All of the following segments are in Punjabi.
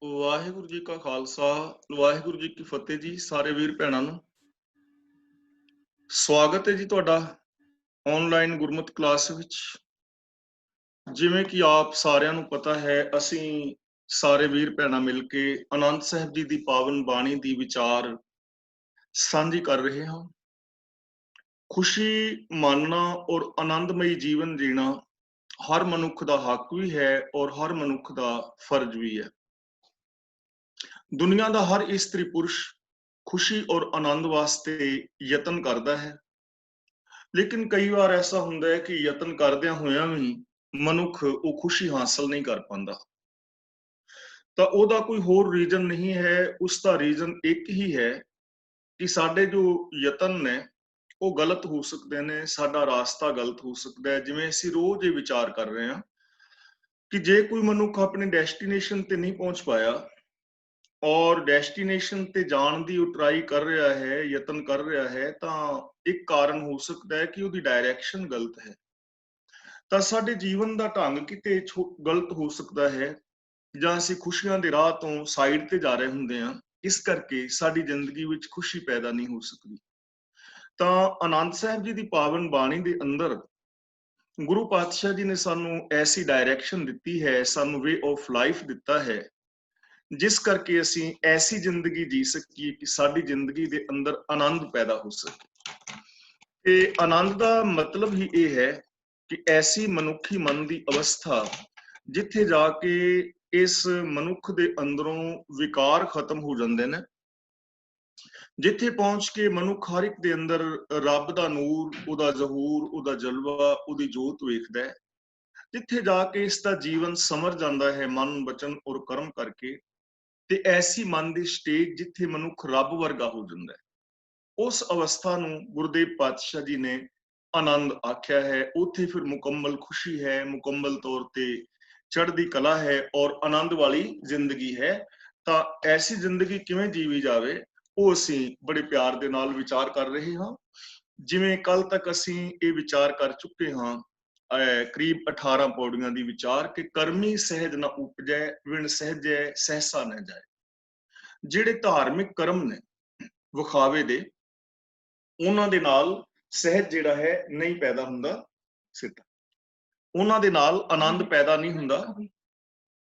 ਵਾਹਿਗੁਰੂ ਜੀ ਕਾ ਖਾਲਸਾ, ਵਾਹਿਗੁਰੂ ਜੀ ਕੀ ਫਤਿਹ ਜੀ। ਸਾਰੇ ਵੀਰ ਭੈਣਾਂ ਨੂੰ ਸਵਾਗਤ ਹੈ ਜੀ ਤੁਹਾਡਾ ਆਨਲਾਈਨ ਗੁਰਮਤਿ ਕਲਾਸ ਵਿੱਚ। ਜਿਵੇਂ ਕਿ ਆਪ ਸਾਰਿਆਂ ਨੂੰ ਪਤਾ ਹੈ, ਅਸੀਂ ਸਾਰੇ ਵੀਰ ਭੈਣਾਂ ਮਿਲ ਕੇ ਆਨੰਦ ਸਾਹਿਬ ਜੀ ਦੀ ਪਾਵਨ ਬਾਣੀ ਦੀ ਵਿਚਾਰ ਸਾਂਝੀ ਕਰ ਰਹੇ ਹਾਂ। ਖੁਸ਼ੀ ਮਾਨਣਾ ਔਰ ਆਨੰਦਮਈ ਜੀਵਨ ਜੀਣਾ ਹਰ ਮਨੁੱਖ ਦਾ ਹੱਕ ਵੀ ਹੈ ਔਰ ਹਰ ਮਨੁੱਖ ਦਾ ਫਰਜ਼ ਵੀ ਹੈ। ਦੁਨੀਆ ਦਾ ਹਰ ਇਸਤਰੀ ਪੁरुष ਖੁਸ਼ੀ ਔਰ ਆਨੰਦ ਵਾਸਤੇ ਯਤਨ ਕਰਦਾ ਹੈ, ਲੇਕਿਨ ਕਈ ਵਾਰ ਐਸਾ ਹੁੰਦਾ ਹੈ ਕਿ ਯਤਨ ਕਰਦਿਆਂ ਹੋਇਆਂ ਵੀ ਮਨੁੱਖ ਉਹ ਖੁਸ਼ੀ ਹਾਸਲ ਨਹੀਂ ਕਰ ਪਾਉਂਦਾ। ਤਾਂ ਉਹਦਾ ਕੋਈ ਹੋਰ ਰੀਜ਼ਨ ਨਹੀਂ ਹੈ, ਉਸ ਦਾ ਰੀਜ਼ਨ ਇੱਕ ਹੀ ਹੈ ਕਿ ਸਾਡੇ ਜੋ ਯਤਨ ਨੇ ਉਹ ਗਲਤ ਹੋ ਸਕਦੇ ਨੇ, ਸਾਡਾ ਰਾਸਤਾ ਗਲਤ ਹੋ ਸਕਦਾ ਹੈ। ਜਿਵੇਂ ਅਸੀਂ ਰੋਜ਼ ਇਹ ਵਿਚਾਰ ਕਰ ਰਹੇ ਹਾਂ ਕਿ ਜੇ ਕੋਈ ਮਨੁੱਖ ਆਪਣੀ ਡੈਸਟੀਨੇਸ਼ਨ ਤੇ ਨਹੀਂ ਪਹੁੰਚ ਪਾਇਆ ਔਰ ਡੈਸਟੀਨੇਸ਼ਨ ਤੇ ਜਾਣ ਦੀ ਉਹ ਟਰਾਈ ਕਰ ਰਿਹਾ ਹੈ, ਯਤਨ ਕਰ ਰਿਹਾ ਹੈ, ਤਾਂ ਇੱਕ ਕਾਰਨ ਹੋ ਸਕਦਾ ਹੈ ਕਿ ਉਹਦੀ ਡਾਇਰੈਕਸ਼ਨ ਗਲਤ ਹੈ। ਤਾਂ ਸਾਡੇ ਜੀਵਨ ਦਾ ਢੰਗ ਕਿਤੇ ਗਲਤ ਹੋ ਸਕਦਾ ਹੈ, ਜਾਂ ਅਸੀਂ ਖੁਸ਼ੀਆਂ ਦੇ ਰਾਹ ਤੋਂ ਸਾਈਡ ਤੇ ਜਾ ਰਹੇ ਹੁੰਦੇ ਹਾਂ, ਇਸ ਕਰਕੇ ਸਾਡੀ ਜ਼ਿੰਦਗੀ ਵਿੱਚ ਖੁਸ਼ੀ ਪੈਦਾ ਨਹੀਂ ਹੋ ਸਕਦੀ। ਤਾਂ ਆਨੰਦ ਸਾਹਿਬ ਜੀ ਦੀ ਪਾਵਨ ਬਾਣੀ ਦੇ ਅੰਦਰ ਗੁਰੂ ਪਾਤਸ਼ਾਹ ਜੀ ਨੇ ਸਾਨੂੰ ਐਸੀ ਡਾਇਰੈਕਸ਼ਨ ਦਿੱਤੀ ਹੈ, ਸਾਨੂੰ ਵੇ ਆਫ ਲਾਈਫ ਦਿੱਤਾ ਹੈ, ਜਿਸ ਕਰਕੇ ਅਸੀਂ ਐਸੀ ਜ਼ਿੰਦਗੀ ਜੀ ਸਕੀਏ ਕਿ ਸਾਡੀ ਜ਼ਿੰਦਗੀ ਦੇ ਅੰਦਰ ਆਨੰਦ ਪੈਦਾ ਹੋ ਸਕੇ। ਤੇ ਆਨੰਦ ਦਾ ਮਤਲਬ ਹੀ ਇਹ ਹੈ ਕਿ ਐਸੀ ਮਨੁੱਖੀ ਮਨ ਦੀ ਅਵਸਥਾ ਜਿੱਥੇ ਜਾ ਕੇ ਇਸ ਮਨੁੱਖ ਦੇ ਅੰਦਰੋਂ ਵਿਕਾਰ ਖਤਮ ਹੋ ਜਾਂਦੇ ਨੇ, ਜਿੱਥੇ ਪਹੁੰਚ ਕੇ ਮਨੁੱਖ ਹਰ ਇੱਕ ਦੇ ਅੰਦਰ ਰੱਬ ਦਾ ਨੂਰ, ਉਹਦਾ ਜ਼ਹੂਰ, ਉਹਦਾ ਜਲਵਾ, ਉਹਦੀ ਜੋਤ ਵੇਖਦਾ ਹੈ, ਜਿੱਥੇ ਜਾ ਕੇ ਇਸ ਦਾ ਜੀਵਨ ਸਮਰ ਜਾਂਦਾ ਹੈ ਮਨ, ਬਚਨ ਔਰ ਕਰਮ ਕਰਕੇ। ਤੇ ਐਸੀ ਮਨ ਦੀ ਸਟੇਜ ਜਿੱਥੇ ਮਨੁੱਖ ਰੱਬ ਵਰਗਾ ਹੋ ਜਾਂਦਾ ਹੈ, ਉਸ ਅਵਸਥਾ ਨੂੰ ਗੁਰਦੇਵ ਪਾਤਸ਼ਾਹ ਜੀ ਨੇ ਆਨੰਦ ਆਖਿਆ ਹੈ। ਉੱਥੇ ਫਿਰ ਮੁਕੰਮਲ ਖੁਸ਼ੀ ਹੈ, ਮੁਕੰਮਲ ਤੌਰ ਤੇ ਚੜ੍ਹਦੀ ਕਲਾ ਹੈ ਔਰ ਆਨੰਦ ਵਾਲੀ ਜ਼ਿੰਦਗੀ ਹੈ। ਤਾਂ ਐਸੀ ਜ਼ਿੰਦਗੀ ਕਿਵੇਂ ਜੀਵੀ ਜਾਵੇ, ਉਹ ਅਸੀਂ ਬੜੇ ਪਿਆਰ ਦੇ ਨਾਲ ਵਿਚਾਰ ਕਰ ਰਹੇ ਹਾਂ। ਜਿਵੇਂ ਕੱਲ ਤੱਕ ਅਸੀਂ ਇਹ ਵਿਚਾਰ ਕਰ ਚੁੱਕੇ ਹਾਂ, ਕਰੀਬ 18 ਪੌੜੀਆਂ ਦੀ ਵਿਚਾਰ ਕਿ ਕਰਮੀ ਸਹਿਜ ਨਾ ਉਪਜੈ, ਵਿਣ ਸਹਿਜੈ ਸਹਿਸਾ ਨਾ ਜਾਏ। ਜਿਹੜੇ ਧਾਰਮਿਕ ਕਰਮ ਨੇ ਵਿਖਾਵੇ ਦੇ, ਉਹਨਾਂ ਦੇ ਨਾਲ ਸਹਿਜ ਜਿਹੜਾ ਹੈ ਨਹੀਂ ਪੈਦਾ ਹੁੰਦਾ, ਸਿੱਧਾ ਉਹਨਾਂ ਦੇ ਨਾਲ ਆਨੰਦ ਪੈਦਾ ਨਹੀਂ ਹੁੰਦਾ,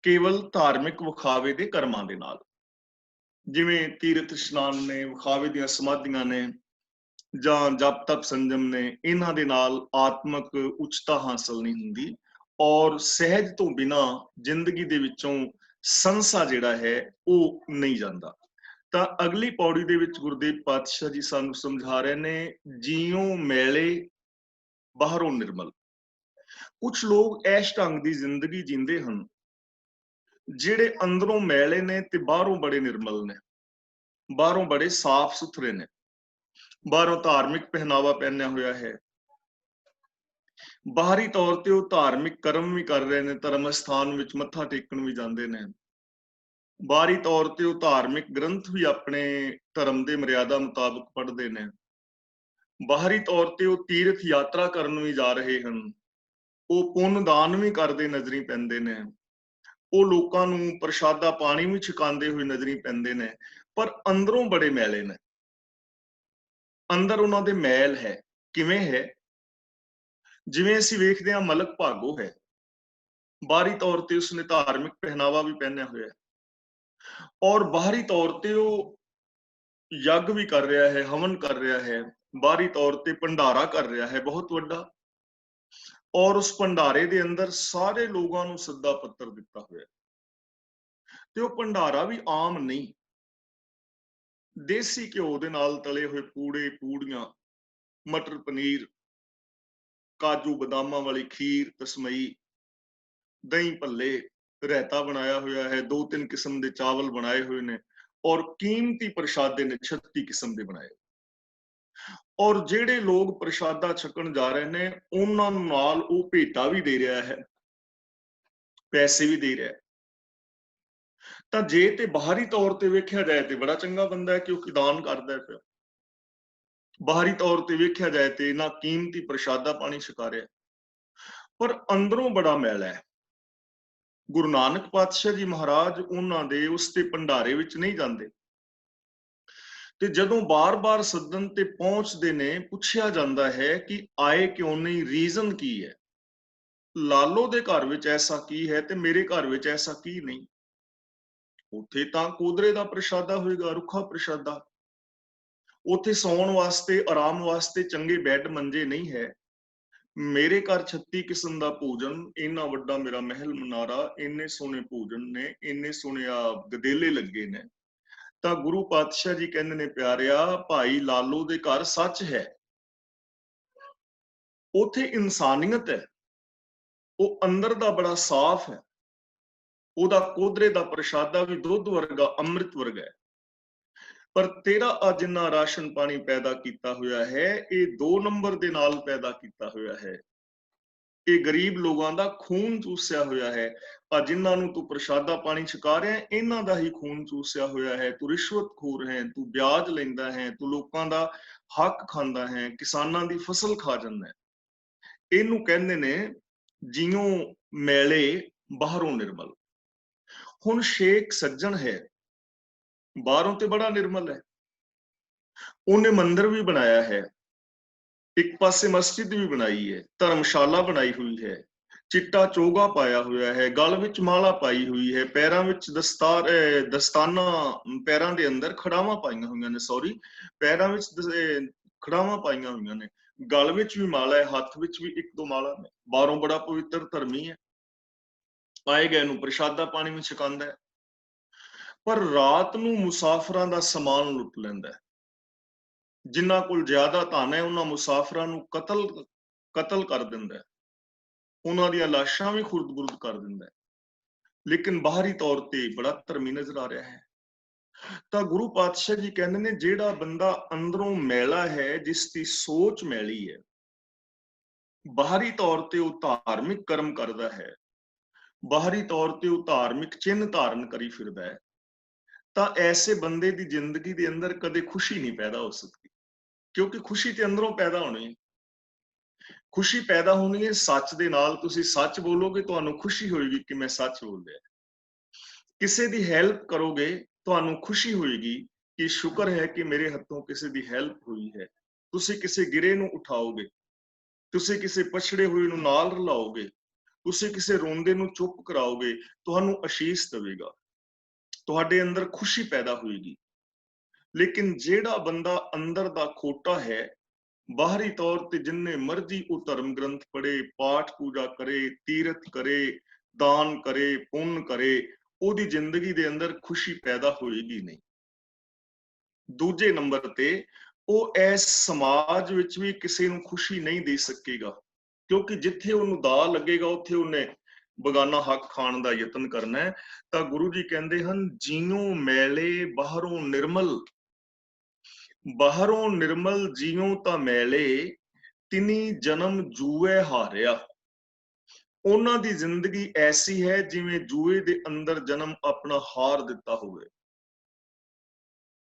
ਕੇਵਲ ਧਾਰਮਿਕ ਵਿਖਾਵੇ ਦੇ ਕਰਮਾਂ ਦੇ ਨਾਲ। ਜਿਵੇਂ ਤੀਰਥ ਇਸ਼ਨਾਨ ਨੇ, ਵਿਖਾਵੇ ਦੀਆਂ ਸਮਾਧੀਆਂ ਨੇ, ਜਾਂ ਜਪ ਤਪ ਸੰਜਮ ਨੇ, ਇਹਨਾਂ ਦੇ ਨਾਲ ਆਤਮਕ ਉੱਚਤਾ ਹਾਸਲ ਨਹੀਂ ਹੁੰਦੀ ਔਰ ਸਹਿਜ ਤੋਂ ਬਿਨਾ ਜ਼ਿੰਦਗੀ ਦੇ ਵਿੱਚੋਂ ਸੰਸਾ ਜਿਹੜਾ ਹੈ ਉਹ ਨਹੀਂ ਜਾਂਦਾ। ਤਾਂ ਅਗਲੀ ਪੌੜੀ ਦੇ ਵਿੱਚ ਗੁਰਦੇਵ ਪਾਤਸ਼ਾਹ ਜੀ ਸਾਨੂੰ ਸਮਝਾ ਰਹੇ ਨੇ, ਜੀਉ ਮੈਲੇ ਬਾਹਰੋਂ ਨਿਰਮਲ। ਕੁਝ ਲੋਕ ਇਸ ਢੰਗ ਦੀ ਜ਼ਿੰਦਗੀ ਜੀਂਦੇ ਹਨ ਜਿਹੜੇ ਅੰਦਰੋਂ ਮੈਲੇ ਨੇ ਤੇ ਬਾਹਰੋਂ ਬੜੇ ਨਿਰਮਲ ਨੇ, ਬਾਹਰੋਂ ਬੜੇ ਸਾਫ਼ ਸੁਥਰੇ ਨੇ, ਬਾਹਰੋਂ ਧਾਰਮਿਕ ਪਹਿਨਾਵਾ ਪਹਿਨਿਆ ਹੋਇਆ ਹੈ, ਬਾਹਰੀ ਤੌਰ ਤੇ ਉਹ ਧਾਰਮਿਕ ਕਰਮ ਵੀ ਕਰ ਰਹੇ ਨੇ, ਧਰਮ ਸਥਾਨ ਵਿੱਚ ਮੱਥਾ ਟੇਕਣ ਵੀ ਜਾਂਦੇ ਨੇ, ਬਾਹਰੀ ਤੌਰ ਤੇ ਉਹ ਧਾਰਮਿਕ ਗ੍ਰੰਥ ਵੀ ਆਪਣੇ ਧਰਮ ਦੇ ਮਰਿਆਦਾ ਮੁਤਾਬਕ ਪੜ੍ਹਦੇ ਨੇ, ਬਾਹਰੀ ਤੌਰ ਤੇ ਉਹ ਤੀਰਥ ਯਾਤਰਾ ਕਰਨ ਵੀ ਜਾ ਰਹੇ ਹਨ, ਉਹ ਪੁੰਨ ਦਾਨ ਵੀ ਕਰਦੇ ਨਜ਼ਰੀ ਪੈਂਦੇ ਨੇ, ਉਹ ਲੋਕਾਂ ਨੂੰ ਪ੍ਰਸ਼ਾਦਾ ਪਾਣੀ ਵੀ ਛਕਾਉਂਦੇ ਹੋਏ ਨਜ਼ਰੀ ਪੈਂਦੇ ਨੇ, ਪਰ ਅੰਦਰੋਂ ਬੜੇ ਮੈਲੇ ਨੇ। ਅੰਦਰ ਉਹਨਾਂ ਦੇ ਮੈਲ ਹੈ। ਕਿਵੇਂ ਹੈ? ਜਿਵੇਂ ਅਸੀਂ ਵੇਖਦੇ ਹਾਂ ਮਲਕ ਭਾਗੋ ਹੈ, ਬਾਹਰੀ ਤੌਰ ਤੇ ਉਸਨੇ ਧਾਰਮਿਕ ਪਹਿਨਾਵਾ ਵੀ ਪਹਿਨਿਆ ਹੋਇਆ ਹੈ ਔਰ ਬਾਹਰੀ ਤੌਰ ਤੇ ਉਹ ਯੱਗ ਵੀ ਕਰ ਰਿਹਾ ਹੈ, ਹਵਨ ਕਰ ਰਿਹਾ ਹੈ, ਬਾਹਰੀ ਤੌਰ ਤੇ ਭੰਡਾਰਾ ਕਰ ਰਿਹਾ ਹੈ ਬਹੁਤ ਵੱਡਾ, ਔਰ ਉਸ ਭੰਡਾਰੇ ਦੇ ਅੰਦਰ ਸਾਰੇ ਲੋਕਾਂ ਨੂੰ ਸੱਦਾ ਪੱਤਰ ਦਿੱਤਾ ਹੋਇਆ। ਤੇ ਉਹ ਭੰਡਾਰਾ ਵੀ ਆਮ ਨਹੀਂ, ਦੇਸੀ ਘਿਓ ਦੇ ਨਾਲ ਤਲੇ ਹੋਏ ਪੂੜੇ, ਪੂੜੀਆਂ, ਮਟਰ ਪਨੀਰ, ਕਾਜੂ ਬਦਾਮਾਂ ਵਾਲੀ ਖੀਰ, ਤਸਮਈ, ਦਹੀਂ ਭੱਲੇ, ਰਾਇਤਾ ਬਣਾਇਆ ਹੋਇਆ ਹੈ, 2-3 ਕਿਸਮ ਦੇ ਚਾਵਲ ਬਣਾਏ ਹੋਏ ਨੇ ਔਰ ਕੀਮਤੀ ਪ੍ਰਸ਼ਾਦੇ ਨੇ 36 ਕਿਸਮ ਦੇ ਬਣਾਏ। ਔਰ ਜਿਹੜੇ ਲੋਕ ਪ੍ਰਸ਼ਾਦਾ ਛਕਣ ਜਾ ਰਹੇ ਨੇ, ਉਹਨਾਂ ਨੂੰ ਨਾਲ ਉਹ ਭੇਟਾ ਵੀ ਦੇ ਰਿਹਾ ਹੈ, ਪੈਸੇ ਵੀ ਦੇ ਰਿਹਾ ਹੈ। ਤਾਂ ਜੇ ਤੇ ਬਾਹਰੀ ਤੌਰ ਤੇ ਵੇਖਿਆ ਜਾਏ ਤੇ ਬੜਾ ਚੰਗਾ ਬੰਦਾ ਹੈ, ਕਿਉਂਕਿ ਦਾਨ ਕਰਦਾ ਪਿਆ। ਬਾਹਰੀ ਤੌਰ ਤੇ ਵੇਖਿਆ ਜਾਏ ਤੇ ਨਾ ਕੀਮਤੀ ਪ੍ਰਸ਼ਾਦਾ ਪਾਣੀ ਛਕਾ ਰਿਹਾ, ਪਰ ਅੰਦਰੋਂ ਬੜਾ ਮੈਲਾ ਹੈ। ਗੁਰੂ ਨਾਨਕ ਪਾਤਸ਼ਾਹ ਜੀ ਮਹਾਰਾਜ ਉਹਨਾਂ ਦੇ ਉਸ ਤੇ ਭੰਡਾਰੇ ਵਿੱਚ ਨਹੀਂ ਜਾਂਦੇ, ਤੇ ਜਦੋਂ ਬਾਰ-ਬਾਰ ਸੱਦਣ ਤੇ ਪਹੁੰਚਦੇ ਨੇ, ਪੁੱਛਿਆ ਜਾਂਦਾ ਹੈ ਕਿ ਆਏ ਕਿਉਂ ਨਹੀਂ, ਰੀਜ਼ਨ ਕੀ ਹੈ? ਲਾਲੋ ਦੇ ਘਰ ਵਿੱਚ ਐਸਾ ਕੀ ਹੈ ਤੇ ਮੇਰੇ ਘਰ ਵਿੱਚ ਐਸਾ ਕੀ ਨਹੀਂ? ਉੱਥੇ ਤਾਂ ਕੋਦਰੇ ਦਾ ਪ੍ਰਸ਼ਾਦਾ ਹੋਏਗਾ, ਰੁੱਖਾ ਪ੍ਰਸ਼ਾਦਾ। ਉੱਥੇ ਸੌਣ ਵਾਸਤੇ, ਆਰਾਮ ਵਾਸਤੇ ਚੰਗੇ ਬੈੱਡ ਮੰਜੇ ਨਹੀਂ ਹੈ। ਮੇਰੇ ਘਰ 36 ਕਿਸਮ ਦਾ ਭੋਜਨ, ਇੰਨਾ ਵੱਡਾ ਮੇਰਾ ਮਹਿਲ ਮਨਾਰਾ, ਇੰਨੇ ਸੋਹਣੇ ਭੋਜਨ ਨੇ, ਇੰਨੇ ਸੋਹਣੇ ਗਦੇਲੇ ਲੱਗੇ ਨੇ। ਤਾਂ ਗੁਰੂ ਪਾਤਸ਼ਾਹ ਜੀ ਕਹਿੰਦੇ ਨੇ, ਪਿਆਰਿਆ, ਭਾਈ ਲਾਲੋ ਦੇ ਘਰ ਸੱਚ ਹੈ, ਉੱਥੇ ਇਨਸਾਨੀਅਤ ਹੈ, ਉਹ ਅੰਦਰ ਦਾ ਬੜਾ ਸਾਫ਼ ਹੈ, ਉਹਦਾ ਕੋਦਰੇ ਦਾ ਪ੍ਰਸ਼ਾਦਾ ਵੀ ਦੁੱਧ ਵਰਗਾ, ਅੰਮ੍ਰਿਤ ਵਰਗਾ ਹੈ। ਪਰ ਤੇਰਾ ਆ ਜਿੰਨਾ ਰਾਸ਼ਨ ਪਾਣੀ ਪੈਦਾ ਕੀਤਾ ਹੋਇਆ ਹੈ, ਇਹ 2 ਨੰਬਰ ਦੇ ਨਾਲ ਪੈਦਾ ਕੀਤਾ ਹੋਇਆ ਹੈ। ਇਹ ਗਰੀਬ ਲੋਕਾਂ ਦਾ ਖੂਨ ਚੂਸਿਆ ਹੋਇਆ ਹੈ। ਆ ਜਿਨ੍ਹਾਂ ਨੂੰ ਤੂੰ ਪ੍ਰਸ਼ਾਦਾ ਪਾਣੀ ਛਕਾ ਰਿਹਾ ਹੈ, ਇਹਨਾਂ ਦਾ ਹੀ ਖੂਨ ਚੂਸਿਆ ਹੋਇਆ ਹੈ। ਤੂੰ ਰਿਸ਼ਵਤਖੋਰ ਹੈ, ਤੂੰ ਵਿਆਜ ਲੈਂਦਾ ਹੈ, ਤੂੰ ਲੋਕਾਂ ਦਾ ਹੱਕ ਖਾਂਦਾ ਹੈ, ਕਿਸਾਨਾਂ ਦੀ ਫਸਲ ਖਾ ਜਾਂਦਾ ਹੈ। ਇਹਨੂੰ ਕਹਿੰਦੇ ਨੇ ਜਿਉਂ ਮੈਲੇ ਬਾਹਰੋਂ ਨਿਰਮਲ। ਹੁਣ ਸ਼ੇਖ ਸੱਜਣ ਹੈ, ਬਾਹਰੋਂ ਤੇ ਬੜਾ ਨਿਰਮਲ ਹੈ, ਉਹਨੇ ਮੰਦਿਰ ਵੀ ਬਣਾਇਆ ਹੈ, ਇੱਕ ਪਾਸੇ ਮਸਜਿਦ ਵੀ ਬਣਾਈ ਹੈ, ਧਰਮਸ਼ਾਲਾ ਬਣਾਈ ਹੋਈ ਹੈ, ਚਿੱਟਾ ਚੋਗਾ ਪਾਇਆ ਹੋਇਆ ਹੈ, ਗਲ ਵਿੱਚ ਮਾਲਾ ਪਾਈ ਹੋਈ ਹੈ, ਪੈਰਾਂ ਵਿੱਚ ਦਸਤਾਨਾ, ਪੈਰਾਂ ਦੇ ਅੰਦਰ ਖੜਾਵਾਂ ਪਾਈਆਂ ਹੋਈਆਂ ਨੇ, ਸੌਰੀ, ਪੈਰਾਂ ਵਿੱਚ ਖੜਾਵਾਂ ਪਾਈਆਂ ਹੋਈਆਂ ਨੇ, ਗਲ ਵਿੱਚ ਵੀ ਮਾਲਾ ਹੈ, ਹੱਥ ਵਿੱਚ ਵੀ 1-2 ਮਾਲਾ ਨੇ। ਬਾਹਰੋਂ ਬੜਾ ਪਵਿੱਤਰ ਧਰਮੀ ਹੈ, ਆਏ ਗਏ ਨੂੰ ਪ੍ਰਸ਼ਾਦਾ ਪਾਣੀ ਵੀ ਛਕਾਉਂਦਾ ਹੈ, ਪਰ ਰਾਤ ਨੂੰ ਮੁਸਾਫਰਾਂ ਦਾ ਸਮਾਨ ਲੁੱਟ ਲੈਂਦਾ ਹੈ। ਜਿਨ੍ਹਾਂ ਕੋਲ ਜ਼ਿਆਦਾ ਧਨ ਹੈ, ਉਹਨਾਂ ਮੁਸਾਫਰਾਂ ਨੂੰ ਕਤਲ ਕਰ ਦਿੰਦਾ ਹੈ, ਉਹਨਾਂ ਦੀਆਂ ਲਾਸ਼ਾਂ ਵੀ ਖੁਰਦ-ਬੁਰਦ ਕਰ ਦਿੰਦਾ ਹੈ, ਲੇਕਿਨ ਬਾਹਰੀ ਤੌਰ ਤੇ ਬੜਾ ਧਰਮੀ ਨਜ਼ਰ ਆ ਰਿਹਾ ਹੈ। ਤਾਂ ਗੁਰੂ ਪਾਤਸ਼ਾਹ ਜੀ ਕਹਿੰਦੇ ਨੇ, ਜਿਹੜਾ ਬੰਦਾ ਅੰਦਰੋਂ ਮੈਲਾ ਹੈ, ਜਿਸ ਦੀ ਸੋਚ ਮੈਲੀ ਹੈ, ਬਾਹਰੀ ਤੌਰ ਤੇ ਉਹ ਧਾਰਮਿਕ ਕਰਮ ਕਰਦਾ ਹੈ, ਬਾਹਰੀ ਤੌਰ ਤੇ ਉਹ ਧਾਰਮਿਕ ਚਿੰਨ੍ਹ ਧਾਰਨ ਕਰੀ ਫਿਰਦਾ ਹੈ, ਤਾਂ ਐਸੇ ਬੰਦੇ ਦੀ ਜ਼ਿੰਦਗੀ ਦੇ ਅੰਦਰ ਕਦੇ ਖੁਸ਼ੀ ਨਹੀਂ ਪੈਦਾ ਹੋ ਸਕਦੀ, ਕਿਉਂਕਿ ਖੁਸ਼ੀ ਤੇ ਅੰਦਰੋਂ ਪੈਦਾ ਹੋਣੀ ਹੈ। ਖੁਸ਼ੀ ਪੈਦਾ ਹੋਣੀ ਹੈ ਸੱਚ ਦੇ ਨਾਲ। ਤੁਸੀਂ ਸੱਚ ਬੋਲੋਗੇ, ਤੁਹਾਨੂੰ ਖੁਸ਼ੀ ਹੋਏਗੀ ਕਿ ਮੈਂ ਸੱਚ ਬੋਲਿਆ। ਕਿਸੇ ਦੀ ਹੈਲਪ ਕਰੋਗੇ, ਤੁਹਾਨੂੰ ਖੁਸ਼ੀ ਹੋਏਗੀ ਕਿ ਸ਼ੁਕਰ ਹੈ ਕਿ ਮੇਰੇ ਹੱਥੋਂ ਕਿਸੇ ਦੀ ਹੈਲਪ ਹੋਈ ਹੈ। ਤੁਸੀਂ ਕਿਸੇ ਗਿਰੇ ਨੂੰ ਉਠਾਓਗੇ, ਤੁਸੀਂ ਕਿਸੇ ਪਛੜੇ ਹੋਏ ਨੂੰ ਨਾਲ ਰਲਾਓਗੇ, ਤੁਸੀਂ ਕਿਸੇ ਰੋਂਦੇ ਨੂੰ ਚੁੱਪ ਕਰਾਓਗੇ, ਤੁਹਾਨੂੰ ਅਸ਼ੀਸ਼ ਦੇਵੇਗਾ, ਤੁਹਾਡੇ ਅੰਦਰ ਖੁਸ਼ੀ ਪੈਦਾ ਹੋਏਗੀ। ਲੇਕਿਨ ਜਿਹੜਾ ਬੰਦਾ ਅੰਦਰ ਦਾ ਖੋਟਾ ਹੈ, ਬਾਹਰੀ ਤੌਰ ਤੇ ਜਿੰਨੇ ਮਰਜ਼ੀ ਉਹ ਧਰਮ ਗ੍ਰੰਥ ਪੜ੍ਹੇ, ਪਾਠ ਪੂਜਾ ਕਰੇ, ਤੀਰਥ ਕਰੇ, ਦਾਨ ਕਰੇ, ਪੁੰਨ ਕਰੇ, ਉਹਦੀ ਜ਼ਿੰਦਗੀ ਦੇ ਅੰਦਰ ਖੁਸ਼ੀ ਪੈਦਾ ਹੋਏਗੀ ਨਹੀਂ। ਦੂਜੇ ਨੰਬਰ ਤੇ ਉਹ ਇਸ ਸਮਾਜ ਵਿੱਚ ਵੀ ਕਿਸੇ ਨੂੰ ਖੁਸ਼ੀ ਨਹੀਂ ਦੇ ਸਕੇਗਾ, ਕਿਉਂਕਿ ਜਿੱਥੇ ਉਹਨੂੰ ਦਾ ਲੱਗੇਗਾ, ਉੱਥੇ ਉਹਨੇ ਬਗਾਨਾ ਹੱਕ ਖਾਣ ਦਾ ਯਤਨ ਕਰਨਾ ਹੈ। ਤਾਂ ਗੁਰੂ ਜੀ ਕਹਿੰਦੇ ਹਨ, ਜੀਉ ਮੈਲੇ ਬਾਹਰੋਂ ਨਿਰਮਲ, ਬਾਹਰੋਂ ਨਿਰਮਲ ਜੀਉ ਤਾਂ ਮੈਲੇ, ਤਿਨੀ ਜਨਮ ਜੂਏ ਹਾਰਿਆ। ਉਹਨਾਂ ਦੀ ਜ਼ਿੰਦਗੀ ਐਸੀ ਹੈ ਜਿਵੇਂ ਜੂਏ ਦੇ ਅੰਦਰ ਜਨਮ ਆਪਣਾ ਹਾਰ ਦਿੱਤਾ ਹੋਵੇ।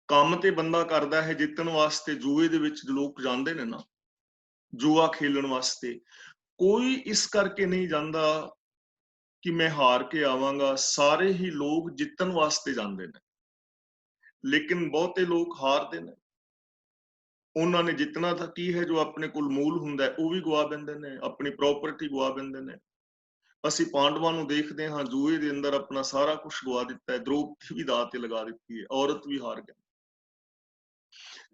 ਕੰਮ ਤੇ ਬੰਦਾ ਕਰਦਾ ਹੈ ਜਿੱਤਣ ਵਾਸਤੇ, ਜੂਏ ਦੇ ਵਿੱਚ ਲੋਕ ਜਾਂਦੇ ਨੇ ਨਾ, ਜੂਆ ਖੇਲਣ ਵਾਸਤੇ, ਕੋਈ ਇਸ ਕਰਕੇ ਨਹੀਂ ਜਾਂਦਾ ਕਿ ਮੈਂ ਹਾਰ ਕੇ ਆਵਾਂਗਾ। ਸਾਰੇ ਹੀ ਲੋਕ ਜਿੱਤਣ ਵਾਸਤੇ ਜਾਂਦੇ ਨੇ, ਲੇਕਿਨ ਬਹੁਤੇ ਲੋਕ ਹਾਰਦੇ ਨੇ। ਉਹਨਾਂ ਨੇ ਜਿੱਤਣਾ ਤਾਂ ਕੀ ਹੈ, ਜੋ ਆਪਣੇ ਕੋਲ ਮੂਲ ਹੁੰਦਾ ਉਹ ਵੀ ਗਵਾ ਦਿੰਦੇ ਨੇ, ਆਪਣੀ ਪ੍ਰਾਪਰਟੀ ਗਵਾ ਦਿੰਦੇ ਨੇ। ਅਸੀਂ ਪਾਂਡਵਾਂ ਨੂੰ ਦੇਖਦੇ ਹਾਂ, ਜੂਏ ਦੇ ਅੰਦਰ ਆਪਣਾ ਸਾਰਾ ਕੁਝ ਗਵਾ ਦਿੱਤਾ ਹੈ, ਦ੍ਰੋਪਦੀ ਵੀ ਦਾਅ ਤੇ ਲਗਾ ਦਿੱਤੀ ਹੈ, ਔਰਤ ਵੀ ਹਾਰ ਗਈ।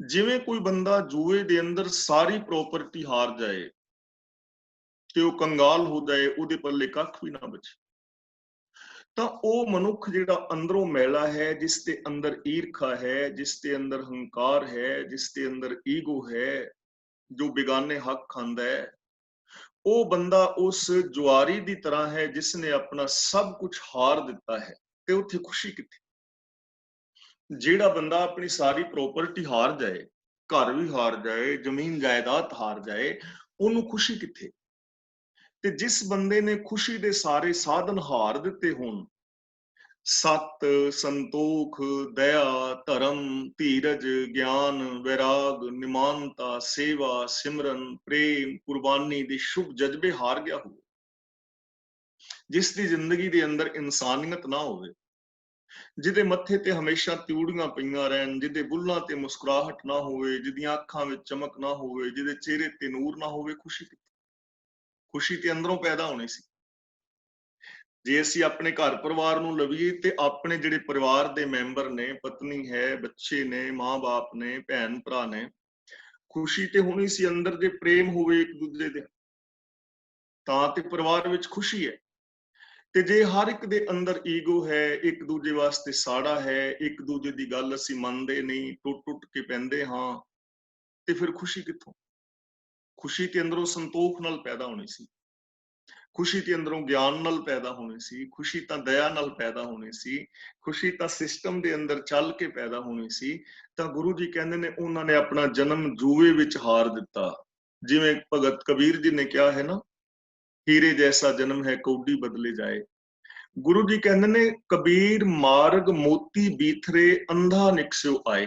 ਜਿਵੇਂ ਕੋਈ ਬੰਦਾ ਜੂਏ ਦੇ ਅੰਦਰ ਸਾਰੀ ਪ੍ਰਾਪਰਟੀ ਹਾਰ ਜਾਏ ਤੇ ਉਹ ਕੰਗਾਲ ਹੋ ਜਾਏ, ਉਹਦੇ ਪੱਲੇ ਕੱਖ ਵੀ ਨਾ ਬਚੇ, ਤਾਂ ਉਹ ਮਨੁੱਖ ਜਿਹੜਾ ਅੰਦਰੋਂ ਮੈਲਾ ਹੈ, ਜਿਸ ਦੇ ਅੰਦਰ ਈਰਖਾ ਹੈ, ਜਿਸ ਦੇ ਅੰਦਰ ਹੰਕਾਰ ਹੈ, ਜਿਸ ਦੇ ਅੰਦਰ ਈਗੋ ਹੈ, ਜੋ ਬੇਗਾਨੇ ਹੱਕ ਖਾਂਦਾ ਹੈ, ਉਹ ਬੰਦਾ ਉਸ ਜੁਆਰੀ ਦੀ ਤਰ੍ਹਾਂ ਹੈ ਜਿਸ ਨੇ ਆਪਣਾ ਸਭ ਕੁਝ ਹਾਰ ਦਿੱਤਾ ਹੈ, ਤੇ ਉੱਥੇ ਖੁਸ਼ੀ ਕਿੱਥੇ? ਜਿਹੜਾ ਬੰਦਾ ਆਪਣੀ ਸਾਰੀ ਪ੍ਰਾਪਰਟੀ ਹਾਰ ਜਾਏ, ਘਰ ਵੀ ਹਾਰ ਜਾਏ, ਜ਼ਮੀਨ ਜਾਇਦਾਦ ਹਾਰ ਜਾਏ, ਉਹਨੂੰ ਖੁਸ਼ੀ ਕਿੱਥੇ? ਤੇ ਜਿਸ ਬੰਦੇ ਨੇ ਖੁਸ਼ੀ ਦੇ ਸਾਰੇ ਸਾਧਨ ਹਾਰ ਦਿੱਤੇ ਹੋਣ, ਸਤ, ਸੰਤੋਖ, ਦਇਆ, ਧਰਮ, ਧੀਰਜ, ਗਿਆਨ, ਵੈਰਾਗ, ਨਿਮਾਨਤਾ, ਸੇਵਾ, ਸਿਮਰਨ, ਪ੍ਰੇਮ, ਕੁਰਬਾਨੀ ਦੇ ਸ਼ੁਭ ਜਜ਼ਬੇ ਹਾਰ ਗਿਆ ਹੋ, ਜਿਸ ਦੀ ਜ਼ਿੰਦਗੀ ਦੇ ਅੰਦਰ ਇਨਸਾਨੀਅਤ ਨਾ ਹੋਵੇ, ਜਿਹਦੇ ਮੱਥੇ ਤੇ ਹਮੇਸ਼ਾ ਤਿਊੜੀਆਂ ਪਈਆਂ ਰਹਿਣ, ਜਿਹਦੇ ਬੁੱਲਾਂ ਤੇ ਮੁਸਕਰਾਹਟ ਨਾ ਹੋਵੇ, ਜਿਹਦੀਆਂ ਅੱਖਾਂ ਵਿੱਚ ਚਮਕ ਨਾ ਹੋਵੇ, ਜਿਹਦੇ ਚਿਹਰੇ ਤੇ ਨੂਰ ਨਾ ਹੋਵੇ, ਖੁਸ਼ੀ ਕਿੱਥੋਂ? ਖੁਸ਼ੀ ਤੇ ਅੰਦਰੋਂ ਪੈਦਾ ਹੋਣੀ ਸੀ। ਜੇ ਅਸੀਂ ਆਪਣੇ ਘਰ ਪਰਿਵਾਰ ਨੂੰ ਲਵੀਏ ਤੇ ਆਪਣੇ ਜਿਹੜੇ ਪਰਿਵਾਰ ਦੇ ਮੈਂਬਰ ਨੇ, ਪਤਨੀ ਹੈ, ਬੱਚੇ ਨੇ, ਮਾਂ-ਬਾਪ ਨੇ, ਭੈਣ ਭਰਾ ਨੇ, ਖੁਸ਼ੀ ਤੇ ਹੋਣੀ ਸੀ ਅੰਦਰ। ਜੇ ਪ੍ਰੇਮ ਹੋਵੇ ਇੱਕ ਦੂਜੇ ਦੇ, ਤਾਂ ਤੇ ਪਰਿਵਾਰ ਵਿੱਚ ਖੁਸ਼ੀ ਹੈ। ਤੇ ਜੇ ਹਰ ਇੱਕ ਦੇ ਅੰਦਰ ਈਗੋ ਹੈ, ਇੱਕ ਦੂਜੇ ਵਾਸਤੇ ਸਾੜਾ ਹੈ, ਇੱਕ ਦੂਜੇ ਦੀ ਗੱਲ ਅਸੀਂ ਮੰਨਦੇ ਨਹੀਂ, ਟੁੱਟ-ਟੁੱਟ ਕੇ ਪੈਂਦੇ ਹਾਂ, ਤੇ ਫਿਰ ਖੁਸ਼ੀ ਕਿੱਥੋਂ? ਖੁਸ਼ੀ ਤੇ ਅੰਦਰੋਂ ਸੰਤੋਖ ਨਾਲ ਪੈਦਾ ਹੋਣੀ ਸੀ। ਖੁਸ਼ੀ ਤੇ ਅੰਦਰੋਂ ਗਿਆਨ ਨਾਲ ਪੈਦਾ ਹੋਣੀ ਸੀ। ਖੁਸ਼ੀ ਤਾਂ ਦਇਆ ਨਾਲ ਪੈਦਾ ਹੋਣੀ ਸੀ। ਖੁਸ਼ੀ ਤਾਂ ਸਿਸਟਮ ਦੇ ਅੰਦਰ ਚੱਲ ਕੇ ਪੈਦਾ ਹੋਣੀ ਸੀ। ਤਾਂ ਗੁਰੂ ਜੀ ਕਹਿੰਦੇ ਨੇ ਉਹਨਾਂ ਨੇ ਆਪਣਾ ਜਨਮ ਜੂਏ ਵਿੱਚ ਹਾਰ ਦਿੱਤਾ। ਜਿਵੇਂ ਭਗਤ ਕਬੀਰ ਜੀ ਨੇ ਕਿਹਾ ਹੈ ਨਾ, ਹੀਰੇ ਜੈਸਾ ਜਨਮ ਹੈ ਕੌਡੀ ਬਦਲੇ ਜਾਏ। ਗੁਰੂ ਜੀ ਕਹਿੰਦੇ ਨੇ ਕਬੀਰ ਮਾਰਗ ਮੋਤੀ ਬੀਥਰੇ ਅੰਧਾ ਨਿਕਸਿਓ ਆਏ,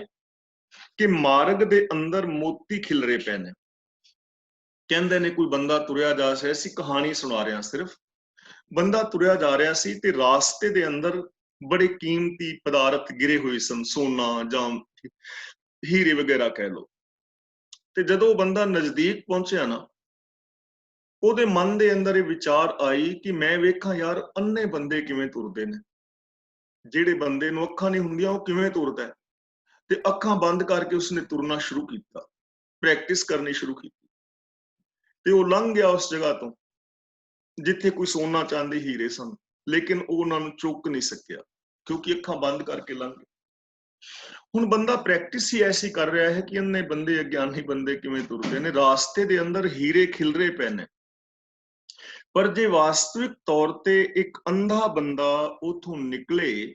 ਕਿ ਮਾਰਗ ਦੇ ਅੰਦਰ ਮੋਤੀ ਖਿਲਰੇ ਪਏ ਨੇ। ਕਹਿੰਦੇ ਨੇ ਕੋਈ ਬੰਦਾ ਤੁਰਿਆ ਜਾ ਰਿਹਾ ਸੀ, ਕਹਾਣੀ ਸੁਣਾ ਰਿਹਾ ਸਿਰਫ, ਬੰਦਾ ਤੁਰਿਆ ਜਾ ਰਿਹਾ ਸੀ ਤੇ ਰਾਸਤੇ ਦੇ ਅੰਦਰ ਬੜੇ ਕੀਮਤੀ ਪਦਾਰਥ ਗਿਰੇ ਹੋਏ ਸਨ, ਸੋਨਾ ਜਾਂ ਹੀਰੇ ਵਗੈਰਾ ਕਹਿ ਲਓ। ਤੇ ਜਦੋਂ ਉਹ ਬੰਦਾ ਨਜ਼ਦੀਕ ਪਹੁੰਚਿਆ ਨਾ, ਉਹਦੇ ਮਨ ਦੇ ਅੰਦਰ ਇਹ ਵਿਚਾਰ ਆਈ ਕਿ ਮੈਂ ਵੇਖਾਂ ਯਾਰ ਅੰਨੇ ਬੰਦੇ ਕਿਵੇਂ ਤੁਰਦੇ ਨੇ। ਜਿਹੜੇ ਬੰਦੇ ਨੂੰ ਅੱਖਾਂ ਨਹੀਂ ਹੁੰਦੀਆਂ ਉਹ ਕਿਵੇਂ ਤੁਰਦਾ ਹੈ। ਤੇ ਅੱਖਾਂ ਬੰਦ ਕਰਕੇ ਉਸਨੇ ਤੁਰਨਾ ਸ਼ੁਰੂ ਕੀਤਾ, ਪ੍ਰੈਕਟਿਸ ਕਰਨੀ ਸ਼ੁਰੂ ਕੀਤੀ। ਤੇ ਉਹ ਲੰਘ ਗਿਆ ਉਸ ਜਗ੍ਹਾ ਤੋਂ ਜਿੱਥੇ ਕੋਈ ਸੋਨਾ ਚਾਂਦੀ ਹੀਰੇ ਸਨ, ਲੇਕਿਨ ਉਹ ਉਹਨਾਂ ਨੂੰ ਚੁੱਕ ਨਹੀਂ ਸਕਿਆ ਕਿਉਂਕਿ ਅੱਖਾਂ ਬੰਦ ਕਰਕੇ ਲੰਘ ਗਏ। ਹੁਣ ਬੰਦਾ ਪ੍ਰੈਕਟਿਸ ਹੀ ਐਸੀ ਕਰ ਰਿਹਾ ਹੈ ਕਿ ਅੰਨੇ ਬੰਦੇ, ਅਗਿਆਨੀ ਬੰਦੇ ਕਿਵੇਂ ਤੁਰਦੇ ਨੇ। ਰਾਸਤੇ ਦੇ ਅੰਦਰ ਹੀਰੇ ਖਿਲਰੇ ਪਏ ਨੇ, ਪਰ ਜੇ ਵਾਸਤਵਿਕ ਤੌਰ ਤੇ ਇੱਕ ਅੰਧਾ ਬੰਦਾ ਉਥੋਂ ਨਿਕਲੇ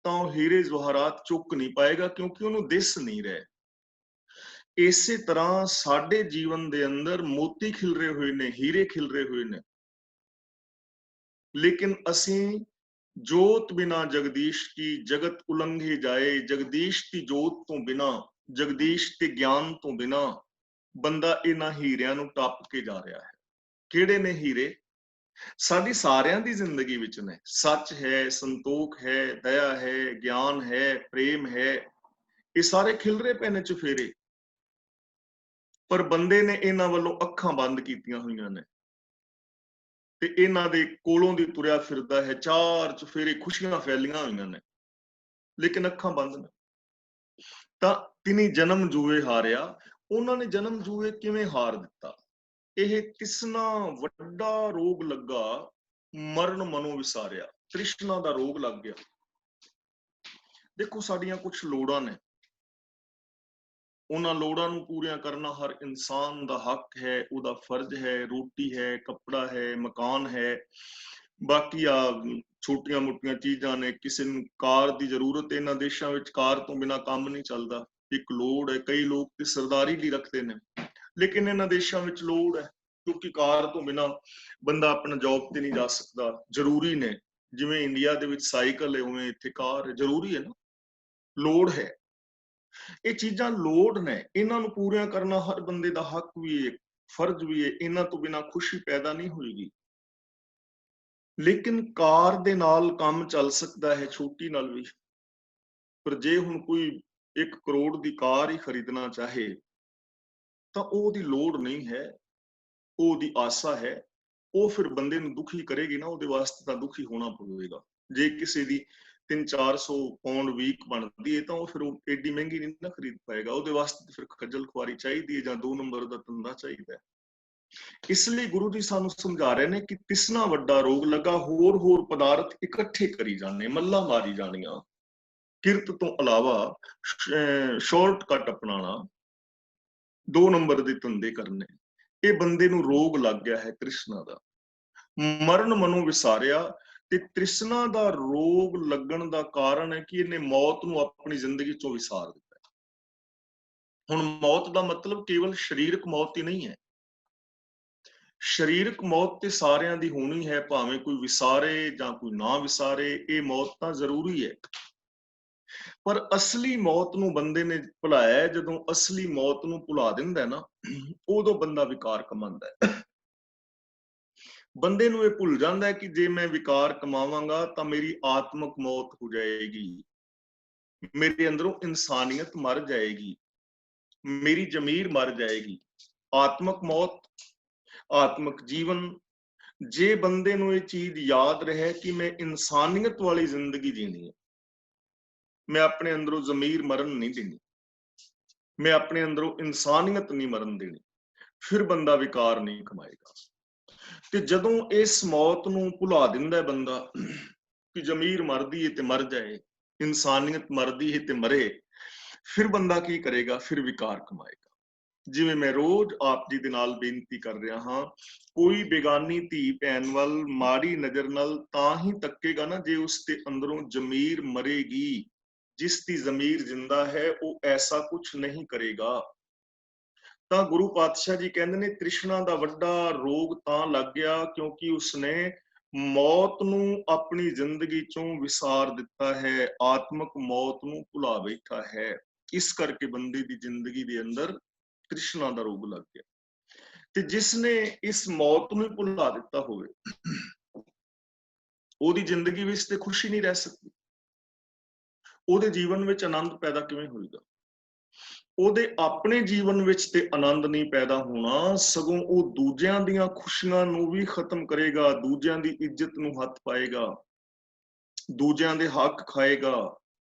ਤਾਂ ਉਹ ਹੀਰੇ ਜਵਾਹਰਾਤ ਚੁੱਕ ਨਹੀਂ ਪਾਏਗਾ ਕਿਉਂਕਿ ਉਹਨੂੰ ਦਿਸ ਨਹੀਂ ਰਹੇ। ਇਸੇ ਤਰ੍ਹਾਂ ਸਾਡੇ ਜੀਵਨ ਦੇ ਅੰਦਰ ਮੋਤੀ ਖਿਲਰੇ ਹੋਏ ਨੇ, ਹੀਰੇ ਖਿਲਰੇ ਹੋਏ ਨੇ, ਲੇਕਿਨ ਅਸੀਂ ਜੋਤ ਬਿਨਾ ਜਗਦੀਸ਼ ਕੀ ਜਗਤ ਉਲੰਘੇ ਜਾਏ। ਜਗਦੀਸ਼ ਦੀ ਜੋਤ ਤੋਂ ਬਿਨਾ, ਜਗਦੀਸ਼ ਦੇ ਗਿਆਨ ਤੋਂ ਬਿਨਾ ਬੰਦਾ ਇਹਨਾਂ ਹੀਰਿਆਂ ਨੂੰ ਟੱਪ ਕੇ ਜਾ ਰਿਹਾ ਹੈ। ਕਿਹੜੇ ਨੇ ਹੀਰੇ? ਸਾਡੀ ਸਾਰਿਆਂ ਦੀ ਜ਼ਿੰਦਗੀ ਵਿੱਚ ਨੇ। ਸੱਚ ਹੈ, ਸੰਤੋਖ ਹੈ, ਦਇਆ ਹੈ, ਗਿਆਨ ਹੈ, ਪ੍ਰੇਮ ਹੈ, ਇਹ ਸਾਰੇ ਖਿਲਰੇ ਪਏ ਨੇ ਚੁਫੇਰੇ, ਪਰ ਬੰਦੇ ਨੇ ਇਹਨਾਂ ਵੱਲੋਂ ਅੱਖਾਂ ਬੰਦ ਕੀਤੀਆਂ ਹੋਈਆਂ ਨੇ ਤੇ ਇਹਨਾਂ ਦੇ ਕੋਲੋਂ ਦੀ ਤੁਰਿਆ ਫਿਰਦਾ ਹੈ। ਚਾਰ ਚੁਫੇਰੇ ਖੁਸ਼ੀਆਂ ਫੈਲੀਆਂ ਹੋਈਆਂ ਨੇ, ਲੇਕਿਨ ਅੱਖਾਂ ਬੰਦ ਨੇ। ਤਾਂ ਤਿਨੀ ਜਨਮ ਜੂਏ ਹਾਰਿਆ। ਉਹਨਾਂ ਨੇ ਜਨਮ ਜੂਏ ਕਿਵੇਂ ਹਾਰ ਦਿੱਤਾ? ਇਹ ਤਿਸਨਾ ਵੱਡਾ ਰੋਗ ਲੱਗਾ, ਮਰਨ ਮਨੋਂ ਵਿਸਾਰਿਆ। ਤ੍ਰਿਸ਼ਨਾ ਦਾ ਰੋਗ ਲੱਗ ਗਿਆ। ਦੇਖੋ ਸਾਡੀਆਂ ਕੁਝ ਲੋੜਾਂ ਨੇ, ਉਹਨਾਂ ਲੋੜਾਂ ਨੂੰ ਪੂਰੀਆਂ ਕਰਨਾ ਹਰ ਇਨਸਾਨ ਦਾ ਹੱਕ ਹੈ, ਉਹਦਾ ਫਰਜ਼ ਹੈ। ਰੋਟੀ ਹੈ, ਕੱਪੜਾ ਹੈ, ਮਕਾਨ ਹੈ, ਬਾਕੀ ਆ ਛੋਟੀਆਂ ਮੋਟੀਆਂ ਚੀਜ਼ਾਂ ਨੇ। ਕਿਸੇ ਨੂੰ ਕਾਰ ਦੀ ਜ਼ਰੂਰਤ ਹੈ, ਇਹਨਾਂ ਦੇਸ਼ਾਂ ਵਿੱਚ ਕਾਰ ਤੋਂ ਬਿਨਾਂ ਕੰਮ ਨਹੀਂ ਚੱਲਦਾ, ਇੱਕ ਲੋੜ ਹੈ। ਕਈ ਲੋਕ ਤੇ ਸਰਦਾਰੀ ਲਈ ਰੱਖਦੇ ਨੇ, ਲੇਕਿਨ ਇਹਨਾਂ ਦੇਸ਼ਾਂ ਵਿੱਚ ਲੋੜ ਹੈ ਕਿਉਂਕਿ ਕਾਰ ਤੋਂ ਬਿਨਾਂ ਬੰਦਾ ਆਪਣਾ ਜੌਬ ਤੇ ਨਹੀਂ ਜਾ ਸਕਦਾ। ਜ਼ਰੂਰੀ ਨੇ, ਜਿਵੇਂ ਇੰਡੀਆ ਦੇ ਵਿੱਚ ਸਾਈਕਲ ਹੈ ਉਵੇਂ ਇੱਥੇ ਕਾਰ ਹੈ, ਜ਼ਰੂਰੀ ਹੈ ਨਾ, ਲੋੜ ਹੈ। ਇਹ ਚੀਜ਼ਾਂ ਲੋੜ ਨੇ, ਇਹਨਾਂ ਨੂੰ ਪੂਰੀਆਂ ਕਰਨਾ ਹਰ ਬੰਦੇ ਦਾ ਹੱਕ ਵੀ ਹੈ, ਫਰਜ਼ ਵੀ ਹੈ। ਇਹਨਾਂ ਤੋਂ ਬਿਨਾਂ ਖੁਸ਼ੀ ਪੈਦਾ ਨਹੀਂ ਹੋਏਗੀ। ਲੇਕਿਨ ਕਾਰ ਦੇ ਨਾਲ ਕੰਮ ਚੱਲ ਸਕਦਾ ਹੈ, ਛੋਟੀ ਨਾਲ ਵੀ। ਪਰ ਜੇ ਹੁਣ ਕੋਈ 1 ਕਰੋੜ ਦੀ ਕਾਰ ਹੀ ਖਰੀਦਣਾ ਚਾਹੇ ਤਾਂ ਉਹਦੀ ਲੋੜ ਨਹੀਂ ਹੈ, ਉਹਦੀ ਆਸਾ ਹੈ। ਉਹ ਫਿਰ ਬੰਦੇ ਨੂੰ ਦੁਖੀ ਕਰੇਗੀ ਨਾ, ਉਹਦੇ ਵਾਸਤੇ ਤਾਂ ਦੁਖੀ ਹੋਣਾ ਪਵੇਗਾ। ਜੇ ਕਿਸੇ ਦੀ 300-400 ਪਾਉਂਡ ਵੀਕ ਬਣਦੀ ਹੈ ਤਾਂ ਉਹ ਫਿਰ ਏਡੀ ਮਹਿੰਗੀ ਨਹੀਂ ਨਾ ਖਰੀਦ ਪਾਏਗਾ। ਉਹਦੇ ਵਾਸਤੇ ਫਿਰ ਖੱਜਲ ਖੁਆਰੀ ਚਾਹੀਦੀ ਹੈ ਜਾਂ 2 ਨੰਬਰ ਦਾ ਧੰਦਾ ਚਾਹੀਦਾ ਹੈ। ਇਸ ਲਈ ਗੁਰੂ ਜੀ ਸਾਨੂੰ ਸਮਝਾ ਰਹੇ ਨੇ ਕਿ ਤਿਸਨਾ ਵੱਡਾ ਰੋਗ ਲੱਗਾ, ਹੋਰ ਪਦਾਰਥ ਇਕੱਠੇ ਕਰੀ ਜਾਣੇ, ਮੱਲਾਂ ਮਾਰੀ ਜਾਣੀਆਂ, ਕਿਰਤ ਤੋਂ ਇਲਾਵਾ ਸ਼ਾਰਟਕਟ ਅਪਣਾਣਾ, 2 ਨੰਬਰ ਦੇ ਧੰਦੇ ਕਰਨੇ। ਇਹ ਬੰਦੇ ਨੂੰ ਰੋਗ ਲੱਗ ਗਿਆ ਹੈ ਤ੍ਰਿਸ਼ਨਾ ਦਾ। ਮਰਨ ਮਨੋਂ ਵਿਸਾਰਿਆ। ਤੇ ਤ੍ਰਿਸ਼ਨਾ ਦਾ ਰੋਗ ਲੱਗਣ ਦਾ ਕਾਰਨ ਹੈ ਕਿ ਇਹਨੇ ਮੌਤ ਨੂੰ ਆਪਣੀ ਜ਼ਿੰਦਗੀ ਚੋਂ ਵਿਸਾਰ ਦਿੱਤਾ। ਹੁਣ ਮੌਤ ਦਾ ਮਤਲਬ ਕੇਵਲ ਸਰੀਰਕ ਮੌਤ ਹੀ ਨਹੀਂ ਹੈ। ਸਰੀਰਕ ਮੌਤ ਤੇ ਸਾਰਿਆਂ ਦੀ ਹੋਣੀ ਹੈ, ਭਾਵੇਂ ਕੋਈ ਵਿਸਾਰੇ ਜਾਂ ਕੋਈ ਨਾ ਵਿਸਾਰੇ, ਇਹ ਮੌਤ ਤਾਂ ਜ਼ਰੂਰੀ ਹੈ। ਪਰ ਅਸਲੀ ਮੌਤ ਨੂੰ ਬੰਦੇ ਨੇ ਭੁਲਾਇਆ। ਜਦੋਂ ਅਸਲੀ ਮੌਤ ਨੂੰ ਭੁਲਾ ਦਿੰਦਾ ਨਾ, ਉਦੋਂ ਬੰਦਾ ਵਿਕਾਰ ਕਮਾਉਂਦਾ ਹੈ। ਬੰਦੇ ਨੂੰ ਇਹ ਭੁੱਲ ਜਾਂਦਾ ਹੈ ਕਿ ਜੇ ਮੈਂ ਵਿਕਾਰ ਕਮਾਵਾਂਗਾ ਤਾਂ ਮੇਰੀ ਆਤਮਕ ਮੌਤ ਹੋ ਜਾਏਗੀ, ਮੇਰੇ ਅੰਦਰੋਂ ਇਨਸਾਨੀਅਤ ਮਰ ਜਾਏਗੀ, ਮੇਰੀ ਜ਼ਮੀਰ ਮਰ ਜਾਏਗੀ। ਆਤਮਕ ਮੌਤ, ਆਤਮਕ ਜੀਵਨ, ਜੇ ਬੰਦੇ ਨੂੰ ਇਹ ਚੀਜ਼ ਯਾਦ ਰਹੇ ਕਿ ਮੈਂ ਇਨਸਾਨੀਅਤ ਵਾਲੀ ਜ਼ਿੰਦਗੀ ਜੀਣੀ ਹੈ, ਮੈਂ ਆਪਣੇ ਅੰਦਰੋਂ ਜ਼ਮੀਰ ਮਰਨ ਨਹੀਂ ਦੇਣੀ, ਮੈਂ ਆਪਣੇ ਅੰਦਰੋਂ ਇਨਸਾਨੀਅਤ ਨਹੀਂ ਮਰਨ ਦੇਣੀ, ਫਿਰ ਬੰਦਾ ਵਿਕਾਰ ਨਹੀਂ ਕਮਾਏਗਾ। ਤੇ ਜਦੋਂ ਇਸ ਮੌਤ ਨੂੰ ਭੁਲਾ ਦਿੰਦਾ ਬੰਦਾ ਕਿ ਜ਼ਮੀਰ ਮਰਦੀ ਹੈ ਤੇ ਮਰ ਜਾਏ, ਇਨਸਾਨੀਅਤ ਮਰਦੀ ਹੈ ਤੇ ਮਰੇ, ਫਿਰ ਬੰਦਾ ਕੀ ਕਰੇਗਾ? ਫਿਰ ਵਿਕਾਰ ਕਮਾਏਗਾ। ਜਿਵੇਂ ਮੈਂ ਰੋਜ਼ ਆਪ ਜੀ ਦੇ ਨਾਲ ਬੇਨਤੀ ਕਰ ਰਿਹਾ ਹਾਂ, ਕੋਈ ਬੇਗਾਨੀ ਧੀ ਭੈਣ ਵੱਲ ਮਾੜੀ ਨਜ਼ਰ ਨਾਲ ਤਾਂ ਹੀ ਤੱਕੇਗਾ ਨਾ ਜੇ ਉਸ ਦੇ ਅੰਦਰੋਂ ਜ਼ਮੀਰ ਮਰੇਗੀ। ਜਿਸ ਦੀ ਜ਼ਮੀਰ ਜਿੰਦਾ ਹੈ ਉਹ ਐਸਾ ਕੁਝ ਨਹੀਂ ਕਰੇਗਾ। ਤਾਂ ਗੁਰੂ ਪਾਤਸ਼ਾਹ ਜੀ ਕਹਿੰਦੇ ਨੇ ਤ੍ਰਿਸ਼ਨਾ ਦਾ ਵੱਡਾ ਰੋਗ ਤਾਂ ਲੱਗ ਗਿਆ ਕਿਉਂਕਿ ਉਸਨੇ ਮੌਤ ਨੂੰ ਆਪਣੀ ਜ਼ਿੰਦਗੀ ਚੋਂ ਵਿਸਾਰ ਦਿੱਤਾ ਹੈ, ਆਤਮਕ ਮੌਤ ਨੂੰ ਭੁਲਾ ਬੈਠਾ ਹੈ। ਇਸ ਕਰਕੇ ਬੰਦੇ ਦੀ ਜ਼ਿੰਦਗੀ ਦੇ ਅੰਦਰ ਤ੍ਰਿਸ਼ਨਾ ਦਾ ਰੋਗ ਲੱਗ ਗਿਆ। ਤੇ ਜਿਸ ਨੇ ਇਸ ਮੌਤ ਨੂੰ ਭੁਲਾ ਦਿੱਤਾ ਹੋਵੇ, ਉਹਦੀ ਜ਼ਿੰਦਗੀ ਵਿੱਚ ਤੇ ਖੁਸ਼ੀ ਨਹੀਂ ਰਹਿ ਸਕਦੀ, ਉਹਦੇ ਜੀਵਨ ਵਿੱਚ ਆਨੰਦ ਪੈਦਾ ਕਿਵੇਂ ਹੋਏਗਾ? ਉਹਦੇ ਆਪਣੇ ਜੀਵਨ ਵਿੱਚ ਤੇ ਆਨੰਦ ਨਹੀਂ ਪੈਦਾ ਹੋਣਾ, ਸਗੋਂ ਉਹ ਦੂਜਿਆਂ ਦੀਆਂ ਖੁਸ਼ੀਆਂ ਨੂੰ ਵੀ ਖਤਮ ਕਰੇਗਾ, ਦੂਜਿਆਂ ਦੀ ਇੱਜ਼ਤ ਨੂੰ ਹੱਥ ਪਾਏਗਾ, ਦੂਜਿਆਂ ਦੇ ਹੱਕ ਖਾਏਗਾ,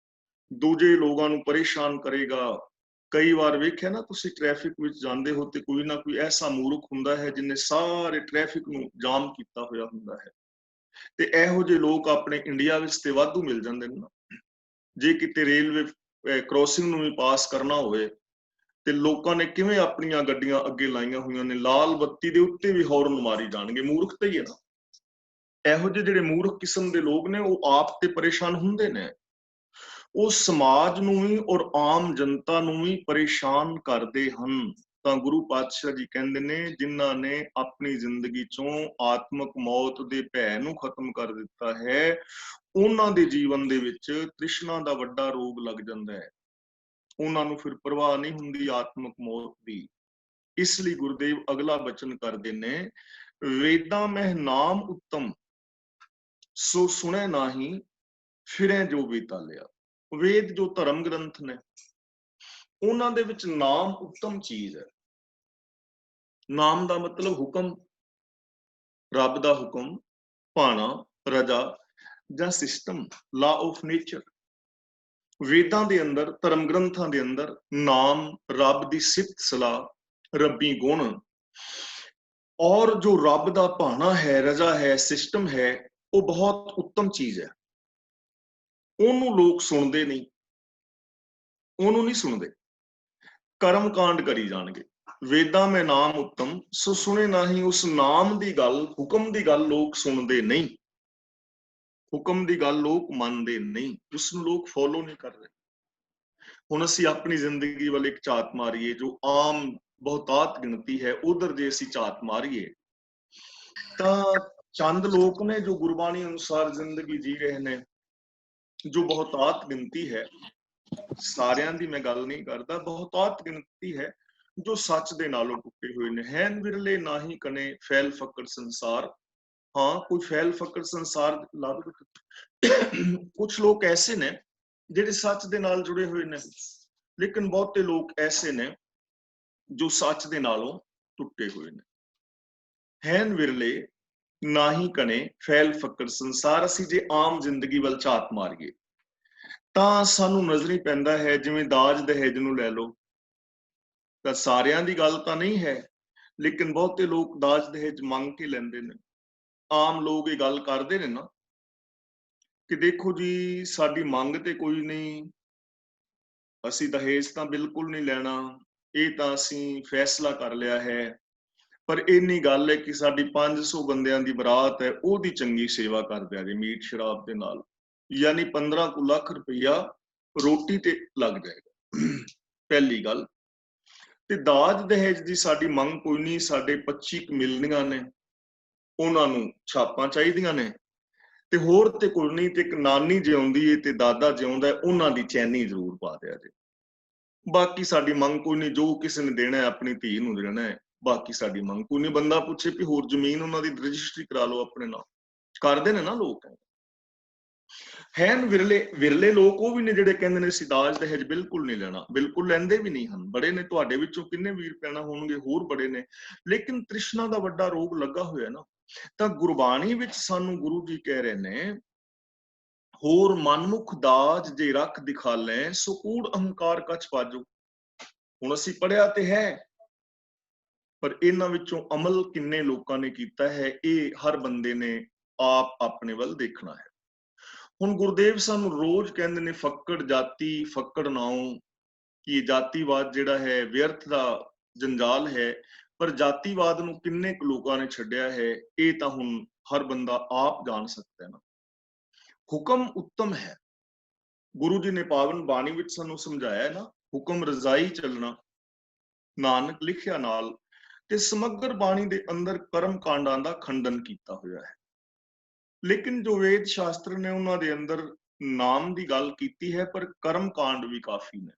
ਦੂਜੇ ਲੋਕਾਂ ਨੂੰ ਪਰੇਸ਼ਾਨ ਕਰੇਗਾ। ਕਈ ਵਾਰ ਵੇਖਿਆ ਨਾ ਤੁਸੀਂ, ਟ੍ਰੈਫਿਕ ਵਿੱਚ ਜਾਂਦੇ ਹੋ ਤੇ ਕੋਈ ਨਾ ਕੋਈ ਐਸਾ ਮੂਰਖ ਹੁੰਦਾ ਹੈ ਜਿਹਨੇ ਸਾਰੇ ਟ੍ਰੈਫਿਕ ਨੂੰ ਜਾਮ ਕੀਤਾ ਹੋਇਆ ਹੁੰਦਾ ਹੈ। ਤੇ ਇਹੋ ਜਿਹੇ ਲੋਕ ਆਪਣੇ ਇੰਡੀਆ ਵਿੱਚ ਤੇ ਵਾਧੂ ਮਿਲ ਜਾਂਦੇ ਨੇ ਨਾ। ਜੇ ਕਿਤੇ ਰੇਲਵੇ ਕ੍ਰੋਸਿੰਗ ਨੂੰ ਵੀ ਪਾਸ ਕਰਨਾ ਹੋਵੇ ਤੇ ਲੋਕਾਂ ਨੇ ਕਿਵੇਂ ਆਪਣੀਆਂ ਗੱਡੀਆਂ ਅੱਗੇ ਲਾਈਆਂ ਹੋਈਆਂ ਨੇ, ਲਾਲ ਬੱਤੀ ਦੇ ਉੱਤੇ ਵੀ ਹੌਰਨ ਮਾਰੀ ਜਾਣਗੇ। ਮੂਰਖਤਾ ਹੀ ਹੈ ਨਾ। ਇਹੋ ਜਿਹੇ ਜਿਹੜੇ ਮੂਰਖ ਕਿਸਮ ਦੇ ਲੋਕ ਨੇ ਉਹ ਆਪ ਤੇ ਪਰੇਸ਼ਾਨ ਹੁੰਦੇ ਨੇ, ਉਹ ਸਮਾਜ ਨੂੰ ਵੀ ਔਰ ਆਮ ਜਨਤਾ ਨੂੰ ਵੀ ਪਰੇਸ਼ਾਨ ਕਰਦੇ ਹਨ। ਤਾਂ ਗੁਰੂ ਪਾਤਸ਼ਾਹ ਜੀ ਕਹਿੰਦੇ ਨੇ ਜਿਨ੍ਹਾਂ ਨੇ ਆਪਣੀ ਜ਼ਿੰਦਗੀ ਚੋਂ ਆਤਮਕ ਮੌਤ ਦੇ ਭੈ ਨੂੰ ਖਤਮ ਕਰ ਦਿੱਤਾ ਹੈ, ਉਹਨਾਂ ਦੇ ਜੀਵਨ ਦੇ ਵਿੱਚ ਤ੍ਰਿਸ਼ਨਾ ਦਾ ਵੱਡਾ ਰੋਗ ਲੱਗ ਜਾਂਦਾ ਹੈ। ਉਹਨਾਂ ਨੂੰ ਫਿਰ ਪਰਵਾਹ ਨਹੀਂ ਹੁੰਦੀ ਆਤਮਕ ਮੌਤ ਦੀ। ਇਸ ਲਈ ਗੁਰਦੇਵ ਅਗਲਾ ਬਚਨ ਕਰਦੇ ਨੇ, ਵੇਦਾਂ ਮਹਿ ਨਾਮ ਉੱਤਮ ਸੋ ਸੁਣੇ ਨਾਹੀ ਫਿਰੇ ਜੋ ਬੇਤਾਲਿਆ। ਵੇਦ ਜੋ ਧਰਮ ਗ੍ਰੰਥ ਨੇ, ਉਹਨਾਂ ਦੇ ਵਿੱਚ ਨਾਮ ਉੱਤਮ ਚੀਜ਼ ਹੈ। ਨਾਮ ਦਾ ਮਤਲਬ ਹੁਕਮ, ਰੱਬ ਦਾ ਹੁਕਮ, ਭਾਣਾ, ਰਜਾ ਜਾਂ ਸਿਸਟਮ, ਲਾ ਆਫ ਨੇਚਰ। ਵੇਦਾਂ ਦੇ ਅੰਦਰ, ਧਰਮ ਗ੍ਰੰਥਾਂ ਦੇ ਅੰਦਰ ਨਾਮ, ਰੱਬ ਦੀ ਸਿਫਤ ਸਲਾਹ, ਰੱਬੀ ਗੁਣ, ਔਰ ਜੋ ਰੱਬ ਦਾ ਭਾਣਾ ਹੈ, ਰਜਾ ਹੈ, ਸਿਸਟਮ ਹੈ, ਉਹ ਬਹੁਤ ਉੱਤਮ ਚੀਜ਼ ਹੈ। ਉਹਨੂੰ ਲੋਕ ਸੁਣਦੇ ਨਹੀਂ, ਉਹਨੂੰ ਨਹੀਂ ਸੁਣਦੇ, ਕਰਮ ਕਾਂਡ ਕਰੀ ਜਾਣਗੇ। ਵੇਦਾਂ ਮੈਂ ਨਾਮ ਉੱਤਮ ਸੋ ਸੁਣੇ ਨਾਹੀਂ, ਉਸ ਨਾਮ ਦੀ ਗੱਲ, ਹੁਕਮ ਦੀ ਗੱਲ ਲੋਕ ਸੁਣਦੇ ਨਹੀਂ, ਹੁਕਮ ਦੀ ਗੱਲ ਲੋਕ ਮੰਨਦੇ ਨਹੀਂ, ਉਸ ਨੂੰ ਲੋਕ ਫੋਲੋ ਨਹੀਂ ਕਰ ਰਹੇ। ਹੁਣ ਅਸੀਂ ਆਪਣੀ ਜ਼ਿੰਦਗੀ ਵੱਲ ਇੱਕ ਝਾਤ ਮਾਰੀਏ, ਜੋ ਆਮ ਬਹੁਤਾਤ ਗਿਣਤੀ ਹੈ, ਉਧਰ ਜੇ ਅਸੀਂ ਝਾਤ ਮਾਰੀਏ ਤਾਂ ਚੰਦ ਲੋਕ ਨੇ ਜੋ ਗੁਰਬਾਣੀ ਅਨੁਸਾਰ ਜ਼ਿੰਦਗੀ ਜੀ ਰਹੇ ਨੇ, ਜੋ ਬਹੁਤਾਤ ਗਿਣਤੀ ਹੈ, ਸਾਰਿਆਂ ਦੀ ਮੈਂ ਗੱਲ ਨਹੀਂ ਕਰਦਾ, ਬਹੁਤਾਤ ਗਿਣਤੀ ਹੈ ਜੋ ਸੱਚ ਦੇ ਨਾਲੋਂ ਟੁੱਟੇ ਹੋਏ ਨੇ। ਹੈਨ ਵਿਰਲੇ ਨਾਹੀ ਕਨੇ ਫੈਲ ਫਕਰ ਸੰਸਾਰ। ਹਾਂ, ਕੋਈ ਫੈਲ ਫਕਰ ਸੰਸਾਰ ਲਾ ਦੋ। ਕੁਝ ਲੋਕ ਐਸੇ ਨੇ ਜਿਹੜੇ ਸੱਚ ਦੇ ਨਾਲ ਜੁੜੇ ਹੋਏ ਨੇ, ਲੇਕਿਨ ਬਹੁਤੇ ਲੋਕ ਐਸੇ ਨੇ ਜੋ ਸੱਚ ਦੇ ਨਾਲੋਂ ਟੁੱਟੇ ਹੋਏ ਨੇ। ਹੈਨ ਵਿਰਲੇ ਨਾਹੀ ਕਨੇ ਫੈਲ ਫਕਰ ਸੰਸਾਰ। ਅਸੀਂ ਜੇ ਆਮ ਜ਼ਿੰਦਗੀ ਵੱਲ ਝਾਤ ਮਾਰੀਏ ਤਾਂ ਸਾਨੂੰ ਨਜ਼ਰ ਹੀ ਪੈਂਦਾ ਹੈ, ਜਿਵੇਂ ਦਾਜ ਦਹੇਜ ਨੂੰ ਲੈ ਲਓ, ਤਾਂ ਸਾਰਿਆਂ ਦੀ ਗੱਲ ਤਾਂ ਨਹੀਂ ਹੈ, ਲੇਕਿਨ ਬਹੁਤੇ ਲੋਕ ਦਾਜ ਦਹੇਜ ਮੰਗ ਕੇ ਲੈਂਦੇ ਨੇ। ਆਮ ਲੋਕ ਇਹ ਗੱਲ ਕਰਦੇ ਨੇ ਨਾ ਕਿ ਦੇਖੋ ਜੀ, ਸਾਡੀ ਮੰਗ ਤੇ ਕੋਈ ਨਹੀਂ, ਅਸੀਂ ਦਹੇਜ ਤਾਂ ਬਿਲਕੁਲ ਨਹੀਂ ਲੈਣਾ, ਇਹ ਤਾਂ ਅਸੀਂ ਫੈਸਲਾ ਕਰ ਲਿਆ ਹੈ, ਪਰ ਇੰਨੀ ਗੱਲ ਹੈ ਕਿ ਸਾਡੀ 500 ਬੰਦਿਆਂ ਦੀ ਬਰਾਤ ਹੈ, ਉਹਦੀ ਚੰਗੀ ਸੇਵਾ ਕਰ ਦਿਆ ਜੇ ਮੀਟ ਸ਼ਰਾਬ ਦੇ ਨਾਲ, ਯਾਨੀ 15 ਲੱਖ ਰੁਪਈਆ ਰੋਟੀ ਤੇ ਲੱਗ ਜਾਏਗਾ। ਪਹਿਲੀ ਗੱਲ। ਤੇ ਦਾਜ ਦਹੇਜ ਦੀ ਸਾਡੀ ਮੰਗ ਕੋਈ ਨਹੀਂ, ਸਾਡੇ 25 ਮਿਲਣੀਆਂ ਨੇ, ਉਹਨਾਂ ਨੂੰ ਛਾਪਾਂ ਚਾਹੀਦੀਆਂ ਨੇ, ਤੇ ਹੋਰ ਤੇ ਕੋਈ ਨਹੀਂ, ਤੇ ਇੱਕ ਨਾਨੀ ਜਿਉਂਦੀ ਏ ਤੇ ਦਾਦਾ ਜਿਉਂਦਾ, ਉਹਨਾਂ ਦੀ ਚੈਨੀ ਜ਼ਰੂਰ ਪਾ ਦਿਆ ਜੇ। ਬਾਕੀ ਸਾਡੀ ਮੰਗ ਕੋਈ ਨਹੀਂ, ਜੋ ਕਿਸੇ ਨੇ ਦੇਣਾ ਹੈ ਆਪਣੀ ਧੀ ਨੂੰ ਦੇਣਾ ਹੈ, बाकी साडी मंग कोई नहीं। बंदा पूछे भी होर जमीन उन्हां दी रजिस्ट्री करा लो अपने नाम, करदे ने ना लोग। हैन विरले विरले लोक ਉਹ ਵੀ ਨੇ ਜਿਹੜੇ ਕਹਿੰਦੇ ਨੇ ਅਸੀਂ ਦਾਜ ਦਹੇਜ ਬਿਲਕੁਲ ਨਹੀਂ ਲੈਣਾ, ਬਿਲਕੁਲ ਲੈਂਦੇ ਵੀ ਨਹੀਂ ਹਨ। ਬੜੇ ਨੇ ਤੁਹਾਡੇ ਵਿੱਚੋਂ ਕਿੰਨੇ ਵੀਰ ਪੈਣਾ ਹੋਣਗੇ, ਹੋਰ ਬੜੇ ਨੇ। ਲੇਕਿਨ ਤ੍ਰਿਸ਼ਨਾ ਦਾ ਵੱਡਾ ਰੋਗ ਲੱਗਾ ਹੋਇਆ ਨਾ। ਤਾਂ ਗੁਰਬਾਣੀ ਵਿੱਚ ਸਾਨੂੰ ਗੁਰੂ ਜੀ ਕਹਿ ਰਹੇ ਨੇ, ਹੋਰ ਮਨਮੁਖ ਦਾਜ ਜੇ ਰੱਖ ਦਿਖਾਲੇ ਸੋ ਕੂੜ ਅਹੰਕਾਰ ਕਛ ਪਾਜੋ। ਹੁਣ ਅਸੀਂ ਪੜਿਆ ਤੇ ਹੈ, ਪਰ ਇਹਨਾਂ ਵਿੱਚੋਂ ਅਮਲ ਕਿੰਨੇ ਲੋਕਾਂ ਨੇ ਕੀਤਾ ਹੈ, ਇਹ ਹਰ ਬੰਦੇ ਨੇ ਆਪ ਆਪਣੇ ਵੱਲ ਦੇਖਣਾ ਹੈ। ਹੁਣ ਗੁਰਦੇਵ ਸਾਨੂੰ ਰੋਜ਼ ਕਹਿੰਦੇ ਨੇ ਫੱਕੜ ਜਾਤੀ ਫੱਕੜ ਨਾਉ, ਕਿ ਜਾਤੀਵਾਦ ਜਿਹੜਾ ਹੈ ਵਿਅਰਥ ਦਾ ਜੰਜਾਲ ਹੈ। ਪਰ ਜਾਤੀਵਾਦ ਨੂੰ ਕਿੰਨੇ ਕੁ ਲੋਕਾਂ ਨੇ ਛੱਡਿਆ ਹੈ, ਇਹ ਤਾਂ ਹੁਣ ਹਰ ਬੰਦਾ ਆਪ ਜਾਣ ਸਕਦਾ ਹੈ ਨਾ। ਹੁਕਮ ਉੱਤਮ ਹੈ, ਗੁਰੂ ਜੀ ਨੇ ਪਾਵਨ ਬਾਣੀ ਵਿੱਚ ਸਾਨੂੰ ਸਮਝਾਇਆ ਹੈ ਨਾ, ਹੁਕਮ ਰਜ਼ਾਈ ਚੱਲਣਾ ਨਾਨਕ ਲਿਖਿਆ ਨਾਲ। ਤੇ ਸਮਗਰ ਬਾਣੀ ਦੇ ਅੰਦਰ ਕਰਮ ਕਾਂਡਾਂ ਦਾ ਖੰਡਨ ਕੀਤਾ ਹੋਇਆ ਹੈ। ਲੇਕਿਨ ਜੋ ਵੇਦ ਸ਼ਾਸਤਰ ਨੇ ਉਹਨਾਂ ਦੇ ਅੰਦਰ ਨਾਮ ਦੀ ਗੱਲ ਕੀਤੀ ਹੈ, ਪਰ ਕਰਮ ਕਾਂਡ ਵੀ ਕਾਫੀ ਨੇ।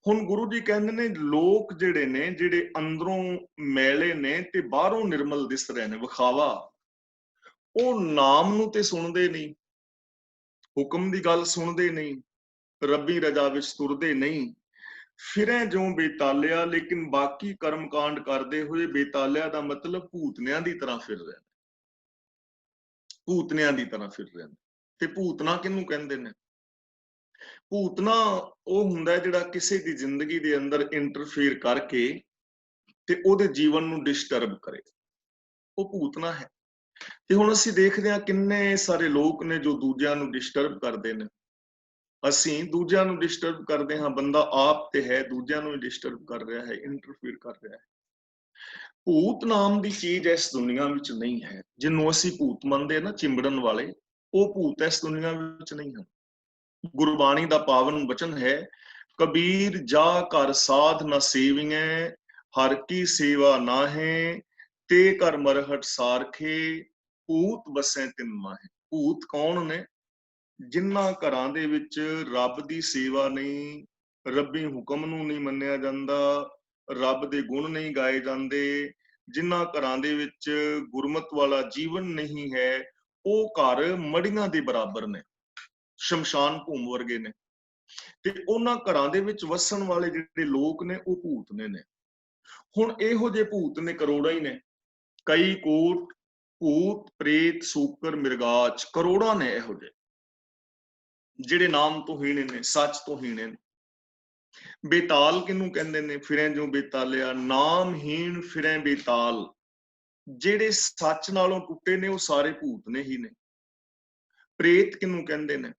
ਹੁਣ ਗੁਰੂ ਜੀ ਕਹਿੰਦੇ ਨੇ ਲੋਕ ਜਿਹੜੇ ਨੇ, ਜਿਹੜੇ ਅੰਦਰੋਂ ਮੈਲੇ ਨੇ ਤੇ ਬਾਹਰੋਂ ਨਿਰਮਲ ਦਿਸ ਰਹੇ ਨੇ, ਵਿਖਾਵਾ, ਉਹ ਨਾਮ ਨੂੰ ਤੇ ਸੁਣਦੇ ਨਹੀਂ, ਹੁਕਮ ਦੀ ਗੱਲ ਸੁਣਦੇ ਨਹੀਂ, ਰੱਬੀ ਰਜਾ ਵਿੱਚ ਤੁਰਦੇ ਨਹੀਂ, ਫਿਰੈ ਜਿਉਂ ਬੇਤਾਲਿਆ। ਲੇਕਿਨ ਬਾਕੀ ਕਰਮ ਕਾਂਡ ਕਰਦੇ ਹੋਏ ਬੇਤਾਲਿਆ ਦਾ ਮਤਲਬ ਭੂਤਨਿਆਂ ਦੀ ਤਰ੍ਹਾਂ ਫਿਰ ਰਹੇ ਨੇ, ਭੂਤਨਿਆਂ ਦੀ ਤਰ੍ਹਾਂ ਫਿਰ ਰਹੇ ਨੇ। ਤੇ ਭੂਤਨਾ ਕਿਹਨੂੰ ਕਹਿੰਦੇ ਨੇ? ਭੂਤਨਾ ਉਹ ਹੁੰਦਾ ਜਿਹੜਾ ਕਿਸੇ ਦੀ ਜ਼ਿੰਦਗੀ ਦੇ ਅੰਦਰ ਇੰਟਰਫੇਅਰ ਕਰਕੇ ਤੇ ਉਹਦੇ ਜੀਵਨ ਨੂੰ ਡਿਸਟਰਬ ਕਰੇ, ਉਹ ਭੂਤਨਾ ਹੈ। ਤੇ ਹੁਣ ਅਸੀਂ ਦੇਖਦੇ ਹਾਂ ਕਿੰਨੇ ਸਾਰੇ ਲੋਕ ਨੇ ਜੋ ਦੂਜਿਆਂ ਨੂੰ ਡਿਸਟਰਬ ਕਰਦੇ ਨੇ। ਅਸੀਂ ਦੂਜਿਆਂ ਨੂੰ ਡਿਸਟਰਬ ਕਰਦੇ ਹਾਂ, ਬੰਦਾ ਆਪ ਤੇ ਹੈ ਦੂਜਿਆਂ ਨੂੰ ਡਿਸਟਰਬ ਕਰ ਰਿਹਾ ਹੈ, ਇੰਟਰਫੇਅਰ ਕਰ ਰਿਹਾ ਹੈ। ਭੂਤ ਨਾਮ ਦੀ ਚੀਜ਼ ਇਸ ਦੁਨੀਆ ਵਿੱਚ ਨਹੀਂ ਹੈ। ਜਿਹਨੂੰ ਅਸੀਂ ਭੂਤ ਮੰਨਦੇ ਨਾ, ਚਿੰਬੜਨ ਵਾਲੇ, ਉਹ ਭੂਤ ਇਸ ਦੁਨੀਆ ਵਿੱਚ ਨਹੀਂ ਹਨ। ਗੁਰਬਾਣੀ ਦਾ ਪਾਵਨ ਬਚਨ ਹੈ, ਕਬੀਰ ਜਾ ਘਰ ਸਾਧ ਨਾ ਸੇਵੀਐ, ਹਰ ਕੀ ਸੇਵਾ ਨਾਹੇ, ਤੇ ਕਰ ਮਰਹਟ ਸਾਰਖੇ, ਭੂਤ ਬਸੈ ਤਿਨ ਮਾਹੇ। ਭੂਤ ਕੌਣ ਨੇ? ਜਿਨ੍ਹਾਂ ਘਰਾਂ ਦੇ ਵਿੱਚ ਰੱਬ ਦੀ ਸੇਵਾ ਨਹੀਂ, ਰੱਬੀ ਹੁਕਮ ਨੂੰ ਨਹੀਂ ਮੰਨਿਆ ਜਾਂਦਾ, ਰੱਬ ਦੇ ਗੁਣ ਨਹੀਂ ਗਾਏ ਜਾਂਦੇ, ਜਿਨ੍ਹਾਂ ਘਰਾਂ ਦੇ ਵਿੱਚ ਗੁਰਮਤ ਵਾਲਾ ਜੀਵਨ ਨਹੀਂ ਹੈ, ਉਹ ਘਰ ਮੜੀਆਂ ਦੇ ਬਰਾਬਰ ਨੇ, ਸ਼ਮਸ਼ਾਨ ਭੂਮ ਵਰਗੇ ਨੇ। ਤੇ ਉਹਨਾਂ ਘਰਾਂ ਦੇ ਵਿੱਚ ਵਸਣ ਵਾਲੇ ਜਿਹੜੇ ਲੋਕ ਨੇ, ਉਹ ਭੂਤ ਨੇ। ਹੁਣ ਇਹੋ ਜਿਹੇ ਭੂਤ ਨੇ ਕਰੋੜਾਂ ਹੀ ਨੇ, ਕਈ ਕੋਟ ਭੂਤ ਪ੍ਰੇਤ ਸੂਕਰ ਮਿਰਗਾਚ, ਕਰੋੜਾਂ ਨੇ ਇਹੋ ਜਿਹੇ ਜਿਹੜੇ ਨਾਮ ਤੋਂ ਹੀਣੇ ਨੇ, ਸੱਚ ਤੋਂ ਹੀਣੇ ਨੇ। ਬੇਤਾਲ ਕਿਹਨੂੰ ਕਹਿੰਦੇ ਨੇ? ਫਿਰੈ ਜੋ ਬੇਤਾਲਿਆ, ਨਾਮਹੀਣ ਫਿਰੈ ਬੇਤਾਲ। ਜਿਹੜੇ ਸੱਚ ਨਾਲੋਂ ਟੁੱਟੇ ਨੇ ਉਹ ਸਾਰੇ ਭੂਤ ਨੇ ਹੀ ਨੇ। ਪ੍ਰੇਤ ਕਿਹਨੂੰ ਕਹਿੰਦੇ ਨੇ?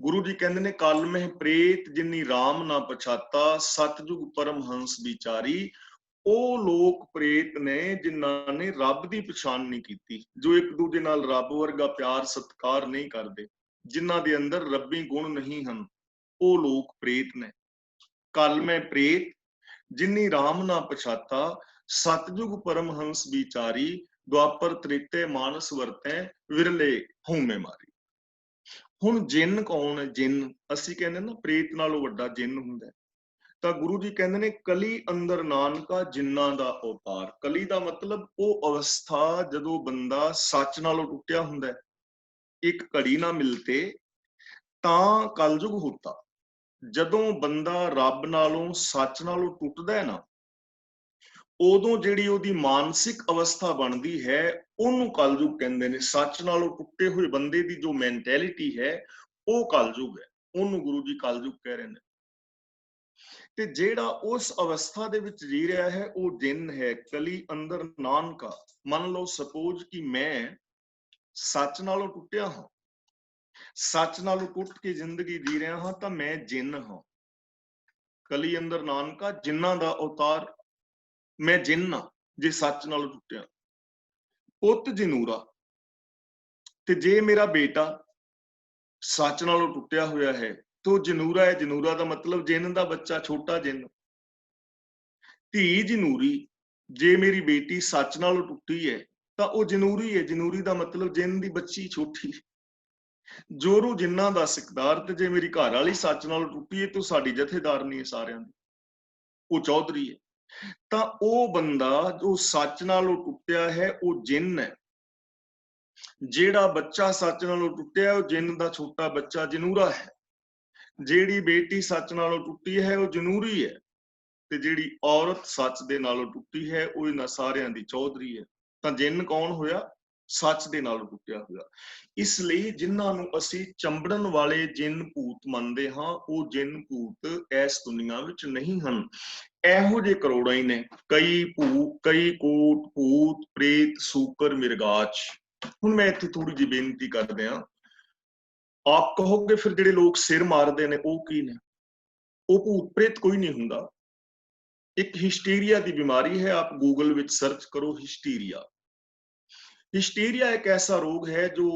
ਗੁਰੂ ਜੀ ਕਹਿੰਦੇ ਨੇ ਕਲ ਮਹਿ ਪ੍ਰੇਤ ਜਿਨੀ ਰਾਮ ਨਾ ਪਛਾਤਾ, ਸਤਜੁਗ ਪਰਮਹੰਸ ਵਿਚਾਰੀ। ਉਹ ਲੋਕ ਪ੍ਰੇਤ ਨੇ ਜਿਨ੍ਹਾਂ ਨੇ ਰੱਬ ਦੀ ਪਛਾਣ ਨਹੀਂ ਕੀਤੀ, ਜੋ ਇੱਕ ਦੂਜੇ ਨਾਲ ਰੱਬ ਵਰਗਾ ਪਿਆਰ ਸਤਿਕਾਰ ਨਹੀਂ ਕਰਦੇ, ਜਿਨ੍ਹਾਂ ਦੇ ਅੰਦਰ ਰੱਬੀ ਗੁਣ ਨਹੀਂ ਹਨ, ਉਹ ਲੋਕ ਪ੍ਰੇਤ ਨੇ। ਕਲ ਮੈਂ ਪ੍ਰੇਤ ਜਿਨੀ ਰਾਮ ਨਾ ਪਛਾਤਾ, ਸਤਜੁਗ ਪਰਮਹੰਸ ਵਿਚਾਰੀ। ਦੁਆਪਰ ਤ੍ਰੇਤੇ ਮਾਨਸ ਵਰਤੈ, ਵਿਰਲੇ ਹਉਮੈ ਮਾਰੀ। ਹੁਣ ਜਿੰਨ ਕੌਣ ਹੈ? ਜਿੰਨ ਅਸੀਂ ਕਹਿੰਦੇ ਨਾ ਪ੍ਰੇਤ ਨਾਲੋਂ ਵੱਡਾ ਜਿੰਨ ਹੁੰਦਾ, ਤਾਂ ਗੁਰੂ ਜੀ ਕਹਿੰਦੇ ਨੇ ਕਲੀ ਅੰਦਰ ਨਾਨਕਾ ਜਿੰਨਾਂ ਦਾ ਅਵਤਾਰ। ਕਲੀ ਦਾ ਮਤਲਬ ਉਹ ਅਵਸਥਾ ਜਦੋਂ ਬੰਦਾ ਸੱਚ ਨਾਲੋਂ ਟੁੱਟਿਆ ਹੁੰਦਾ, ਇੱਕ ਘੜੀ ਨਾ ਮਿਲਤੇ ਤਾਂ ਕਲਯੁਗ ਹੁੰਦਾ। ਜਦੋਂ ਬੰਦਾ ਰੱਬ ਨਾਲੋਂ ਸੱਚ ਨਾਲੋਂ ਟੁੱਟਦਾ ਹੈ ਨਾ, ਉਦੋਂ ਜਿਹੜੀ ਉਹਦੀ ਮਾਨਸਿਕ ਅਵਸਥਾ ਬਣਦੀ ਹੈ, ਉਹਨੂੰ ਕਲਯੁਗ ਕਹਿੰਦੇ ਨੇ। ਸੱਚ ਨਾਲੋਂ ਟੁੱਟੇ ਹੋਏ ਬੰਦੇ ਦੀ ਜੋ ਮੈਂਟੈਲਿਟੀ ਹੈ, ਉਹ ਕਲਯੁਗ ਹੈ, ਉਹਨੂੰ ਗੁਰੂ ਜੀ ਕਲਯੁਗ ਕਹਿ ਰਹੇ ਨੇ। ਤੇ ਜਿਹੜਾ ਉਸ ਅਵਸਥਾ ਦੇ ਵਿੱਚ ਜੀ ਰਿਹਾ ਹੈ, ਉਹ ਜਿੰਨ ਹੈ। ਕਲੀ ਅੰਦਰ ਨਾਨਕਾ, ਮੰਨ ਲਓ ਸਪੋਜ਼ ਕਿ ਮੈਂ ਸੱਚ ਨਾਲੋਂ ਟੁੱਟਿਆ ਹਾਂ, ਸੱਚ ਨਾਲੋਂ ਟੁੱਟ ਕੇ ਜ਼ਿੰਦਗੀ ਜੀ ਰਿਹਾ ਹਾਂ, ਤਾਂ ਮੈਂ ਜਿੰਨ ਹਾਂ। ਕਲੀ ਅੰਦਰ ਨਾਨਕਾ ਜਿੰਨਾਂ ਦਾ ਅਵਤਾਰ, ਮੈਂ ਜਿੰਨ ਹਾਂ ਜੇ ਸੱਚ ਨਾਲੋਂ ਟੁੱਟਿਆ। ਪੁੱਤ ਜਨੂਰਾ, ਤੇ ਜੇ ਮੇਰਾ ਬੇਟਾ ਸੱਚ ਨਾਲੋਂ ਟੁੱਟਿਆ ਹੋਇਆ ਹੈ ਤੋ ਜਨੂਰਾ ਹੈ। ਜਨੂਰਾ ਦਾ ਮਤਲਬ ਜਿੰਨ ਦਾ ਬੱਚਾ, ਛੋਟਾ ਜਿੰਨ। ਧੀ ਜਨੂਰੀ, ਜੇ ਮੇਰੀ ਬੇਟੀ ਸੱਚ ਨਾਲੋਂ ਟੁੱਟੀ ਹੈ ਤਾਂ ਉਹ ਜਨੂਰੀ ਹੈ। ਜਨੂਰੀ ਦਾ ਮਤਲਬ ਜਿੰਨ ਦੀ ਬੱਚੀ ਛੋਟੀ। ਜੋਰੂ ਜਿੰਨਾਂ ਦਾ ਸਿਕਦਾਰ। ਤੇ ਜੇ ਮੇਰੀ ਘਰ ਵਾਲੀ ਸੱਚ ਨਾਲੋਂ ਟੁੱਟੀ ਹੈ ਤਾਂ ਸਾਡੀ ਜਥੇਦਾਰ ਨਹੀਂ ਹੈ ਸਾਰਿਆਂ ਦੀ, ਉਹ ਚੌਧਰੀ ਹੈ। ਤਾਂ ਉਹ ਬੰਦਾ ਜੋ ਸੱਚ ਨਾਲੋਂ ਟੁੱਟਿਆ ਹੈ ਉਹ ਜਿੰਨ ਹੈ। ਜਿਹੜਾ ਬੱਚਾ ਸੱਚ ਨਾਲੋਂ ਟੁੱਟਿਆ ਉਹ ਜਿੰਨ ਦਾ ਛੋਟਾ ਬੱਚਾ ਜਨੂਰਾ ਹੈ। ਜਿਹੜੀ ਬੇਟੀ ਸੱਚ ਨਾਲੋਂ ਟੁੱਟੀ ਹੈ ਉਹ ਜਨੂਰੀ ਹੈ, ਤੇ ਜਿਹੜੀ ਔਰਤ ਸੱਚ ਦੇ ਨਾਲੋਂ ਟੁੱਟੀ ਹੈ ਉਹ ਇਹਨਾਂ ਸਾਰਿਆਂ ਦੀ ਚੌਧਰੀ ਹੈ। ਤਾਂ ਜਿੰਨ ਕੌਣ ਹੋਇਆ? ਸੱਚ ਦੇ ਨਾਲੋਂ ਟੁੱਟਿਆ ਹੋਇਆ। ਇਸ ਲਈ ਜਿਨ੍ਹਾਂ ਨੂੰ ਅਸੀਂ ਚੰਬੜਨ ਵਾਲੇ ਜਿੰਨ ਭੂਤ ਮੰਨਦੇ ਹਾਂ, ਉਹ ਜਿੰਨ ਭੂਤ ਇਸ ਦੁਨੀਆ ਵਿੱਚ ਨਹੀਂ ਹਨ। ਇਹੋ ਜਿਹੇ ਕਰੋੜਾਂ ਹੀ ਨੇ, ਕਈ ਕੋਟ ਭੂਤ ਪ੍ਰੇਤ ਸੂਕਰ ਮਿਰਗਾਚ। ਹੁਣ ਮੈਂ ਇੱਥੇ ਥੋੜੀ ਜਿਹੀ ਬੇਨਤੀ ਕਰਦੇ ਹਾਂ। ਆਪ ਕਹੋਗੇ ਫਿਰ ਜਿਹੜੇ ਲੋਕ ਸਿਰ ਮਾਰਦੇ ਨੇ ਉਹ ਕੀ ਨੇ? ਉਹ ਭੂਤ ਪ੍ਰੇਤ ਕੋਈ ਨਹੀਂ ਹੁੰਦਾ। ਇੱਕ ਹਿਸਟੀਰੀਆ ਦੀ ਬਿਮਾਰੀ ਹੈ, ਆਪ ਗੂਗਲ ਵਿੱਚ ਸਰਚ ਕਰੋ ਹਿਸਟੀਰੀਆ। ਹਿਸਟੀਰੀਆ ਇੱਕ ਐਸਾ ਰੋਗ ਹੈ ਜੋ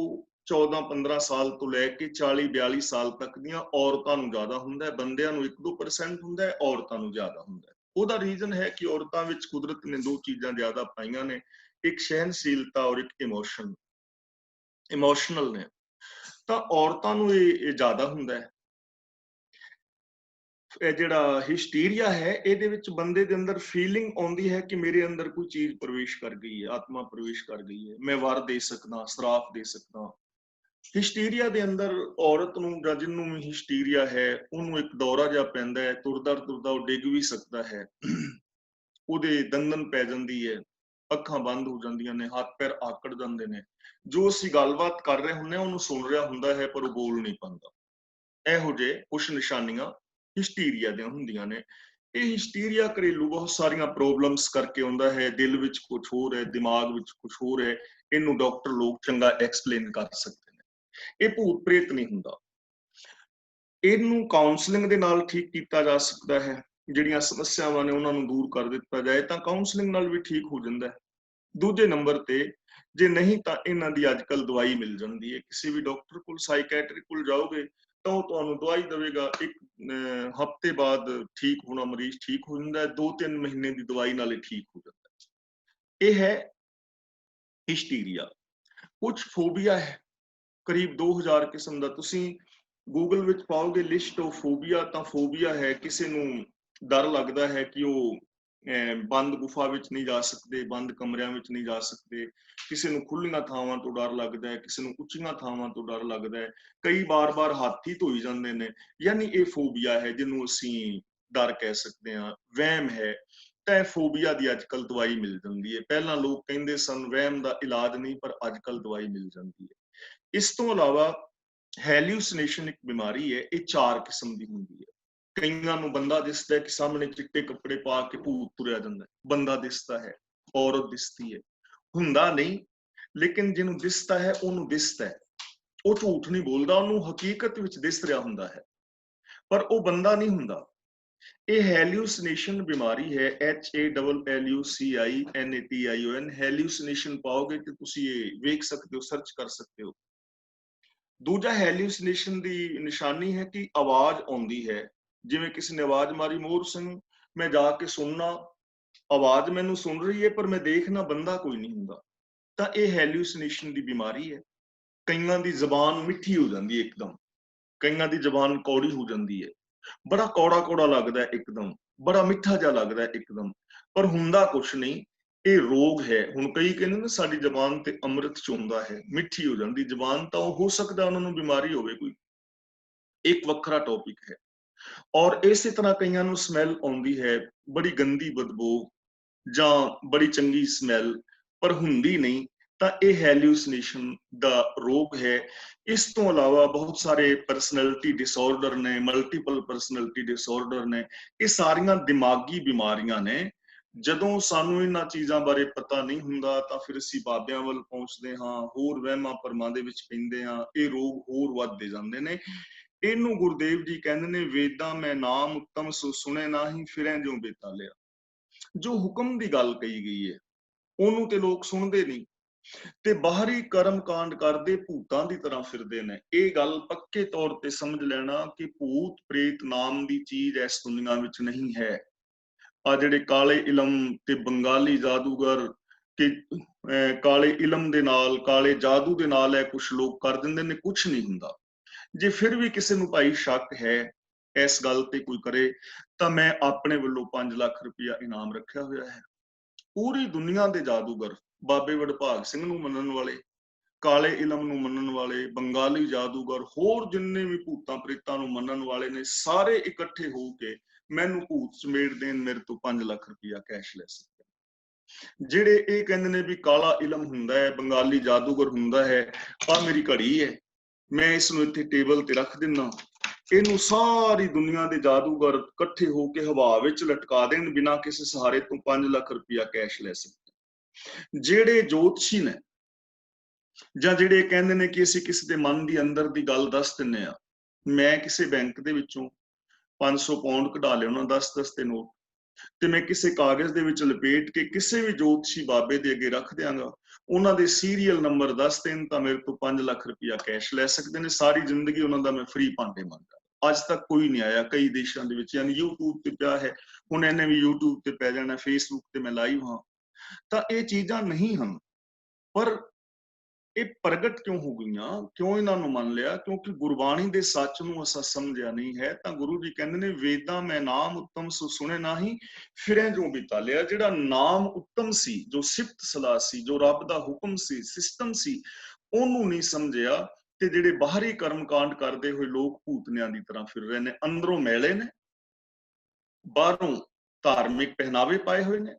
14-15 ਸਾਲ ਤੋਂ ਲੈ ਕੇ 40-42 ਸਾਲ ਤੱਕ ਦੀਆਂ ਔਰਤਾਂ ਨੂੰ ਜ਼ਿਆਦਾ ਹੁੰਦਾ ਹੈ। ਬੰਦਿਆਂ ਨੂੰ 1-2% ਹੁੰਦਾ ਹੈ, ਔਰਤਾਂ ਨੂੰ ਜ਼ਿਆਦਾ ਹੁੰਦਾ ਹੈ। ਉਹਦਾ ਰੀਜ਼ਨ ਹੈ ਕਿ ਔਰਤਾਂ ਵਿੱਚ ਕੁਦਰਤ ਨੇ ਦੋ ਚੀਜ਼ਾਂ ਜ਼ਿਆਦਾ ਪਾਈਆਂ ਨੇ, ਇੱਕ ਸਹਿਨਸ਼ੀਲਤਾ ਔਰ ਇੱਕ ਇਮੋਸ਼ਨਲ ਨੇ। ਤਾਂ ਔਰਤਾਂ ਨੂੰ ਇਹ ਜ਼ਿਆਦਾ ਹੁੰਦਾ ਹੈ। ਇਹ ਜਿਹੜਾ ਹਿਸਟੀਰੀਆ ਹੈ, ਇਹਦੇ ਵਿੱਚ ਬੰਦੇ ਦੇ ਅੰਦਰ ਫੀਲਿੰਗ ਆਉਂਦੀ ਹੈ ਕਿ ਮੇਰੇ ਅੰਦਰ ਕੋਈ ਚੀਜ਼ ਪ੍ਰਵੇਸ਼ ਕਰ ਗਈ ਹੈ, ਆਤਮਾ ਪ੍ਰਵੇਸ਼ ਕਰ ਗਈ ਹੈ, ਮੈਂ ਵਰ ਦੇ ਸਕਦਾ, ਸਰਾਪ ਦੇ ਸਕਦਾ। ਹਿਸਟੀਰੀਆ ਦੇ ਅੰਦਰ ਔਰਤ ਨੂੰ ਜਾਂ ਜਿਹਨੂੰ ਵੀ ਹਿਸਟੀਰੀਆ ਹੈ ਉਹਨੂੰ ਇੱਕ ਦੌਰਾ ਜਿਹਾ ਪੈਂਦਾ ਹੈ, ਤੁਰਦਾ ਤੁਰਦਾ ਉਹ ਡਿੱਗ ਵੀ ਸਕਦਾ ਹੈ, ਉਹਦੇ ਦੰਦਨ ਪੈ ਜਾਂਦੀ ਹੈ, ਅੱਖਾਂ ਬੰਦ ਹੋ ਜਾਂਦੀਆਂ ਨੇ, ਹੱਥ ਪੈਰ ਆਕੜ ਜਾਂਦੇ ਨੇ। ਜੋ ਅਸੀਂ ਗੱਲਬਾਤ ਕਰ ਰਹੇ ਹੁੰਦੇ ਹਾਂ ਉਹਨੂੰ ਸੁਣ ਰਿਹਾ ਹੁੰਦਾ ਹੈ ਪਰ ਉਹ ਬੋਲ ਨਹੀਂ ਪਾਉਂਦਾ। ਇਹੋ ਜਿਹੇ ਕੁਛ ਨਿਸ਼ਾਨੀਆਂ ਹਿਸਟੀਰੀਆ ਦੀਆਂ ਹੁੰਦੀਆਂ ਨੇ। ਇਹ ਹਿਸਟੀਰੀਆ ਘਰੇਲੂ ਬਹੁਤ ਸਾਰੀਆਂ ਪ੍ਰੋਬਲਮਸ ਕਰਕੇ ਆਉਂਦਾ ਹੈ। ਦਿਲ ਵਿੱਚ ਕੁਝ ਹੋਰ ਹੈ, ਦਿਮਾਗ ਵਿੱਚ ਕੁਝ ਹੋਰ ਹੈ। ਇਹਨੂੰ ਡਾਕਟਰ ਲੋਕ ਚੰਗਾ ਐਕਸਪਲੇਨ ਕਰ ਸਕਦੇ ਨੇ। ਇਹ ਭੂਤ ਪ੍ਰੇਤ ਨਹੀਂ ਹੁੰਦਾ। ਇਹਨੂੰ ਕਾਉਂਸਲਿੰਗ ਦੇ ਨਾਲ ਠੀਕ ਕੀਤਾ ਜਾ ਸਕਦਾ ਹੈ। ਜਿਹੜੀਆਂ ਸਮੱਸਿਆਵਾਂ ਨੇ ਉਹਨਾਂ ਨੂੰ ਦੂਰ ਕਰ ਦਿੱਤਾ ਜਾਏ ਤਾਂ ਕਾਉਂਸਲਿੰਗ ਨਾਲ ਵੀ ਠੀਕ ਹੋ ਜਾਂਦਾ ਹੈ। ਦੂਜੇ ਨੰਬਰ ਤੇ ਜੇ ਨਹੀਂ ਤਾਂ ਇਹਨਾਂ ਦੀ ਅੱਜ ਕੱਲ੍ਹ ਦਵਾਈ ਮਿਲ ਜਾਂਦੀ ਹੈ। ਕਿਸੇ ਵੀ ਡਾਕਟਰ ਕੋਲ, ਸਾਈਕੈਟਰਿਕ ਕੋਲ ਜਾਓਗੇ ਤਾਂ ਉਹ ਤੁਹਾਨੂੰ ਦਵਾਈ ਦੇਵੇਗਾ। ਇੱਕ ਹਫ਼ਤੇ ਬਾਅਦ ਠੀਕ ਹੋਣਾ ਮਰੀਜ਼ ਠੀਕ ਹੋ ਜਾਂਦਾ ਹੈ, 2-3 ਮਹੀਨੇ ਦੀ ਦਵਾਈ ਨਾਲ ਹੀ ਠੀਕ ਹੋ ਜਾਂਦਾ ਹੈ। ਇਹ ਹੈ ਹਿਸਟੀਰੀਆ। ਕੁਝ ਫੋਬੀਆ ਹੈ, ਕਰੀਬ 2000 ਕਿਸਮ ਦਾ। ਤੁਸੀਂ ਗੂਗਲ ਵਿੱਚ ਪਾਓਗੇ ਲਿਸਟ ਆਫ ਫੋਬੀਆ, ਤਾਂ ਫੋਬੀਆ ਹੈ ਕਿਸੇ ਨੂੰ ਡਰ ਲੱਗਦਾ ਹੈ ਕਿ ਉਹ ਬੰਦ ਗੁਫਾ ਵਿੱਚ ਨਹੀਂ ਜਾ ਸਕਦੇ, ਬੰਦ ਕਮਰਿਆਂ ਵਿੱਚ ਨਹੀਂ ਜਾ ਸਕਦੇ। ਕਿਸੇ ਨੂੰ ਖੁੱਲੀਆਂ ਥਾਵਾਂ ਤੋਂ ਡਰ ਲੱਗਦਾ ਹੈ, ਕਿਸੇ ਨੂੰ ਉੱਚੀਆਂ ਥਾਵਾਂ ਤੋਂ ਡਰ ਲੱਗਦਾ ਹੈ। ਕਈ ਬਾਰ-ਬਾਰ ਹੱਥ ਹੀ ਧੋਈ ਜਾਂਦੇ ਨੇ। ਯਾਨੀ ਇਹ ਫੋਬੀਆ ਹੈ ਜਿਹਨੂੰ ਅਸੀਂ ਡਰ ਕਹਿ ਸਕਦੇ ਹਾਂ, ਵਹਿਮ ਹੈ। ਤਾਂ ਇਹ ਫੋਬੀਆ ਦੀ ਅੱਜ ਕੱਲ੍ਹ ਦਵਾਈ ਮਿਲ ਜਾਂਦੀ ਹੈ। ਪਹਿਲਾਂ ਲੋਕ ਕਹਿੰਦੇ ਸਨ ਵਹਿਮ ਦਾ ਇਲਾਜ ਨਹੀਂ, ਪਰ ਅੱਜ ਕੱਲ੍ਹ ਦਵਾਈ ਮਿਲ ਜਾਂਦੀ ਹੈ। ਇਸ ਤੋਂ ਇਲਾਵਾ ਹੈਲੂਸੀਨੇਸ਼ਨ ਇੱਕ ਬਿਮਾਰੀ ਹੈ। ਇਹ 4 ਕਿਸਮ ਦੀ ਹੁੰਦੀ ਹੈ। ਕਈਆਂ ਨੂੰ ਬੰਦਾ ਦਿਸਦਾ ਹੈ ਕਿ ਸਾਹਮਣੇ ਚਿੱਟੇ ਕੱਪੜੇ ਪਾ ਕੇ ਭੂਤ ਤੁਰਿਆ ਜਾਂਦਾ ਹੈ, ਬੰਦਾ ਦਿਸਦਾ ਹੈ, ਔਰਤ ਦਿਸਦੀ ਹੈ, ਹੁੰਦਾ ਨਹੀਂ। ਲੇਕਿਨ ਜਿਹਨੂੰ ਦਿਸਦਾ ਹੈ ਉਹਨੂੰ ਦਿਸਦਾ ਹੈ, ਉਹ ਝੂਠ ਨਹੀਂ ਬੋਲਦਾ, ਉਹਨੂੰ ਹਕੀਕਤ ਵਿੱਚ ਦਿਸ ਰਿਹਾ ਹੁੰਦਾ ਹੈ, ਪਰ ਉਹ ਬੰਦਾ ਨਹੀਂ ਹੁੰਦਾ। ਇਹ ਹੈਲੂਸੀਨੇਸ਼ਨ ਬਿਮਾਰੀ ਹੈ, HALLUCINATION। ਹੈਲੂਸੀਨੇਸ਼ਨ ਪਾਓਗੇ ਤੇ ਤੁਸੀਂ ਇਹ ਵੇਖ ਸਕਦੇ ਹੋ, ਸਰਚ ਕਰ ਸਕਦੇ ਹੋ। ਦੂਜਾ ਹੈਲੂਸੀਨੇਸ਼ਨ ਦੀ ਨਿਸ਼ਾਨੀ ਹੈ ਕਿ ਆਵਾਜ਼ ਆਉਂਦੀ ਹੈ। ਜਿਵੇਂ ਕਿਸੇ ਨੇ ਆਵਾਜ਼ ਮਾਰੀ ਮੋਹਰ ਸਿੰਘ, ਮੈਂ ਜਾ ਕੇ ਸੁਣਨਾ, ਆਵਾਜ਼ ਮੈਨੂੰ ਸੁਣ ਰਹੀ ਹੈ ਪਰ ਮੈਂ ਦੇਖਣਾ ਬੰਦਾ ਕੋਈ ਨਹੀਂ ਹੁੰਦਾ। ਤਾਂ ਇਹ ਹੈਲੂਸੀਨੇਸ਼ਨ ਦੀ ਬਿਮਾਰੀ ਹੈ। ਕਈਆਂ ਦੀ ਜ਼ਬਾਨ ਮਿੱਠੀ ਹੋ ਜਾਂਦੀ ਹੈ ਇੱਕਦਮ, ਕਈਆਂ ਦੀ ਜ਼ਬਾਨ ਕੌੜੀ ਹੋ ਜਾਂਦੀ ਹੈ, ਬੜਾ ਕੌੜਾ ਕੌੜਾ ਲੱਗਦਾ ਇੱਕਦਮ, ਬੜਾ ਮਿੱਠਾ ਜਿਹਾ ਲੱਗਦਾ ਇੱਕਦਮ, ਪਰ ਹੁੰਦਾ ਕੁਛ ਨਹੀਂ। ਇਹ ਰੋਗ ਹੈ। ਹੁਣ ਕਈ ਕਹਿੰਦੇ ਨੇ ਸਾਡੀ ਜ਼ਬਾਨ ਤੇ ਅੰਮ੍ਰਿਤ ਚੋਂਦਾ ਹੈ, ਮਿੱਠੀ ਹੋ ਜਾਂਦੀ ਜ਼ਬਾਨ, ਤਾਂ ਉਹ ਹੋ ਸਕਦਾ ਉਹਨਾਂ ਨੂੰ ਬਿਮਾਰੀ ਹੋਵੇ ਕੋਈ, ਇੱਕ ਵੱਖਰਾ ਟੌਪਿਕ ਹੈ। ਔਰ ਇਸੇ ਤਰ੍ਹਾਂ ਕਈਆਂ ਨੂੰ ਸਮੈਲ ਆਉਂਦੀ ਹੈ, ਬੜੀ ਗੰਦੀ ਬਦਬੂ ਜਾਂ ਬੜੀ ਚੰਗੀ ਸਮੈਲ, ਪਰ ਹੁੰਦੀ ਨਹੀਂ। ਤਾਂ ਇਹ ਹੈਲੂਸੀਨੇਸ਼ਨ ਦਾ ਰੋਗ ਹੈ। ਇਸ ਤੋਂ ਇਲਾਵਾ ਬਹੁਤ ਸਾਰੇ ਪਰਸਨੈਲਿਟੀ ਡਿਸਆਰਡਰ ਨੇ, ਮਲਟੀਪਲ ਪਰਸਨੈਲਿਟੀ ਡਿਸਆਰਡਰ ਨੇ। ਇਹ ਸਾਰੀਆਂ ਦਿਮਾਗੀ ਬਿਮਾਰੀਆਂ ਨੇ। ਜਦੋਂ ਸਾਨੂੰ ਇਹਨਾਂ ਚੀਜ਼ਾਂ ਬਾਰੇ ਪਤਾ ਨਹੀਂ ਹੁੰਦਾ ਤਾਂ ਫਿਰ ਅਸੀਂ ਬਾਬਿਆਂ ਵੱਲ ਪਹੁੰਚਦੇ ਹਾਂ, ਹੋਰ ਵਹਿਮਾਂ ਭਰਮਾਂ ਦੇ ਵਿੱਚ ਪੈਂਦੇ ਹਾਂ, ਇਹ ਰੋਗ ਹੋਰ ਵੱਧਦੇ ਜਾਂਦੇ ਨੇ। ਇਹਨੂੰ ਗੁਰਦੇਵ ਜੀ ਕਹਿੰਦੇ ਨੇ, ਵੇਦਾਂ ਮੈਂ ਨਾਮ ਉੱਤਮ ਸੋ ਸੁਣੇ ਨਾਹੀਂ, ਫਿਰੈ ਜਿਉ ਬੇਤਾਲਿਆ। ਜੋ ਹੁਕਮ ਦੀ ਗੱਲ ਕਹੀ ਗਈ ਹੈ ਉਹਨੂੰ ਤੇ ਲੋਕ ਸੁਣਦੇ ਨਹੀਂ, ਤੇ ਬਾਹਰੀ ਕਰਮ ਕਾਂਡ ਕਰਦੇ ਭੂਤਾਂ ਦੀ ਤਰ੍ਹਾਂ ਫਿਰਦੇ ਨੇ। ਇਹ ਗੱਲ ਪੱਕੇ ਤੌਰ ਤੇ ਸਮਝ ਲੈਣਾ ਕਿ ਭੂਤ ਪ੍ਰੇਤ ਨਾਮ ਦੀ ਚੀਜ਼ ਇਸ ਦੁਨੀਆ ਵਿੱਚ ਨਹੀਂ ਹੈ। ਆ ਜਿਹੜੇ ਕਾਲੇ ਇਲਮ ਤੇ ਬੰਗਾਲੀ ਜਾਦੂਗਰ ਕਿ ਕਾਲੇ ਇਲਮ ਦੇ ਨਾਲ, ਕਾਲੇ ਜਾਦੂ ਦੇ ਨਾਲ ਇਹ ਕੁਛ ਲੋਕ ਕਰ ਦਿੰਦੇ ਨੇ, ਕੁਛ ਨਹੀਂ ਹੁੰਦਾ। ਜੇ ਫਿਰ ਵੀ ਕਿਸੇ ਨੂੰ ਭਾਈ ਸ਼ੱਕ ਹੈ इस गल ते कोई करे तो मैं अपने वालों 5 लाख रुपया इनाम रखा हुआ है। पूरी दुनिया के जादूगर, बाबे वडभाग सिंह नूं मनण वाले, काले इलम नूं मनण वाले, बंगाली जादूगर, होर जिन्ने भी भूतां प्रेतां नूं मनण वाले ने, सारे इकट्ठे हो के मैनूं भूत चमेड़ देण मेरे तो 5 लाख रुपया कैश ले सकते। ਜਿਹੜੇ ਇਹ ਕਹਿੰਦੇ ਨੇ ਵੀ ਕਾਲਾ ਇਲਮ ਹੁੰਦਾ ਹੈ, ਬੰਗਾਲੀ ਜਾਦੂਗਰ ਹੁੰਦਾ ਹੈ, ਆ ਮੇਰੀ ਘੜੀ ਹੈ, ਮੈਂ ਇਸ ਨੂੰ ਇੱਥੇ ਟੇਬਲ ਤੇ ਰੱਖ ਦਿੰਨਾ, ਇਹਨੂੰ ਸਾਰੀ ਦੁਨੀਆ ਦੇ ਜਾਦੂਗਰ ਇਕੱਠੇ ਹੋ ਕੇ ਹਵਾ ਵਿੱਚ ਲਟਕਾ ਦੇਣ, ਬਿਨਾਂ ਕਿਸੇ ਸਹਾਰੇ ਤੋਂ 5 ਲੱਖ ਰੁਪਇਆ ਕੈਸ਼ ਲੈ ਸਕਦੇ। ਜਿਹੜੇ ਜੋਤਸ਼ੀ ਨੇ ਜਾਂ ਜਿਹੜੇ ਕਹਿੰਦੇ ਨੇ ਕਿ ਅਸੀਂ ਕਿਸੇ ਦੇ ਮਨ ਦੀ ਅੰਦਰ ਦੀ ਗੱਲ ਦੱਸ ਦਿੰਨੇ ਆ, ਮੈਂ ਕਿਸੇ ਬੈਂਕ ਦੇ ਵਿੱਚੋਂ 500 ਪਾਉਂਡ ਕਢਾ ਲਿਆਉਣਾ 10-10 ਦੇ ਨੋਟ, ਤੇ ਮੈਂ ਕਿਸੇ ਕਾਗਜ਼ ਦੇ ਵਿੱਚ ਲਪੇਟ ਕੇ ਕਿਸੇ ਵੀ ਜੋਤਸ਼ੀ ਬਾਬੇ ਦੇ ਅੱਗੇ ਰੱਖ ਦਿਆਂਗਾ, ਉਹਨਾਂ ਦੇ ਸੀਰੀਅਲ ਨੰਬਰ ਦੱਸ ਦੇਣ ਤਾਂ ਮੇਰੇ ਤੋਂ 5 ਲੱਖ ਰੁਪਇਆ ਕੈਸ਼ ਲੈ ਸਕਦੇ ਨੇ। ਸਾਰੀ ਜ਼ਿੰਦਗੀ ਉਹਨਾਂ ਦਾ ਮੈਂ ਫ੍ਰੀ ਭਾਂਡੇ ਮੰਗਾ। ਅੱਜ ਤੱਕ ਕੋਈ ਨਹੀਂ ਆਇਆ ਕਈ ਦੇਸ਼ਾਂ ਦੇ ਵਿੱਚ, ਯਾਨੀ YouTube ਤੇ ਪਿਆ ਹੈ, ਹੁਣ ਇਹਨੇ ਵੀ YouTube ਤੇ ਪੈ ਜਾਣਾ, Facebook ਤੇ ਮੈਂ ਲਾਈਵ ਹਾਂ। ਤਾਂ ਇਹ ਚੀਜ਼ਾਂ ਨਹੀਂ ਹਨ, ਪਰ ਇਹ ਪ੍ਰਗਟ ਕਿਉਂ ਹੋ ਗਈਆਂ, ਕਿਉਂ ਇਹਨਾਂ ਨੂੰ ਮੰਨ ਲਿਆ? ਕਿਉਂਕਿ ਗੁਰਬਾਣੀ ਦੇ ਸੱਚ ਨੂੰ ਅਸਾਂ ਸਮਝਿਆ ਨਹੀਂ ਹੈ। ਤਾਂ ਗੁਰੂ ਜੀ ਕਹਿੰਦੇ ਨੇ ਵੇਦਾਂ ਮੈਂ ਨਾਮ ਉੱਤਮ ਸੋ ਸੁਣੇ ਨਾਹੀਂ, ਫਿਰੈ ਜੋ ਬਿਤਾਲਿਆ। ਜਿਹੜਾ ਨਾਮ ਉੱਤਮ ਸੀ, ਜੋ ਸਿਫਤ ਸਲਾਹ ਸੀ, ਜੋ ਰੱਬ ਦਾ ਹੁਕਮ ਸੀ, ਸਿਸਟਮ ਸੀ, ਉਹਨੂੰ ਨਹੀਂ ਸਮਝਿਆ। ਤੇ ਜਿਹੜੇ ਬਾਹਰੀ ਕਰਮ ਕਾਂਡ ਕਰਦੇ ਹੋਏ ਲੋਕ ਭੂਤਨਿਆਂ ਦੀ ਤਰ੍ਹਾਂ ਫਿਰ ਰਹੇ ਨੇ, ਅੰਦਰੋਂ ਮੈਲੇ ਨੇ, ਬਾਹਰੋਂ ਧਾਰਮਿਕ ਪਹਿਨਾਵੇ ਪਾਏ ਹੋਏ ਨੇ,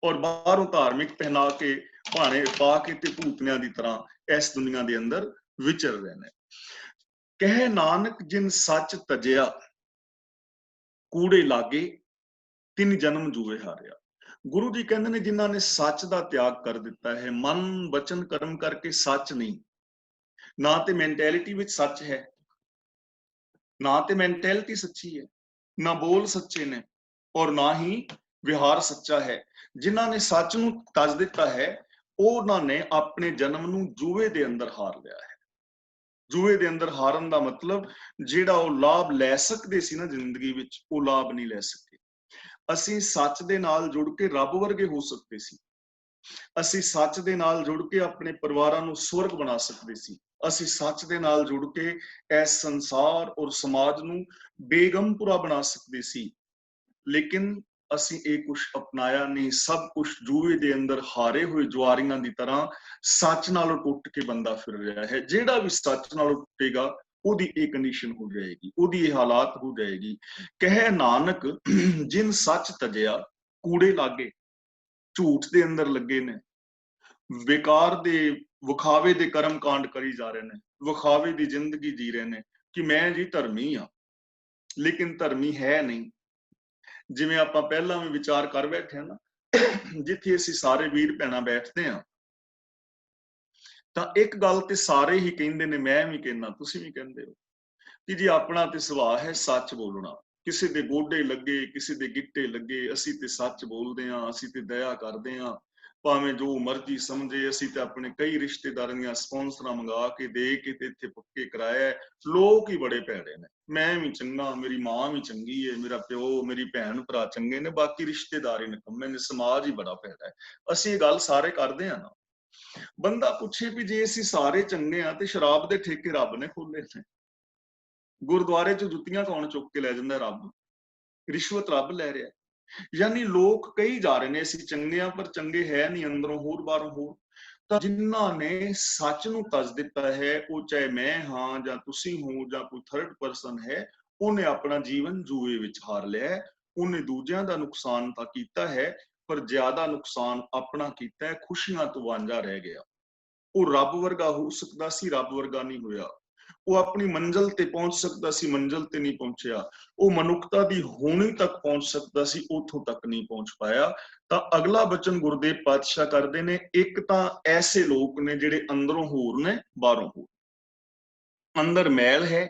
ਔਰ ਬਾਹਰੋਂ ਧਾਰਮਿਕ ਪਹਿਨਾ ਕੇ ਭਾਣੇ ਪਾ ਕੇ ਤੇ ਭੂਤਨਿਆਂ ਦੀ ਤਰ੍ਹਾਂ ਇਸ ਦੁਨੀਆ ਦੇ ਅੰਦਰ ਵਿਚਰ ਰਹੇ ਨੇ। ਕਹਿ ਨਾਨਕ ਜਿਨ ਸੱਚ ਤਜਿਆ, ਕੂੜੇ ਲਾਗੇ ਤਿੰਨ ਜਨਮ ਜੂਏ ਹਾਰਿਆ। ਗੁਰੂ ਜੀ ਕਹਿੰਦੇ ਨੇ ਜਿਨ੍ਹਾਂ ਨੇ ਸੱਚ ਦਾ ਤਿਆਗ ਕਰ ਦਿੱਤਾ ਹੈ, ਮਨ ਵਚਨ ਕਰਮ ਕਰਕੇ ਸੱਚ ਨਹੀਂ, ਨਾ ਤੇ ਮੈਂਟੈਲਿਟੀ ਵਿੱਚ ਸੱਚ ਹੈ, ਨਾ ਤੇ ਮੈਂਟੈਲਿਟੀ ਸੱਚੀ ਹੈ, ਨਾ ਬੋਲ ਸੱਚੇ ਨੇ, ਔਰ ਨਾ ਹੀ ਵਿਹਾਰ ਸੱਚਾ ਹੈ। ਜਿਨ੍ਹਾਂ ਨੇ ਸੱਚ ਨੂੰ ਤਜ ਦਿੱਤਾ ਹੈ, ਉਹਨਾਂ ਨੇ ਆਪਣੇ ਜਨਮ ਨੂੰ ਜੂਏ ਦੇ ਅੰਦਰ ਹਾਰ ਲਿਆ ਹੈ। ਜੂਏ ਦੇ ਅੰਦਰ ਹਾਰਨ ਦਾ ਮਤਲਬ ਜਿਹੜਾ ਉਹ ਲਾਭ ਲੈ ਸਕਦੇ ਸੀ ਨਾ ਜ਼ਿੰਦਗੀ ਵਿੱਚ, ਉਹ ਲਾਭ ਨਹੀਂ ਲੈ ਸਕੇ। ਅਸੀਂ ਸੱਚ ਦੇ ਨਾਲ ਜੁੜ ਕੇ ਰੱਬ ਵਰਗੇ ਹੋ ਸਕਦੇ ਸੀ, ਅਸੀਂ ਸੱਚ ਦੇ ਨਾਲ ਜੁੜ ਕੇ ਆਪਣੇ ਪਰਿਵਾਰਾਂ ਨੂੰ ਸਵਰਗ ਬਣਾ ਸਕਦੇ ਸੀ, ਅਸੀਂ ਸੱਚ ਦੇ ਨਾਲ ਜੁੜ ਕੇ ਇਸ ਸੰਸਾਰ ਔਰ ਸਮਾਜ ਨੂੰ ਬੇਗਮਪੁਰਾ ਬਣਾ ਸਕਦੇ ਸੀ। ਲੇਕਿਨ ਅਸੀਂ ਇਹ ਕੁਛ ਅਪਣਾਇਆ ਨਹੀਂ। ਸਭ ਕੁਛ ਜੂਏ ਦੇ ਅੰਦਰ ਹਾਰੇ ਹੋਏ ਜੁਆਰੀਆਂ ਦੀ ਤਰ੍ਹਾਂ ਸੱਚ ਨਾਲੋਂ ਟੁੱਟ ਕੇ ਬੰਦਾ ਫਿਰ ਰਿਹਾ ਹੈ। ਜਿਹੜਾ ਵੀ ਸੱਚ ਨਾਲੋਂ ਟੁੱਟੇਗਾ ਉਹਦੀ ਇਹ ਕੰਡੀਸ਼ਨ ਹੋ ਜਾਏਗੀ, ਉਹਦੀ ਇਹ ਹਾਲਾਤ ਹੋ ਜਾਏਗੀ। ਕਹਿ ਨਾਨਕ ਜਿਨ ਸੱਚ ਤਜਿਆ, ਕੂੜੇ ਲਾਗੇ, ਝੂਠ ਦੇ ਅੰਦਰ ਲੱਗੇ ਨੇ, ਬੇਕਾਰ ਦੇ ਵਿਖਾਵੇ ਦੇ ਕਰਮ ਕਾਂਡ ਕਰੀ ਜਾ ਰਹੇ ਨੇ, ਵਿਖਾਵੇ ਦੀ ਜ਼ਿੰਦਗੀ ਜੀ ਰਹੇ ਨੇ ਕਿ ਮੈਂ ਜੀ ਧਰਮੀ ਆ, ਲੇਕਿਨ ਧਰਮੀ ਹੈ ਨਹੀਂ। ਜਿਵੇਂ ਆਪਾਂ ਪਹਿਲਾਂ ਵੀ ਵਿਚਾਰ ਕਰ ਬੈਠੇ ਨਾ, ਜਿੱਥੇ ਅਸੀਂ ਸਾਰੇ ਵੀਰ ਭੈਣਾਂ ਬੈਠਦੇ ਆ, ਤਾਂ ਇੱਕ ਗੱਲ ਤੇ ਸਾਰੇ ਹੀ ਕਹਿੰਦੇ ਨੇ, ਮੈਂ ਵੀ ਕਹਿੰਦਾ, ਤੁਸੀਂ ਵੀ ਕਹਿੰਦੇ ਹੋ ਕਿ ਜੀ ਆਪਣਾ ਤੇ ਸੁਭਾਅ ਹੈ ਸੱਚ ਬੋਲਣਾ। ਕਿਸੇ ਦੇ ਗੋਡੇ ਲੱਗੇ, ਕਿਸੇ ਦੇ ਗਿੱਟੇ ਲੱਗੇ, ਅਸੀਂ ਤੇ ਸੱਚ ਬੋਲਦੇ ਹਾਂ, ਅਸੀਂ ਤੇ ਦਇਆ ਕਰਦੇ ਹਾਂ, ਭਾਵੇਂ ਜੋ ਮਰਜ਼ੀ ਸਮਝੇ। ਅਸੀਂ ਤੇ ਆਪਣੇ ਕਈ ਰਿਸ਼ਤੇਦਾਰਾਂ ਦੀਆਂ ਸਪਾਂਸਰਾਂ ਮੰਗਾ ਕੇ ਦੇ ਕੇ ਤੇ ਇੱਥੇ ਪੱਕੇ ਕਰਾਇਆ। ਲੋਕ ਹੀ ਬੜੇ ਭੈੜੇ ਨੇ, ਮੈਂ ਵੀ ਚੰਗਾ, ਮੇਰੀ ਮਾਂ ਵੀ ਚੰਗੀ ਹੈ, ਮੇਰਾ ਪਿਓ ਮੇਰੀ ਭੈਣ ਭਰਾ ਚੰਗੇ ਨੇ, ਬਾਕੀ ਰਿਸ਼ਤੇਦਾਰ ਹੀ ਨਿਕੰਮੇ ਨੇ, ਸਮਾਜ ਹੀ ਬੜਾ ਭੈੜਾ ਹੈ। ਅਸੀਂ ਇਹ ਗੱਲ ਸਾਰੇ ਕਰਦੇ ਹਾਂ ਨਾ। ਬੰਦਾ ਪੁੱਛੇ ਵੀ ਜੇ ਅਸੀਂ ਸਾਰੇ ਚੰਗੇ ਆ ਤੇ ਸ਼ਰਾਬ ਦੇ ਠੇਕੇ ਰੱਬ ਨੇ ਖੋਲੇ ਨੇ, ਗੁਰਦੁਆਰੇ ਚ ਜੁੱਤੀਆਂ ਕੌਣ ਚੁੱਕ ਕੇ ਲੈ ਜਾਂਦਾ? ਰੱਬ। ਰਿਸ਼ਵਤ ਰੱਬ ਲੈ ਰਿਹਾ। ਯਾਨੀ ਲੋਕ ਕਹੀ ਜਾ ਰਹੇ ਨੇ ਅਸੀਂ ਚੰਗੇ ਆ, ਪਰ ਚੰਗੇ ਹੈ ਨਹੀਂ, ਅੰਦਰੋਂ ਹੋਰ ਬਾਹਰੋਂ ਹੋਰ। ਤਾਂ ਜਿਨ੍ਹਾਂ ਨੇ ਸੱਚ ਨੂੰ ਤਜ ਦਿੱਤਾ ਹੈ, ਉਹ ਚਾਹੇ ਮੈਂ ਹਾਂ ਜਾਂ ਤੁਸੀਂ ਹੋ ਜਾਂ ਕੋਈ ਥਰਡ ਪਰਸਨ ਹੈ, ਉਹਨੇ ਆਪਣਾ ਜੀਵਨ ਜੂਏ ਵਿੱਚ ਹਾਰ ਲਿਆ। ਉਹਨੇ ਦੂਜਿਆਂ ਦਾ ਨੁਕਸਾਨ ਤਾਂ ਕੀਤਾ ਹੈ, ਪਰ ਜ਼ਿਆਦਾ ਨੁਕਸਾਨ ਆਪਣਾ ਕੀਤਾ ਹੈ, ਖੁਸ਼ੀਆਂ ਤੋਂ ਵਾਂਝਾ ਰਹਿ ਗਿਆ। ਉਹ ਰੱਬ ਵਰਗਾ ਹੋ ਸਕਦਾ ਸੀ, ਰੱਬ ਵਰਗਾ ਨਹੀਂ ਹੋਇਆ। ਉਹ ਆਪਣੀ ਮੰਜ਼ਿਲ ਤੇ ਪਹੁੰਚ ਸਕਦਾ ਸੀ, ਮੰਜ਼ਿਲ ਤੇ ਨਹੀਂ ਪਹੁੰਚਿਆ। ਉਹ ਮਨੁੱਖਤਾ ਦੀ ਹੋਣੀ ਤੱਕ ਪਹੁੰਚ ਸਕਦਾ ਸੀ, ਉੱਥੋਂ ਤੱਕ ਨਹੀਂ ਪਹੁੰਚ ਪਾਇਆ। ਤਾਂ ਅਗਲਾ ਬਚਨ ਗੁਰਦੇਵ ਪਾਤਸ਼ਾਹ ਕਰਦੇ ਨੇ, ਇੱਕ ਤਾਂ ਐਸੇ ਲੋਕ ਨੇ ਜਿਹੜੇ ਅੰਦਰੋਂ ਹੋਰ ਨੇ, ਬਾਹਰੋਂ ਹੋਰ। ਅੰਦਰ ਮੈਲ ਹੈ,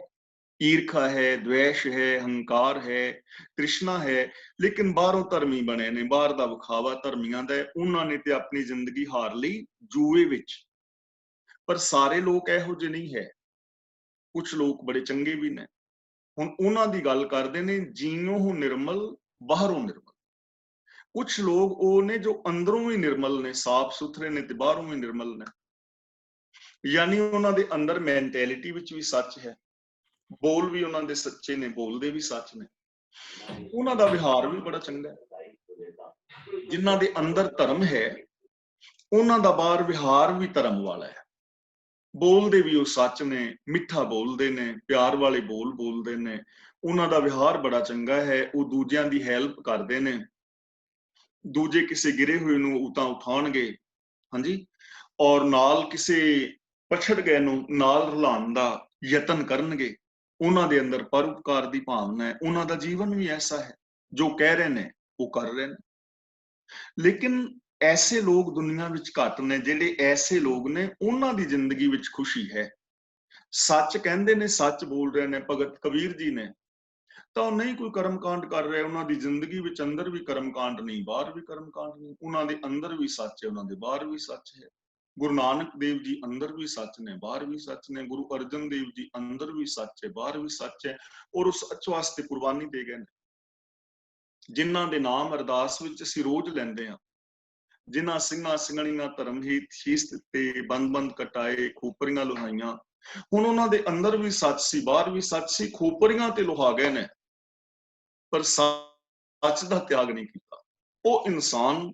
ਈਰਖਾ ਹੈ, ਦਵੇਸ਼ ਹੈ, ਹੰਕਾਰ ਹੈ, ਤ੍ਰਿਸ਼ਨਾ ਹੈ, ਲੇਕਿਨ ਬਾਹਰੋਂ ਧਰਮੀ ਬਣੇ ਨੇ। ਬਾਹਰ ਦਾ ਵਿਖਾਵਾ ਧਰਮੀਆਂ ਦਾ, ਉਹਨਾਂ ਨੇ ਤੇ ਆਪਣੀ ਜ਼ਿੰਦਗੀ ਹਾਰ ਲਈ ਜੂਏ ਵਿੱਚ। ਪਰ ਸਾਰੇ ਲੋਕ ਇਹੋ ਜਿਹੇ ਨਹੀਂ ਹੈ, ਕੁਝ ਲੋਕ ਬੜੇ ਚੰਗੇ ਵੀ ਨੇ। ਹੁਣ ਉਹਨਾਂ ਦੀ ਗੱਲ ਕਰਦੇ ਨੇ, ਜੀਨੋਂ ਨਿਰਮਲ ਬਾਹਰੋਂ ਨਿਰਮਲ। ਕੁਝ ਲੋਕ ਉਹ ਨੇ ਜੋ ਅੰਦਰੋਂ ਵੀ ਨਿਰਮਲ ਨੇ, ਸਾਫ਼ ਸੁਥਰੇ ਨੇ, ਤੇ ਬਾਹਰੋਂ ਵੀ ਨਿਰਮਲ ਨੇ। ਯਾਨੀ ਉਹਨਾਂ ਦੇ ਅੰਦਰ ਮੈਂਟੈਲਿਟੀ ਵਿੱਚ ਵੀ ਸੱਚ ਹੈ, ਬੋਲ ਵੀ ਉਹਨਾਂ ਦੇ ਸੱਚੇ ਨੇ, ਬੋਲਦੇ ਵੀ ਸੱਚ ਨੇ, ਉਹਨਾਂ ਦਾ ਵਿਹਾਰ ਵੀ ਬੜਾ ਚੰਗਾ ਹੈ। ਜਿਨ੍ਹਾਂ ਦੇ ਅੰਦਰ ਧਰਮ ਹੈ, ਉਹਨਾਂ ਦਾ ਬਾਹਰ ਵਿਹਾਰ ਵੀ ਧਰਮ ਵਾਲਾ ਹੈ। ਬੋਲਦੇ ਵੀ ਉਹ ਸੱਚ ਨੇ, ਮਿੱਠਾ ਬੋਲਦੇ ਨੇ, ਪਿਆਰ ਵਾਲੇ ਬੋਲ ਬੋਲਦੇ ਨੇ, ਉਹਨਾਂ ਦਾ ਵਿਹਾਰ ਬੜਾ ਚੰਗਾ ਹੈ। ਉਹ ਦੂਜਿਆਂ ਦੀ ਹੈਲਪ ਕਰਦੇ ਨੇ, ਦੂਜੇ ਕਿਸੇ ਗਿਰੇ ਹੋਏ ਨੂੰ ਉਤਾਂ ਉਠਾਉਣਗੇ, ਹਾਂਜੀ, ਔਰ ਨਾਲ ਕਿਸੇ ਪਛੜ ਗਏ ਨੂੰ ਨਾਲ ਰਲਾਉਣ ਦਾ ਯਤਨ ਕਰਨਗੇ। ਉਹਨਾਂ ਦੇ ਅੰਦਰ ਪਰਉਪਕਾਰ ਦੀ ਭਾਵਨਾ ਹੈ। ਉਹਨਾਂ ਦਾ ਜੀਵਨ ਵੀ ਐਸਾ ਹੈ, ਜੋ ਕਹਿ ਰਹੇ ਨੇ ਉਹ ਕਰ ਰਹੇ ਨੇ। ਲੇਕਿਨ ਐਸੇ ਲੋਕ ਦੁਨੀਆ ਵਿੱਚ ਘੱਟ ਨੇ। ਜਿਹੜੇ ਐਸੇ ਲੋਕ ਨੇ, ਉਹਨਾਂ ਦੀ ਜ਼ਿੰਦਗੀ ਵਿੱਚ ਖੁਸ਼ੀ ਹੈ। ਸੱਚ ਕਹਿੰਦੇ ਨੇ, ਸੱਚ ਬੋਲ ਰਹੇ ਨੇ। ਭਗਤ ਕਬੀਰ ਜੀ ਨੇ ਤਾਂ ਉਹ ਨਹੀਂ ਕੋਈ ਕਰਮਕਾਂਡ ਕਰ ਰਹੇ। ਉਹਨਾਂ ਦੀ ਜ਼ਿੰਦਗੀ ਵਿੱਚ ਅੰਦਰ ਵੀ ਕਰਮਕਾਂਡ ਨਹੀਂ, ਬਾਹਰ ਵੀ ਕਰਮਕਾਂਡ ਨਹੀਂ। ਉਹਨਾਂ ਦੇ ਅੰਦਰ ਵੀ ਸੱਚ ਹੈ, ਉਹਨਾਂ ਦੇ ਬਾਹਰ ਵੀ ਸੱਚ ਹੈ। ਗੁਰੂ ਨਾਨਕ ਦੇਵ ਜੀ ਅੰਦਰ ਵੀ ਸੱਚ ਨੇ, ਬਾਹਰ ਵੀ ਸੱਚ ਨੇ। ਗੁਰੂ ਅਰਜਨ ਦੇਵ ਜੀ ਅੰਦਰ ਵੀ ਸੱਚ ਹੈ, ਬਾਹਰ ਵੀ ਸੱਚ ਹੈ, ਔਰ ਉਸ ਸੱਚ ਵਾਸਤੇ ਕੁਰਬਾਨੀ ਦੇ ਗਏ ਨੇ। ਜਿਨ੍ਹਾਂ ਦੇ ਨਾਮ ਅਰਦਾਸ ਵਿੱਚ ਅਸੀਂ ਰੋਜ਼ ਲੈਂਦੇ ਹਾਂ, ਜਿਨ੍ਹਾਂ ਸਿੰਘਾਂ ਸਿੰਘਣੀਆਂ ਧਰਮ ਹੀਤ ਸ਼ੀਸ਼ ਦਿੱਤੇ, ਬੰਦ ਕਟਾਏ, ਖੋਪਰੀਆਂ ਲੁਹਾਈਆਂ। ਹੁਣ ਉਹਨਾਂ ਦੇ ਅੰਦਰ ਵੀ ਸੱਚ ਸੀ, ਬਾਹਰ ਵੀ ਸੱਚ ਸੀ। ਖੋਪਰੀਆਂ ਤੇ ਲੁਹਾ ਗਏ ਨੇ, ਪਰ ਸੱਚ ਦਾ ਤਿਆਗ ਨਹੀਂ ਕੀਤਾ। ਉਹ ਇਨਸਾਨ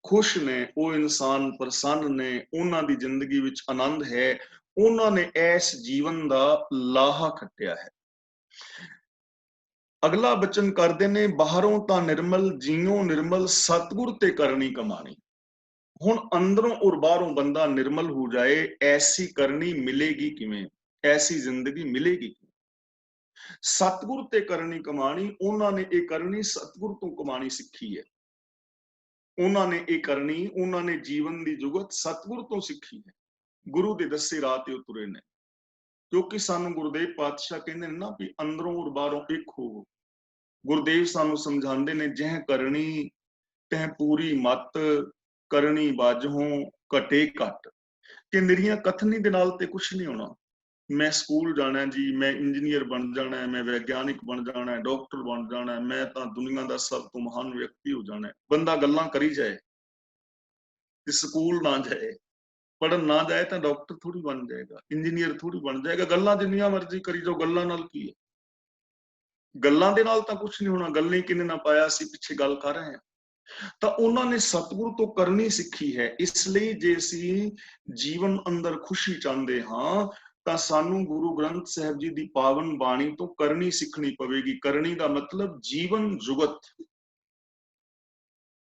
ਖੁਸ਼ ਨੇ, ਉਹ ਇਨਸਾਨ ਪ੍ਰਸੰਨ ਨੇ, ਉਹਨਾਂ ਦੀ ਜ਼ਿੰਦਗੀ ਵਿੱਚ ਆਨੰਦ ਹੈ। ਉਹਨਾਂ ਨੇ ਇਸ ਜੀਵਨ ਦਾ ਲਾਹਾ ਖੱਟਿਆ ਹੈ। ਅਗਲਾ ਬਚਨ ਕਰਦੇ ਨੇ, ਬਾਹਰੋਂ ਤਾਂ ਨਿਰਮਲ, ਜੀਉ ਨਿਰਮਲ, ਸਤਿਗੁਰ ਤੇ ਕਰਨੀ ਕਮਾਣੀ। ਹੁਣ ਅੰਦਰੋਂ ਔਰ ਬਾਹਰੋਂ ਬੰਦਾ ਨਿਰਮਲ ਹੋ ਜਾਏ, ਐਸੀ ਕਰਨੀ ਮਿਲੇਗੀ ਕਿਵੇਂ? ਐਸੀ ਜ਼ਿੰਦਗੀ ਮਿਲੇਗੀ ਕਿਵੇਂ? ਸਤਿਗੁਰ ਤੇ ਕਰਨੀ ਕਮਾਣੀ। ਉਹਨਾਂ ਨੇ ਇਹ ਕਰਨੀ ਸਤਿਗੁਰ ਤੋਂ ਕਮਾਣੀ ਸਿੱਖੀ ਹੈ। ਉਹਨਾਂ ਨੇ ਇਹ ਕਰਨੀ, ਉਹਨਾਂ ਨੇ ਜੀਵਨ ਦੀ ਜੁਗਤ ਸਤਿਗੁਰ ਤੋਂ ਸਿੱਖੀ ਹੈ। ਗੁਰੂ ਦੇ ਦੱਸੇ ਰਾਹ ਤੇ ਉਤਰੇ ਨੇ। ਕਿਉਂਕਿ ਸਾਨੂੰ ਗੁਰਦੇਵ ਪਾਤਸ਼ਾਹ ਕਹਿੰਦੇ ਨੇ ਨਾ ਵੀ ਅੰਦਰੋਂ ਔਰ ਬਾਹਰੋਂ ਇੱਕ ਹੋ। ਗੁਰਦੇਵ ਸਾਨੂੰ ਸਮਝਾਉਂਦੇ ਨੇ, ਜਹ ਕਰਨੀ ਤਹ ਪੂਰੀ ਮਤ, ਕਰਨੀ ਬਾਝੋਂ ਘਟੇ ਘਟ। ਕਿ ਮੇਰੀਆਂ ਕਥਨੀ ਦੇ ਨਾਲ ਤੇ ਕੁਛ ਨਹੀਂ ਹੋਣਾ। ਮੈਂ ਸਕੂਲ ਜਾਣਾ ਜੀ, ਮੈਂ ਇੰਜੀਨੀਅਰ ਬਣ ਜਾਣਾ, ਮੈਂ ਵਿਗਿਆਨਿਕ ਬਣ ਜਾਣਾ, ਡਾਕਟਰ ਬਣ ਜਾਣਾ, ਮੈਂ ਤਾਂ ਦੁਨੀਆ ਦਾ ਸਭ ਤੋਂ ਮਹਾਨ ਵਿਅਕਤੀ ਹੋ ਜਾਣਾ। ਬੰਦਾ ਗੱਲਾਂ ਕਰੀ ਜਾਏ ਤੇ ਸਕੂਲ ਨਾ ਜਾਏ, ਪੜਨ ਨਾ ਜਾਏ, ਤਾਂ ਡਾਕਟਰ ਥੋੜੀ ਬਣ ਜਾਏਗਾ, ਇੰਜੀਨੀਅਰ ਥੋੜੀ ਬਣ ਜਾਏਗਾ। ਗੱਲਾਂ ਜਿੰਨੀਆਂ ਮਰਜ਼ੀ ਕਰੀ ਜਾਓ, ਗੱਲਾਂ ਨਾਲ ਕੀ ਹੈ? ਗੱਲਾਂ ਦੇ ਨਾਲ ਤਾਂ ਕੁਛ ਨਹੀਂ ਹੋਣਾ। ਗੱਲ ਹੀ ਕਿਨੇ ਨਾ ਪਾਇਆ, ਅਸੀਂ ਪਿੱਛੇ ਗੱਲ ਕਰ ਰਹੇ ਹਾਂ। ਤਾਂ ਉਹਨਾਂ ਨੇ ਸਤਿਗੁਰੂ ਤੋਂ ਕਰਨੀ ਸਿੱਖੀ ਹੈ। ਇਸ ਲਈ ਜੇ ਅਸੀਂ ਜੀਵਨ ਅੰਦਰ ਖੁਸ਼ੀ ਚਾਹੁੰਦੇ ਹਾਂ, ਤਾਂ ਸਾਨੂੰ ਗੁਰੂ ਗ੍ਰੰਥ ਸਾਹਿਬ ਜੀ ਦੀ ਪਾਵਨ ਬਾਣੀ ਤੋਂ ਕਰਨੀ ਸਿੱਖਣੀ ਪਵੇਗੀ। ਕਰਨੀ ਦਾ ਮਤਲਬ ਜੀਵਨ ਜੁਗਤ,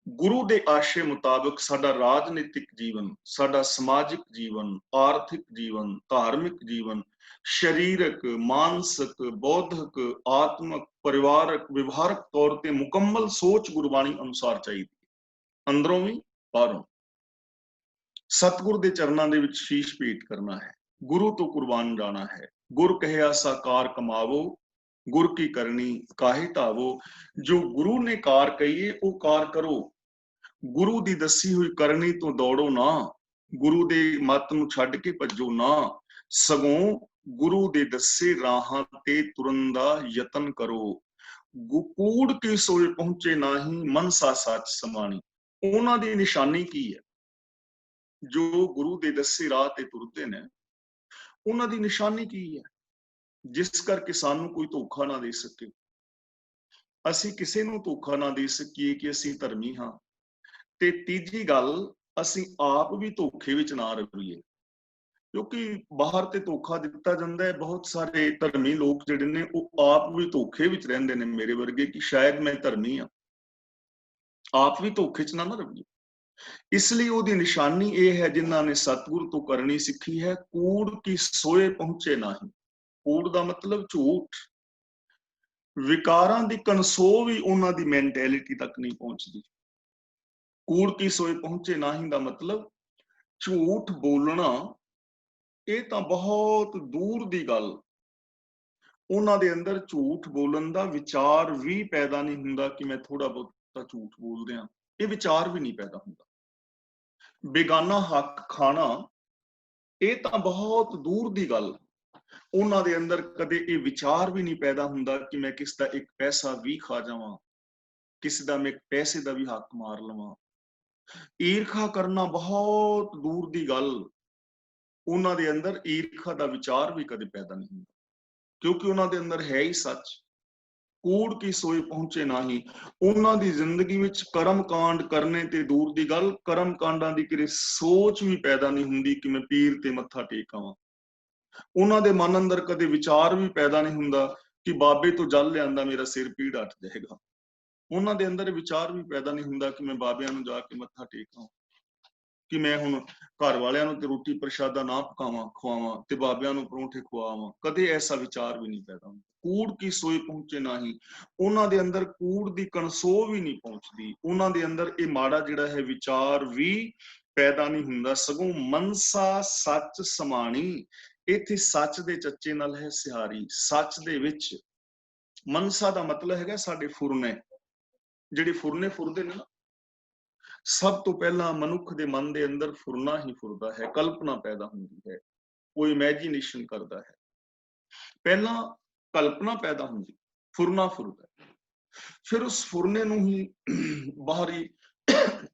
ਗੁਰੂ ਦੇ ਆਸ਼ੇ ਮੁਤਾਬਕ ਸਾਡਾ ਰਾਜਨੀਤਿਕ ਜੀਵਨ, ਸਾਡਾ ਸਮਾਜਿਕ ਜੀਵਨ, ਆਰਥਿਕ ਜੀਵਨ, ਧਾਰਮਿਕ ਜੀਵਨ, ਸਰੀਰਕ, ਮਾਨਸਿਕ, ਬੌਧਿਕ, ਆਤਮਿਕ, ਪਰਿਵਾਰਕ, ਵਿਵਹਾਰਕ ਤੌਰ ਤੇ ਮੁਕੰਮਲ ਸੋਚ ਗੁਰਬਾਣੀ ਅਨੁਸਾਰ ਚਾਹੀਦੀ, ਅੰਦਰੋਂ ਵੀ ਬਾਹਰੋਂ। ਸਤਿਗੁਰ ਦੇ ਚਰਨਾਂ ਦੇ ਵਿੱਚ ਸ਼ੀਸ਼ ਭੇਟ ਕਰਨਾ ਹੈ, ਗੁਰੂ ਤੋਂ ਕੁਰਬਾਨ ਜਾਣਾ ਹੈ। ਗੁਰ ਕਹਿਆ ਸਾਕਾਰ ਕਮਾਵੋ, ਗੁਰ ਕੀ ਕਰਨੀ ਕਾਹੇ ਧਾਵੋ। ਜੋ ਗੁਰੂ ਨੇ ਕਾਰ ਕਹੀਏ ਉਹ ਕਾਰ ਕਰੋ। ਗੁਰੂ ਦੀ ਦੱਸੀ ਹੋਈ ਕਰਨੀ ਤੋਂ ਦੌੜੋ ਨਾ, ਗੁਰੂ ਦੇ ਮੱਤ ਨੂੰ ਛੱਡ ਕੇ ਭੱਜੋ ਨਾ, ਸਗੋਂ ਗੁਰੂ ਦੇ ਦੱਸੇ ਰਾਹਾਂ ਤੇ ਤੁਰਨ ਦਾ ਯਤਨ ਕਰੋ। ਕੂੜ ਕੀ ਸੋਏ ਪਹੁੰਚੇ ਨਾਹੀਂ, ਮਨਸਾ ਸੱਚ ਸਮਾਣੀ। ਉਹਨਾਂ ਦੀ ਨਿਸ਼ਾਨੀ ਕੀ ਹੈ? ਜੋ ਗੁਰੂ ਦੇ ਦੱਸੇ ਰਾਹ ਤੇ ਤੁਰਦੇ ਨੇ, ਉਹਨਾਂ ਦੀ ਨਿਸ਼ਾਨੀ ਕੀ ਹੈ? ਜਿਸ ਕਰਕੇ ਸਾਨੂੰ ਕੋਈ ਧੋਖਾ ਨਾ ਦੇ ਸਕੇ, ਅਸੀਂ ਕਿਸੇ ਨੂੰ ਧੋਖਾ ਨਾ ਦੇ ਸਕੀਏ ਕਿ ਅਸੀਂ ਧਰਮੀ ਹਾਂ। ਤੇ ਤੀਜੀ ਗੱਲ, ਅਸੀਂ ਆਪ ਵੀ ਧੋਖੇ ਵਿੱਚ ਨਾ ਰਹੀਏ। ਕਿਉਂਕਿ ਬਾਹਰ ਤੇ ਧੋਖਾ ਦਿੱਤਾ ਜਾਂਦਾ ਹੈ। ਬਹੁਤ ਸਾਰੇ ਧਰਮੀ ਲੋਕ ਜਿਹੜੇ ਨੇ, ਉਹ ਆਪ ਵੀ ਧੋਖੇ ਵਿੱਚ ਰਹਿੰਦੇ ਨੇ, ਮੇਰੇ ਵਰਗੇ, ਕਿ ਸ਼ਾਇਦ ਮੈਂ ਧਰਮੀ ਹਾਂ। ਆਪ ਵੀ ਧੋਖੇ 'ਚ ਨਾ ਰਹੀਏ। ਇਸ ਲਈ ਉਹਦੀ ਨਿਸ਼ਾਨੀ ਇਹ ਹੈ, ਜਿਨ੍ਹਾਂ ਨੇ ਸਤਿਗੁਰ ਤੋਂ ਕਰਨੀ ਸਿੱਖੀ ਹੈ, ਕੂੜ ਕੀ ਸੋਏ ਪਹੁੰਚੇ ਨਾਹੀਂ। ਕੂੜ ਦਾ ਮਤਲਬ ਝੂਠ। ਵਿਕਾਰਾਂ ਦੀ ਕਨਸੋ ਵੀ ਉਹਨਾਂ ਦੀ ਮੈਂਟੈਲਿਟੀ ਤੱਕ ਨਹੀਂ ਪਹੁੰਚਦੀ। ਕੂੜ ਕੀ ਸੋਏ ਪਹੁੰਚੇ ਨਾਹੀਂ ਦਾ ਮਤਲਬ ਝੂਠ ਬੋਲਣਾ, ਇਹ ਤਾਂ ਬਹੁਤ ਦੂਰ ਦੀ ਗੱਲ। ਉਹਨਾਂ ਦੇ ਅੰਦਰ ਝੂਠ ਬੋਲਣ ਦਾ ਵਿਚਾਰ ਵੀ ਪੈਦਾ ਨਹੀਂ ਹੁੰਦਾ ਕਿ ਮੈਂ ਥੋੜਾ ਬਹੁਤਾ ਝੂਠ ਬੋਲਦੇ ਹਾਂ। ਇਹ ਵਿਚਾਰ ਵੀ ਨਹੀਂ ਪੈਦਾ ਹੁੰਦਾ। ਬੇਗਾਨਾ ਹੱਕ ਖਾਣਾ, ਇਹ ਤਾਂ ਬਹੁਤ ਦੂਰ ਦੀ ਗੱਲ। ਉਹਨਾਂ ਦੇ ਅੰਦਰ ਕਦੇ ਇਹ ਵਿਚਾਰ ਵੀ ਨਹੀਂ ਪੈਦਾ ਹੁੰਦਾ ਕਿ ਮੈਂ ਕਿਸ ਦਾ ਇੱਕ ਪੈਸਾ ਵੀ ਖਾ ਜਾਵਾਂ, ਕਿਸੇ ਦਾ ਮੈਂ ਇੱਕ ਪੈਸੇ ਦਾ ਵੀ ਹੱਕ ਮਾਰ ਲਵਾਂ। ਈਰਖਾ ਕਰਨਾ ਬਹੁਤ ਦੂਰ ਦੀ ਗੱਲ। ਉਹਨਾਂ ਦੇ ਅੰਦਰ ਈਰਖਾ ਦਾ ਵਿਚਾਰ ਵੀ ਕਦੇ ਪੈਦਾ ਨਹੀਂ ਹੁੰਦਾ। क्योंकि उन्हां दे अंदर है ही सच। कूड़ की सोई पहुंचे नाही। उन्हां दी जिंदगी विच कर्म कांड करने ते दूर दी गल, कर्म कांडां दी किते सोच भी पैदा नहीं हुंदी कि मैं पीर ते मत्था टेक आवां। उन्हां दे मन अंदर कदे विचार भी पैदा नहीं हुंदा कि बाबे तो जल लिआंदा मेरा सिर पीड़ हट जाएगा। उन्हां दे अंदर विचार भी पैदा नहीं हुंदा कि मैं बाबियां नूं जाके मत्था टेक आवां, कि मैं हुण घर वालियां नूं ते रोटी प्रशादा ना पकावां खवावां ते बाबियां नूं परौंठे खवावां। कदे ऐसा विचार भी नहीं पैदा हुंदा। कूड़ की सोई पहुंचे नाही। उन्हां दे अंदर कूड़ दी कणसो भी नहीं पहुंचदी। उन्हां दे अंदर ये माड़ा जिहड़ा है विचार भी पैदा नहीं हुंदा। सगों मनसा सच समाणी। इत्थे सच दे चच्चे नाल है सिहारी। सच दे विच मनसा दा मतलब हैगा साडे फुरने, ਜਿਹੜੇ ਫੁਰਨੇ ਫੁਰਦੇ ਨੇ ਨਾ, ਸਭ ਤੋਂ ਪਹਿਲਾਂ ਮਨੁੱਖ ਦੇ ਮਨ ਦੇ ਅੰਦਰ ਫੁਰਨਾ ਹੀ ਫੁਰਦਾ ਹੈ, ਕਲਪਨਾ ਪੈਦਾ ਹੁੰਦੀ ਹੈ, ਉਹ ਇਮੇਜਿਨੇਸ਼ਨ ਕਰਦਾ ਹੈ। ਪਹਿਲਾਂ ਕਲਪਨਾ ਪੈਦਾ ਹੁੰਦੀ, ਫੁਰਨਾ ਫੁਰਦਾ, ਫਿਰ ਉਸ ਫੁਰਨੇ ਨੂੰ ਹੀ ਬਾਹਰੀ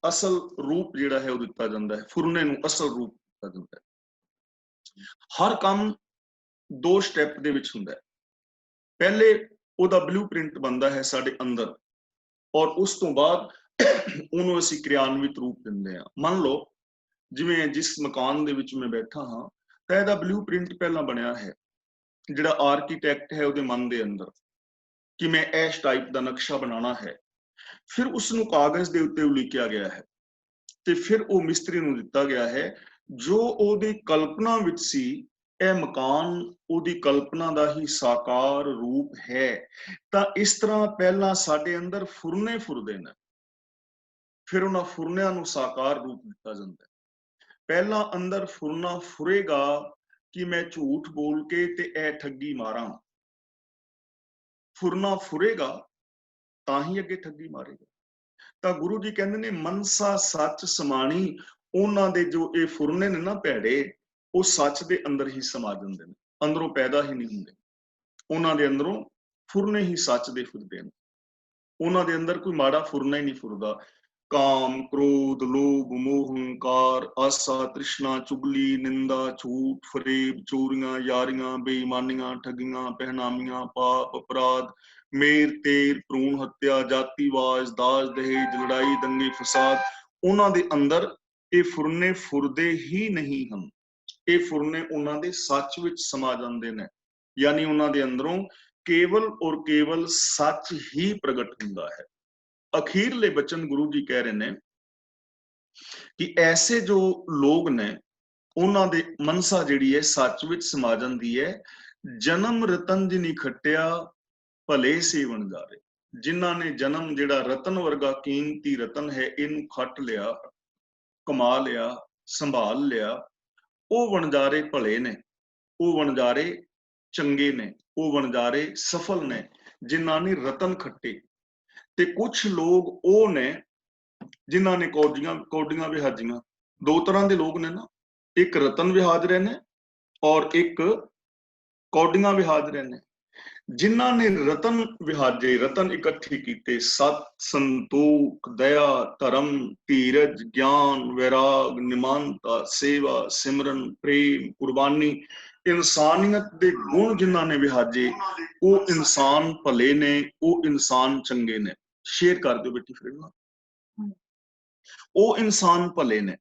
ਅਸਲ ਰੂਪ ਜਿਹੜਾ ਹੈ ਉਹ ਦਿੱਤਾ ਜਾਂਦਾ ਹੈ। ਫੁਰਨੇ ਨੂੰ ਅਸਲ ਰੂਪ ਦਿੱਤਾ ਜਾਂਦਾ ਹੈ। ਹਰ ਕੰਮ ਦੋ ਸਟੈਪ ਦੇ ਵਿੱਚ ਹੁੰਦਾ ਹੈ। ਪਹਿਲੇ ਉਹਦਾ ਬਲੂਪ੍ਰਿੰਟ ਬਣਦਾ ਹੈ ਸਾਡੇ ਅੰਦਰ, ਔਰ ਉਸ ਤੋਂ ਬਾਅਦ ਉਹਨੂੰ ਅਸੀਂ ਕਿਰਿਆਨਵਿਤ ਰੂਪ ਦਿੰਦੇ ਹਾਂ। ਮੰਨ ਲਓ ਜਿਵੇਂ ਜਿਸ ਮਕਾਨ ਦੇ ਵਿੱਚ ਮੈਂ ਬੈਠਾ ਹਾਂ ਤਾਂ ਇਹਦਾ ਬਲੂਪ੍ਰਿੰਟ ਪਹਿਲਾਂ ਬਣਿਆ ਹੈ, ਜਿਹੜਾ ਆਰਕੀਟੈਕਟ ਹੈ ਉਹਦੇ ਮਨ ਦੇ ਅੰਦਰ ਕਿ ਮੈਂ ਇਸ ਟਾਈਪ ਦਾ ਨਕਸ਼ਾ ਬਣਾਉਣਾ ਹੈ। ਫਿਰ ਉਸ ਨੂੰ ਕਾਗਜ਼ ਦੇ ਉੱਤੇ ਉਲੀਕਿਆ ਗਿਆ ਹੈ ਤੇ ਫਿਰ ਉਹ ਮਿਸਤਰੀ ਨੂੰ ਦਿੱਤਾ ਗਿਆ ਹੈ। ਜੋ ਉਹਦੀ ਕਲਪਨਾ ਵਿੱਚ ਸੀ, ਇਹ ਮਕਾਨ ਉਹਦੀ ਕਲਪਨਾ ਦਾ ਹੀ ਸਾਕਾਰ ਰੂਪ ਹੈ। ਤਾਂ ਇਸ ਤਰ੍ਹਾਂ ਪਹਿਲਾਂ ਸਾਡੇ ਅੰਦਰ ਫੁਰਨੇ ਫੁਰਦੇ ਨੇ, ਫਿਰ ਉਹਨਾਂ ਫੁਰਨਿਆਂ ਨੂੰ ਸਾਕਾਰ ਰੂਪ ਦਿੱਤਾ ਜਾਂਦਾ ਹੈ। ਪਹਿਲਾਂ ਅੰਦਰ ਫੁਰਨਾ ਫੁਰੇਗਾ ਕਿ ਮੈਂ ਝੂਠ ਬੋਲ ਕੇ ਤੇ ਇਹ ਠੱਗੀ ਮਾਰਾਂ। ਫੁਰਨਾ ਫੁਰੇਗਾ ਤਾਂ ਹੀ ਅੱਗੇ ਠੱਗੀ ਮਾਰੇਗਾ। ਤਾਂ ਗੁਰੂ ਜੀ ਕਹਿੰਦੇ ਨੇ ਮਨਸਾ ਸੱਚ ਸਮਾਣੀ। ਉਹਨਾਂ ਦੇ ਜੋ ਇਹ ਫੁਰਨੇ ਨੇ ਨਾ ਭੈੜੇ, ਉਹ ਸੱਚ ਦੇ ਅੰਦਰ ਹੀ ਸਮਾ ਜਾਂਦੇ ਨੇ, ਅੰਦਰੋਂ ਪੈਦਾ ਹੀ ਨਹੀਂ ਹੁੰਦੇ। ਉਹਨਾਂ ਦੇ ਅੰਦਰੋਂ ਫੁਰਨੇ ਹੀ ਸੱਚ ਦੇ ਫਿਰਦੇ ਨੇ। ਉਹਨਾਂ ਦੇ ਅੰਦਰ ਕੋਈ ਮਾੜਾ ਫੁਰਨਾ ਹੀ ਨਹੀਂ ਫੁਰਦਾ। ਕਾਮ, ਕ੍ਰੋਧ, ਲੋਭ, ਮੋਹ, ਹੰਕਾਰ, ਆਸਾ, ਤ੍ਰਿਸ਼ਨਾ, ਚੁਗਲੀ, ਨਿੰਦਾ, ਝੂਠ, ਫਰੇਬ, ਚੋਰੀਆਂ, ਯਾਰੀਆਂ, ਬੇਈਮਾਨੀਆਂ, ਠੱਗੀਆਂ, ਪਹਿਨਾਮੀਆਂ, ਪਾਪ, ਅਪਰਾਧ, ਮੇਰ ਤੇਰ, ਭਰੂਣ ਹੱਤਿਆ, ਜਾਤੀਵਾਦ, ਦਾਜ ਦਹੇਜ, ਲੜਾਈ, ਦੰਗੇ, ਫਸਾਦ, ਉਹਨਾਂ ਦੇ ਅੰਦਰ ਇਹ ਫੁਰਨੇ ਫੁਰਦੇ ਹੀ ਨਹੀਂ ਹਨ। ਇਹ ਫੁਰਨੇ ਉਹਨਾਂ ਦੇ ਸੱਚ ਵਿੱਚ ਸਮਾ ਜਾਂਦੇ ਨੇ, ਯਾਨੀ ਉਹਨਾਂ ਦੇ ਅੰਦਰੋਂ ਕੇਵਲ ਔਰ ਕੇਵਲ ਸੱਚ ਹੀ ਪ੍ਰਗਟ ਹੁੰਦਾ ਹੈ। ਅਖੀਰਲੇ ਬਚਨ ਗੁਰੂ ਜੀ ਕਹਿ ਰਹੇ ਨੇ ਕਿ ਐਸੇ ਜੋ ਲੋਕ ਨੇ ਉਹਨਾਂ ਦੇ ਮਨਸਾ ਜਿਹੜੀ ਹੈ ਸੱਚ ਵਿੱਚ ਸਮਾ ਜਾਂਦੀ ਹੈ। ਜਨਮ ਰਤਨ ਜਿਨੀ ਖੱਟਿਆ ਭਲੇ ਸੇਵਨ ਜਾਰੇ। ਜਿਨ੍ਹਾਂ ਨੇ ਜਨਮ ਜਿਹੜਾ ਰਤਨ ਵਰਗਾ ਕੀਮਤੀ ਰਤਨ ਹੈ ਇਹਨੂੰ ਖੱਟ ਲਿਆ, ਕਮਾ ਲਿਆ, ਸੰਭਾਲ ਲਿਆ, ਉਹ ਵਣਜਾਰੇ ਭਲੇ ਨੇ, ਉਹ ਵਣਜਾਰੇ ਚੰਗੇ ਨੇ, ਉਹ ਵਣਜਾਰੇ ਸਫਲ ਨੇ ਜਿਨ੍ਹਾਂ ਨੇ ਰਤਨ ਖੱਟੇ। ਤੇ ਕੁਝ ਲੋਕ ਉਹ ਨੇ ਜਿਨ੍ਹਾਂ ਨੇ ਕੌਡੀਆਂ ਵਿਹਾਜੀਆਂ। ਦੋ ਤਰ੍ਹਾਂ ਦੇ ਲੋਕ ਨੇ ਨਾ, ਇੱਕ ਰਤਨ ਵਿਹਾਜ ਰਹੇ ਨੇ ਔਰ ਇੱਕ ਕੌਡੀਆਂ ਵਿਹਾਜ ਰਹੇ ਨੇ। ਜਿਨ੍ਹਾਂ ਨੇ ਰਤਨ ਵਿਹਾਜੇ, ਰਤਨ ਇਕੱਠੇ ਕੀਤੇ, ਸਤ, ਸੰਤੋਖ, ਦਇਆ, ਧਰਮ, ਧੀਰਜ, ਗਿਆਨ, ਵੈਰਾਗ, ਨਿਮਾਨਤਾ, ਸੇਵਾ, ਸਿਮਰਨ, ਪ੍ਰੇਮ, ਕੁਰਬਾਨੀ, ਇਨਸਾਨੀਅਤ ਦੇ ਗੁਣ ਜਿਨ੍ਹਾਂ ਨੇ ਵਿਹਾਜੇ, ਉਹ ਇਨਸਾਨ ਭਲੇ ਨੇ, ਉਹ ਇਨਸਾਨ ਚੰਗੇ ਨੇ। ਸ਼ੇਅਰ ਕਰ ਦਿਓ ਬੇਟੀ ਫਿਰ ਨਾ, ਉਹ ਇਨਸਾਨ ਭਲੇ ਨੇ।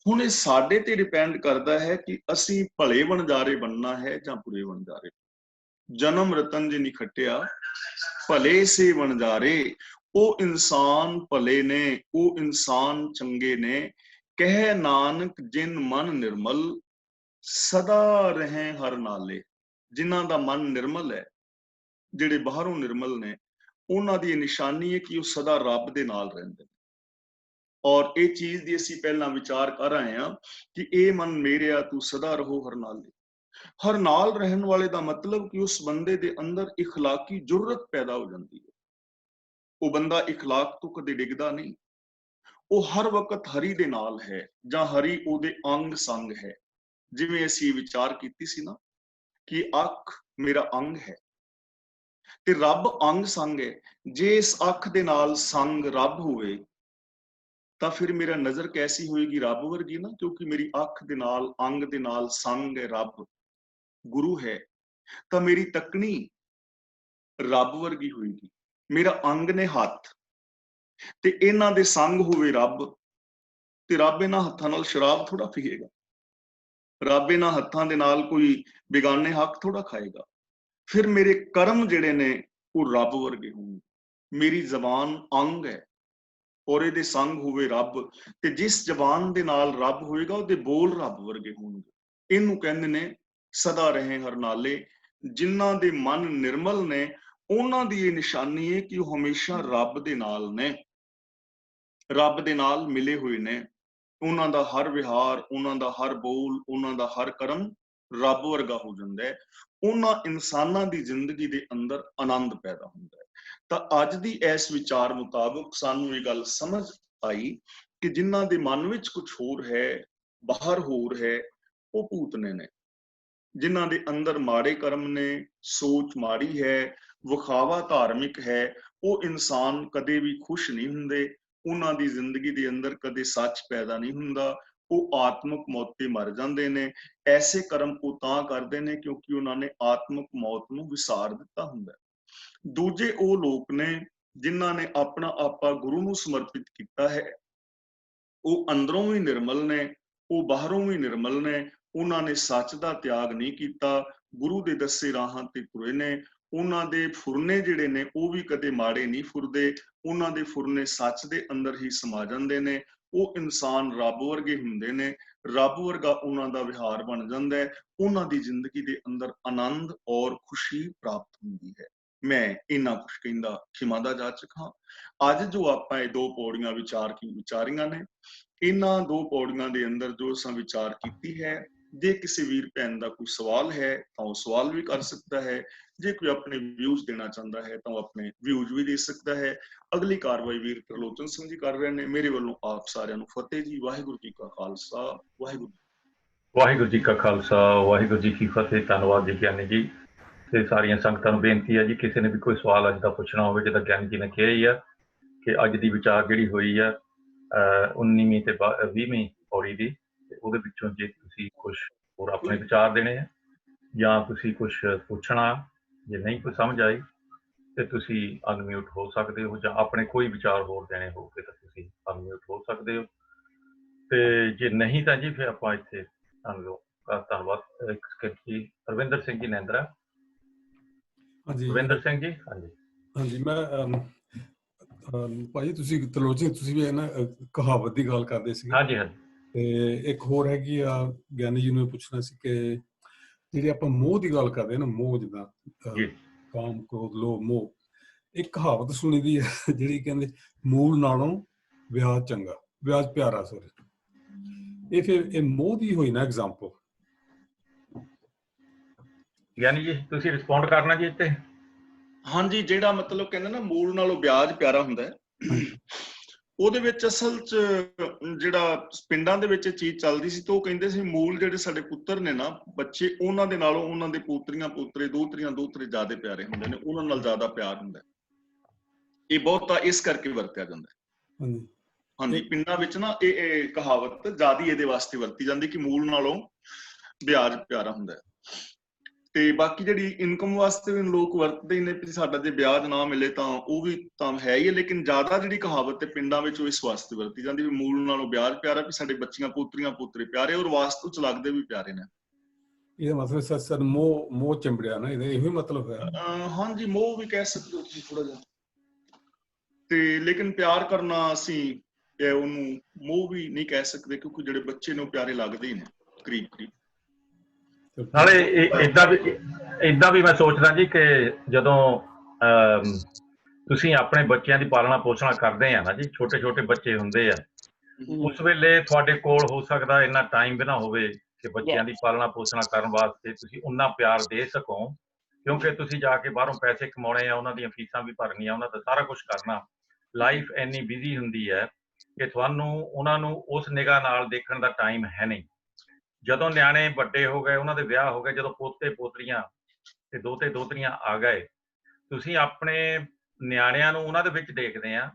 ਹੁਣ ਇਹ ਸਾਡੇ ਤੇ ਡਿਪੈਂਡ ਕਰਦਾ ਹੈ ਕਿ ਅਸੀਂ ਭਲੇ ਵਣਜਾਰੇ ਬਣਨਾ ਹੈ ਜਾਂ ਬੁਰੇ ਵਣਜਾਰੇ। ਜਨਮ ਰਤਨ ਜਿਨੀ ਖੱਟਿਆ ਭਲੇ ਸੇ ਵਣਜਾਰੇ। ਉਹ ਇਨਸਾਨ ਭਲੇ ਨੇ, ਉਹ ਇਨਸਾਨ ਚੰਗੇ ਨੇ। ਕਹਿ ਨਾਨਕ ਜਿਨ ਮਨ ਨਿਰਮਲ ਸਦਾ ਰਹੇ ਹਰ ਨਾਲੇ। ਜਿਨ੍ਹਾਂ ਦਾ ਮਨ ਨਿਰਮਲ ਹੈ, ਜਿਹੜੇ ਬਾਹਰੋਂ ਨਿਰਮਲ ਨੇ, ਉਹਨਾਂ ਦੀ ਨਿਸ਼ਾਨੀ ਹੈ ਕਿ ਉਹ ਸਦਾ ਰੱਬ ਦੇ ਨਾਲ ਰਹਿੰਦੇ ਨੇ। ਔਰ ਇਹ ਚੀਜ਼ ਦੀ ਅਸੀਂ ਪਹਿਲਾਂ ਵਿਚਾਰ ਕਰ ਆਏ ਹਾਂ ਕਿ ਇਹ ਮਨ ਮੇਰਿਆ ਤੂੰ ਸਦਾ ਰਹੋ ਹਰ ਨਾਲੇ। ਹਰ ਨਾਲ ਰਹਿਣ ਵਾਲੇ ਦਾ ਮਤਲਬ ਕਿ ਉਸ ਬੰਦੇ ਦੇ ਅੰਦਰ ਇਖਲਾਕੀ ਜੁਰਤ ਪੈਦਾ ਹੋ ਜਾਂਦੀ ਹੈ। ਉਹ ਬੰਦਾ ਇਖਲਾਕ ਤੋਂ ਕਦੇ ਡਿੱਗਦਾ ਨਹੀਂ। ਉਹ ਹਰ ਵਕਤ ਹਰੀ ਦੇ ਨਾਲ ਹੈ ਜਾਂ ਹਰੀ ਉਹਦੇ ਅੰਗ ਸੰਗ ਹੈ। ਜਿਵੇਂ ਅਸੀਂ ਵਿਚਾਰ ਕੀਤੀ ਸੀ ਨਾ ਕਿ ਅੱਖ ਮੇਰਾ ਅੰਗ ਹੈ ਤੇ ਰੱਬ ਅੰਗ ਸੰਗ ਹੈ। ਜੇ ਇਸ ਅੱਖ ਦੇ ਨਾਲ ਸੰਗ ਰੱਬ ਹੋਵੇ ਤਾਂ ਫਿਰ ਮੇਰਾ ਨਜ਼ਰ ਕੈਸੀ ਹੋਏਗੀ? ਰੱਬ ਵਰਗੀ ਨਾ, ਕਿਉਂਕਿ ਮੇਰੀ ਅੱਖ ਦੇ ਨਾਲ ਅੰਗ ਦੇ ਨਾਲ ਸੰਗ ਹੈ ਰੱਬ, ਗੁਰੂ ਹੈ। ਤਾਂ ਮੇਰੀ ਤੱਕਣੀ ਰੱਬ ਵਰਗੀ ਹੋਏਗੀ। ਮੇਰਾ ਅੰਗ ਨੇ ਹੱਥ ਤੇ ਇਹਨਾਂ ਦੇ ਸੰਗ ਹੋਵੇ ਰੱਬ, ਤੇ ਰੱਬ ਇਹਨਾਂ ਹੱਥਾਂ ਨਾਲ ਸ਼ਰਾਬ ਥੋੜਾ ਪੀਏਗਾ। ਰੱਬ ਇਹਨਾਂ ਹੱਥਾਂ ਦੇ ਨਾਲ ਕੋਈ ਬੇਗਾਨੇ ਹੱਕ ਥੋੜਾ ਖਾਏਗਾ। ਫਿਰ ਮੇਰੇ ਕਰਮ ਜਿਹੜੇ ਨੇ ਉਹ ਰੱਬ ਵਰਗੇ ਹੋਣਗੇ। ਮੇਰੀ ਜ਼ਬਾਨ ਅੰਗ ਹੈ ਔਰ ਇਹਦੇ ਸੰਗ ਹੋਵੇ ਰੱਬ, ਤੇ ਜਿਸ ਜ਼ਬਾਨ ਦੇ ਨਾਲ ਰੱਬ ਹੋਏਗਾ ਉਹਦੇ ਬੋਲ ਰੱਬ ਵਰਗੇ ਹੋਣਗੇ। ਇਹਨੂੰ ਕਹਿੰਦੇ ਨੇ ਸਦਾ ਰਹੇ ਹਰਨਾਲੇ। ਜਿਨ੍ਹਾਂ ਦੇ ਮਨ ਨਿਰਮਲ ਨੇ ਉਹਨਾਂ ਦੀ ਇਹ ਨਿਸ਼ਾਨੀ ਹੈ ਕਿ ਉਹ ਹਮੇਸ਼ਾ ਰੱਬ ਦੇ ਨਾਲ ਨੇ, ਰੱਬ ਦੇ ਨਾਲ ਮਿਲੇ ਹੋਏ ਨੇ। ਉਹਨਾਂ ਦਾ ਹਰ ਵਿਹਾਰ, ਉਹਨਾਂ ਦਾ ਹਰ ਬੋਲ, ਉਹਨਾਂ ਦਾ ਹਰ ਕਰਮ ਰੱਬ ਵਰਗਾ ਹੋ ਜਾਂਦਾ ਹੈ। ਉਹਨਾਂ ਇਨਸਾਨਾਂ ਦੀ ਜ਼ਿੰਦਗੀ ਦੇ ਅੰਦਰ ਆਨੰਦ ਪੈਦਾ ਹੁੰਦਾ ਹੈ। ਤਾਂ ਅੱਜ ਦੀ ਇਸ ਵਿਚਾਰ ਮੁਤਾਬਕ ਸਾਨੂੰ ਇਹ ਗੱਲ ਸਮਝ ਆਈ ਕਿ ਜਿਨ੍ਹਾਂ ਦੇ ਮਨ ਵਿੱਚ ਕੁਝ ਹੋਰ ਹੈ, ਬਾਹਰ ਹੋਰ ਹੈ, ਉਹ ਭੂਤਨੇ ਨੇ। ਜਿਨ੍ਹਾਂ ਦੇ ਅੰਦਰ ਮਾੜੇ ਕਰਮ ਨੇ, ਸੋਚ ਮਾੜੀ ਹੈ, ਵਿਖਾਵਾ ਧਾਰਮਿਕ ਹੈ, ਉਹ ਇਨਸਾਨ ਕਦੇ ਵੀ ਖੁਸ਼ ਨਹੀਂ ਹੁੰਦੇ। ਉਹਨਾਂ ਦੀ ਜ਼ਿੰਦਗੀ ਦੇ ਅੰਦਰ ਕਦੇ ਸੱਚ ਪੈਦਾ ਨਹੀਂ ਹੁੰਦਾ। ਉਹ ਆਤਮਿਕ ਮੌਤ ਤੇ ਮਰ ਜਾਂਦੇ ਨੇ। ਐਸੇ ਕਰਮ ਉਹ ਤਾਂ ਕਰਦੇ ਨੇ ਕਿਉਂਕਿ ਉਹਨਾਂ ਨੇ ਆਤਮਿਕ ਮੌਤ ਨੂੰ ਵਿਸਾਰ ਦਿੱਤਾ ਹੁੰਦਾ। ਦੂਜੇ ਉਹ ਲੋਕ ਨੇ ਜਿਨ੍ਹਾਂ ਨੇ ਆਪਣਾ ਆਪਾ ਗੁਰੂ ਨੂੰ ਸਮਰਪਿਤ ਕੀਤਾ ਹੈ। ਉਹ ਅੰਦਰੋਂ ਵੀ ਨਿਰਮਲ ਨੇ, ਉਹ ਬਾਹਰੋਂ ਵੀ ਨਿਰਮਲ ਨੇ। ਉਹਨਾਂ ਨੇ ਸੱਚ ਦਾ ਤਿਆਗ ਨਹੀਂ ਕੀਤਾ, ਗੁਰੂ ਦੇ ਦੱਸੇ ਰਾਹਾਂ ਤੇ ਤੁਰੇ ਨੇ। ਉਹਨਾਂ ਦੇ ਫੁਰਨੇ ਜਿਹੜੇ ਨੇ ਉਹ ਵੀ ਕਦੇ ਮਾੜੇ ਨਹੀਂ ਫੁਰਦੇ। ਉਹਨਾਂ ਦੇ ਫੁਰਨੇ ਸੱਚ ਦੇ ਅੰਦਰ ਹੀ ਸਮਾ ਜਾਂਦੇ ਨੇ। ਉਹ ਇਨਸਾਨ ਰੱਬ ਵਰਗੇ ਹੁੰਦੇ ਨੇ। ਰੱਬ ਵਰਗਾ ਉਹਨਾਂ ਦਾ ਵਿਹਾਰ ਬਣ ਜਾਂਦਾ ਹੈ। ਉਹਨਾਂ ਦੀ ਜ਼ਿੰਦਗੀ ਦੇ ਅੰਦਰ ਆਨੰਦ ਔਰ ਖੁਸ਼ੀ ਪ੍ਰਾਪਤ ਹੁੰਦੀ ਹੈ। ਮੈਂ ਇੰਨਾ ਕੁਛ ਕਹਿੰਦਾ ਖਿਮਾ ਦਾ ਜਾਚਕ ਹਾਂ। ਅੱਜ ਜੋ ਆਪਾਂ ਇਹ ਦੋ ਪੌੜੀਆਂ ਵਿਚਾਰੀਆਂ ਨੇ, ਇਹਨਾਂ ਦੋ ਪੌੜੀਆਂ ਦੇ ਅੰਦਰ ਜੋ ਅਸਾਂ ਵਿਚਾਰ ਕੀਤੀ ਹੈ, ਜੇ ਕਿਸੇ ਵੀਰ ਭੈਣ ਦਾ ਕੋਈ ਸਵਾਲ ਹੈ ਤਾਂ ਉਹ ਸਵਾਲ ਵੀ ਕਰ ਸਕਦਾ ਹੈ। ਜੇ ਕੋਈ ਆਪਣੇ ਵਿਊਜ਼ ਦੇਣਾ ਚਾਹੁੰਦਾ ਹੈ ਤਾਂ ਉਹ ਆਪਣੇ ਵਿਊਜ਼ ਵੀ ਦੇ ਸਕਦਾ ਹੈ। ਅਗਲੀ ਕਾਰਵਾਈ ਵੀਰ ਤਰਲੋਚਨ ਸਿੰਘ ਜੀ ਕਰ ਰਹੇ ਨੇ। ਮੇਰੇ ਵੱਲੋਂ ਆਪ ਸਾਰਿਆਂ ਨੂੰ ਫਤਿਹ ਜੀ। ਵਾਹਿਗੁਰੂ ਜੀ ਕਾ ਖਾਲਸਾ, ਵਾਹਿਗੁਰੂ ਜੀ ਕਾ ਖਾਲਸਾ, ਵਾਹਿਗੁਰੂ ਜੀ ਕੀ ਫਤਿਹ। ਧੰਨਵਾਦ ਜੀ ਗਿਆਨੀ ਜੀ। ਤੇ ਸਾਰੀਆਂ ਸੰਗਤਾਂ ਨੂੰ ਬੇਨਤੀ ਹੈ ਜੀ, ਕਿਸੇ ਨੇ ਵੀ ਕੋਈ ਸਵਾਲ ਅੱਜ ਦਾ ਪੁੱਛਣਾ ਹੋਵੇ, ਜਿੱਦਾਂ ਗਿਆਨੀ ਜੀ ਨੇ ਕਿਹਾ ਹੀ ਆ ਕਿ ਅੱਜ ਦੀ ਵਿਚਾਰ ਜਿਹੜੀ ਹੋਈ ਆ 19ਵੀਂ ਤੇ 20ਵੀਂ ਪੌੜੀ ਦੀ, ਤੇ ਉਹਦੇ ਵਿੱਚੋਂ ਜੇ ਤੁਸੀਂ ਕੁਛ ਹੋਰ ਆਪਣੇ ਵਿਚਾਰ ਦੇਣੇ ਆ ਜਾਂ ਤੁਸੀਂ ਕੁਛ ਪੁੱਛਣਾ, ਜੇ ਨਹੀਂ ਕੋਈ ਸਮਝ ਆਈ ਤੇ ਤੁਸੀਂ ਅਨਮਿਊਟ ਹੋ ਸਕਦੇ ਹੋ, ਜਾਂ ਆਪਣੇ ਕੋਈ ਵਿਚਾਰ ਹੋਰ ਦੇਣੇ ਹੋਵੇ ਤਾਂ ਤੁਸੀਂ ਅਨਮਿਊਟ ਹੋ ਸਕਦੇ ਹੋ। ਤੇ ਜੇ ਨਹੀਂ ਤਾਂ ਜੀ ਫਿਰ ਆਪਾਂ ਇੱਥੇ ਧੰਨਵਾਦ। ਇੱਕ ਜੀ ਰਵਿੰਦਰ ਸਿੰਘ ਜੀ ਨੇਂਦਰਾ। ਹਾਂਜੀ ਰਵਿੰਦਰ ਸਿੰਘ ਜੀ। ਹਾਂਜੀ ਹਾਂਜੀ, ਮੈਂ ਭਾਜੀ ਤੁਸੀਂ ਤਰਲੋਚਨ ਤੁਸੀਂ ਵੀ ਨਾ ਕਹਾਵਤ ਦੀ ਗੱਲ ਕਰਦੇ ਸੀ। ਹਾਂਜੀ ਹਾਂਜੀ। ਤੇ ਇੱਕ ਹੋਰ ਹੈਗੀ ਆ, ਗਿਆਨੀ ਜੀ ਨੂੰ ਪੁੱਛਣਾ ਸੀ ਕਿ ਜਿਹੜੀ ਆਪਾਂ ਮੋਹ ਦੀ ਗੱਲ ਕਰਦੇ ਨਾ, ਮੋਹ ਜਿੱਦਾਂ ਕਾਮ, ਕ੍ਰੋਧ, ਲੋਭ, ਮੋਹ, ਇੱਕ ਕਹਾਵਤ ਸੁਣੀ ਦੀ ਹੈ ਜਿਹੜੀ ਕਹਿੰਦੇ ਮੂਲ ਨਾਲੋਂ ਵਿਆਜ ਚੰਗਾ, ਵਿਆਜ ਪਿਆਰਾ। ਸੋਰੀ, ਇਹ ਫਿਰ ਇਹ ਮੋਹ ਦੀ ਹੋਈ ਨਾ ਐਗਜ਼ਾਮਪਲ। ਗਿਆਨੀ ਜੀ ਤੁਸੀਂ ਰਿਸਪੌਂਡ ਕਰਨਾ ਜੀ ਇੱਥੇ। ਹਾਂਜੀ, ਜਿਹੜਾ ਮਤਲਬ ਕਹਿੰਦੇ ਨਾ ਮੂਲ ਨਾਲੋਂ ਵਿਆਜ ਪਿਆਰਾ ਹੁੰਦਾ ਹੈ, ਉਹਦੇ ਵਿੱਚ ਅਸਲ 'ਚ ਜਿਹੜਾ ਪਿੰਡਾਂ ਦੇ ਵਿੱਚ ਚੀਜ਼ ਚੱਲਦੀ ਸੀ, ਤੇ ਉਹ ਕਹਿੰਦੇ ਸੀ ਮੂਲ ਜਿਹੜੇ ਸਾਡੇ ਪੁੱਤਰ ਨੇ ਨਾ, ਬੱਚੇ, ਉਹਨਾਂ ਦੇ ਨਾਲੋਂ ਉਹਨਾਂ ਦੇ ਪੋਤਰੀਆਂ ਪੋਤਰੇ, ਦੋਹਤਰੀਆਂ ਦੋਹਤਰੇ ਜ਼ਿਆਦਾ ਪਿਆਰੇ ਹੁੰਦੇ ਨੇ, ਉਹਨਾਂ ਨਾਲ ਜ਼ਿਆਦਾ ਪਿਆਰ ਹੁੰਦਾ। ਇਹ ਬਹੁਤਾ ਇਸ ਕਰਕੇ ਵਰਤਿਆ ਜਾਂਦਾ। ਹਾਂਜੀ, ਪਿੰਡਾਂ ਵਿੱਚ ਨਾ ਇਹ ਕਹਾਵਤ ਜ਼ਿਆਦਾ ਇਹਦੇ ਵਾਸਤੇ ਵਰਤੀ ਜਾਂਦੀ ਕਿ ਮੂਲ ਨਾਲੋਂ ਵਿਆਜ ਪਿਆਰਾ ਹੁੰਦਾ। ਤੇ ਬਾਕੀ ਜਿਹੜੀ ਇਨਕਮ ਵਾਸਤੇ ਵੀ ਲੋਕ ਵਰਤਦੇ ਨੇ ਕਿ ਸਾਡਾ ਜੇ ਵਿਆਜ ਨਾ ਮਿਲੇ ਤਾਂ ਉਹ ਵੀ ਤਾਂ ਹੈ ਹੀ ਹੈ, ਲੇਕਿਨ ਜ਼ਿਆਦਾ ਜਿਹੜੀ ਕਹਾਵਤ ਹੈ ਪਿੰਡਾਂ ਵਿੱਚ ਉਹ ਇਸ ਵਾਸਤੇ ਵਰਤੀ ਜਾਂਦੀ ਵੀ ਮੂਲ ਨਾਲੋਂ ਵਿਆਜ ਪਿਆਰਾ, ਵੀ ਸਾਡੇ ਬੱਚੀਆਂ ਪੋਤਰੀਆਂ ਪੋਤਰੇ ਪਿਆਰੇ ਔਰ ਵਾਸਤੂ ਚ ਲੱਗਦੇ ਵੀ ਪਿਆਰੇ ਨੇ। ਇਹਦਾ ਮਤਲਬ ਸਰ ਮੋਹ ਚੰਬੜਿਆ ਨਾ, ਇਹਦਾ ਇਹੋ ਮਤਲਬ ਹੈ। ਹਾਂਜੀ, ਮੋਹ ਵੀ ਕਹਿ ਸਕਦੇ ਹੋ ਤੁਸੀਂ ਥੋੜਾ ਜਿਹਾ, ਤੇ ਲੇਕਿਨ ਪਿਆਰ ਕਰਨਾ ਅਸੀਂ ਉਹਨੂੰ ਮੋਹ ਵੀ ਨਹੀਂ ਕਹਿ ਸਕਦੇ, ਕਿਉਂਕਿ ਜਿਹੜੇ ਬੱਚੇ ਨੇ ਉਹ ਪਿਆਰੇ ਲੱਗਦੇ ਹੀ ਨੇ ਕਰੀਬ ਕਰੀਬ। ਨਾਲੇ ਏਦਾਂ ਵੀ ਮੈਂ ਸੋਚਦਾ ਜੀ ਕਿ ਜਦੋਂ ਤੁਸੀਂ ਆਪਣੇ ਬੱਚਿਆਂ ਦੀ ਪਾਲਣਾ ਪੋਸ਼ਣਾ ਕਰਦੇ ਆ ਨਾ ਜੀ, ਛੋਟੇ ਛੋਟੇ ਬੱਚੇ ਹੁੰਦੇ ਆ, ਉਸ ਵੇਲੇ ਤੁਹਾਡੇ ਕੋਲ ਹੋ ਸਕਦਾ ਇੰਨਾ ਟਾਈਮ ਵੀ ਨਾ ਹੋਵੇ ਕਿ ਬੱਚਿਆਂ ਦੀ ਪਾਲਣਾ ਪੋਸ਼ਣਾ ਕਰਨ ਵਾਸਤੇ ਤੁਸੀਂ ਉਨਾ ਪਿਆਰ ਦੇ ਸਕੋ, ਕਿਉਂਕਿ ਤੁਸੀਂ ਜਾ ਕੇ ਬਾਹਰੋਂ ਪੈਸੇ ਕਮਾਉਣੇ ਆ, ਉਹਨਾਂ ਦੀਆਂ ਫੀਸਾਂ ਵੀ ਭਰਨੀਆਂ, ਉਹਨਾਂ ਦਾ ਸਾਰਾ ਕੁਛ ਕਰਨਾ। ਲਾਈਫ ਇੰਨੀ ਬਿਜ਼ੀ ਹੁੰਦੀ ਹੈ ਕਿ ਤੁਹਾਨੂੰ ਉਹਨਾਂ ਨੂੰ ਉਸ ਨਿਗਾਹ ਨਾਲ ਦੇਖਣ ਦਾ ਟਾਈਮ ਹੈ ਨਹੀਂ। ਜਦੋਂ ਨਿਆਣੇ ਵੱਡੇ ਹੋ ਗਏ, ਉਹਨਾਂ ਦੇ ਵਿਆਹ ਹੋ ਗਏ, ਜਦੋਂ ਪੋਤੇ ਪੋਤਰੀਆਂ ਤੇ ਦੋਤੇ ਦੋਤਰੀਆਂ ਆ ਗਏ, ਤੁਸੀਂ ਆਪਣੇ ਨਿਆਣਿਆਂ ਨੂੰ ਉਹਨਾਂ ਦੇ ਵਿੱਚ ਦੇਖਦੇ ਆ,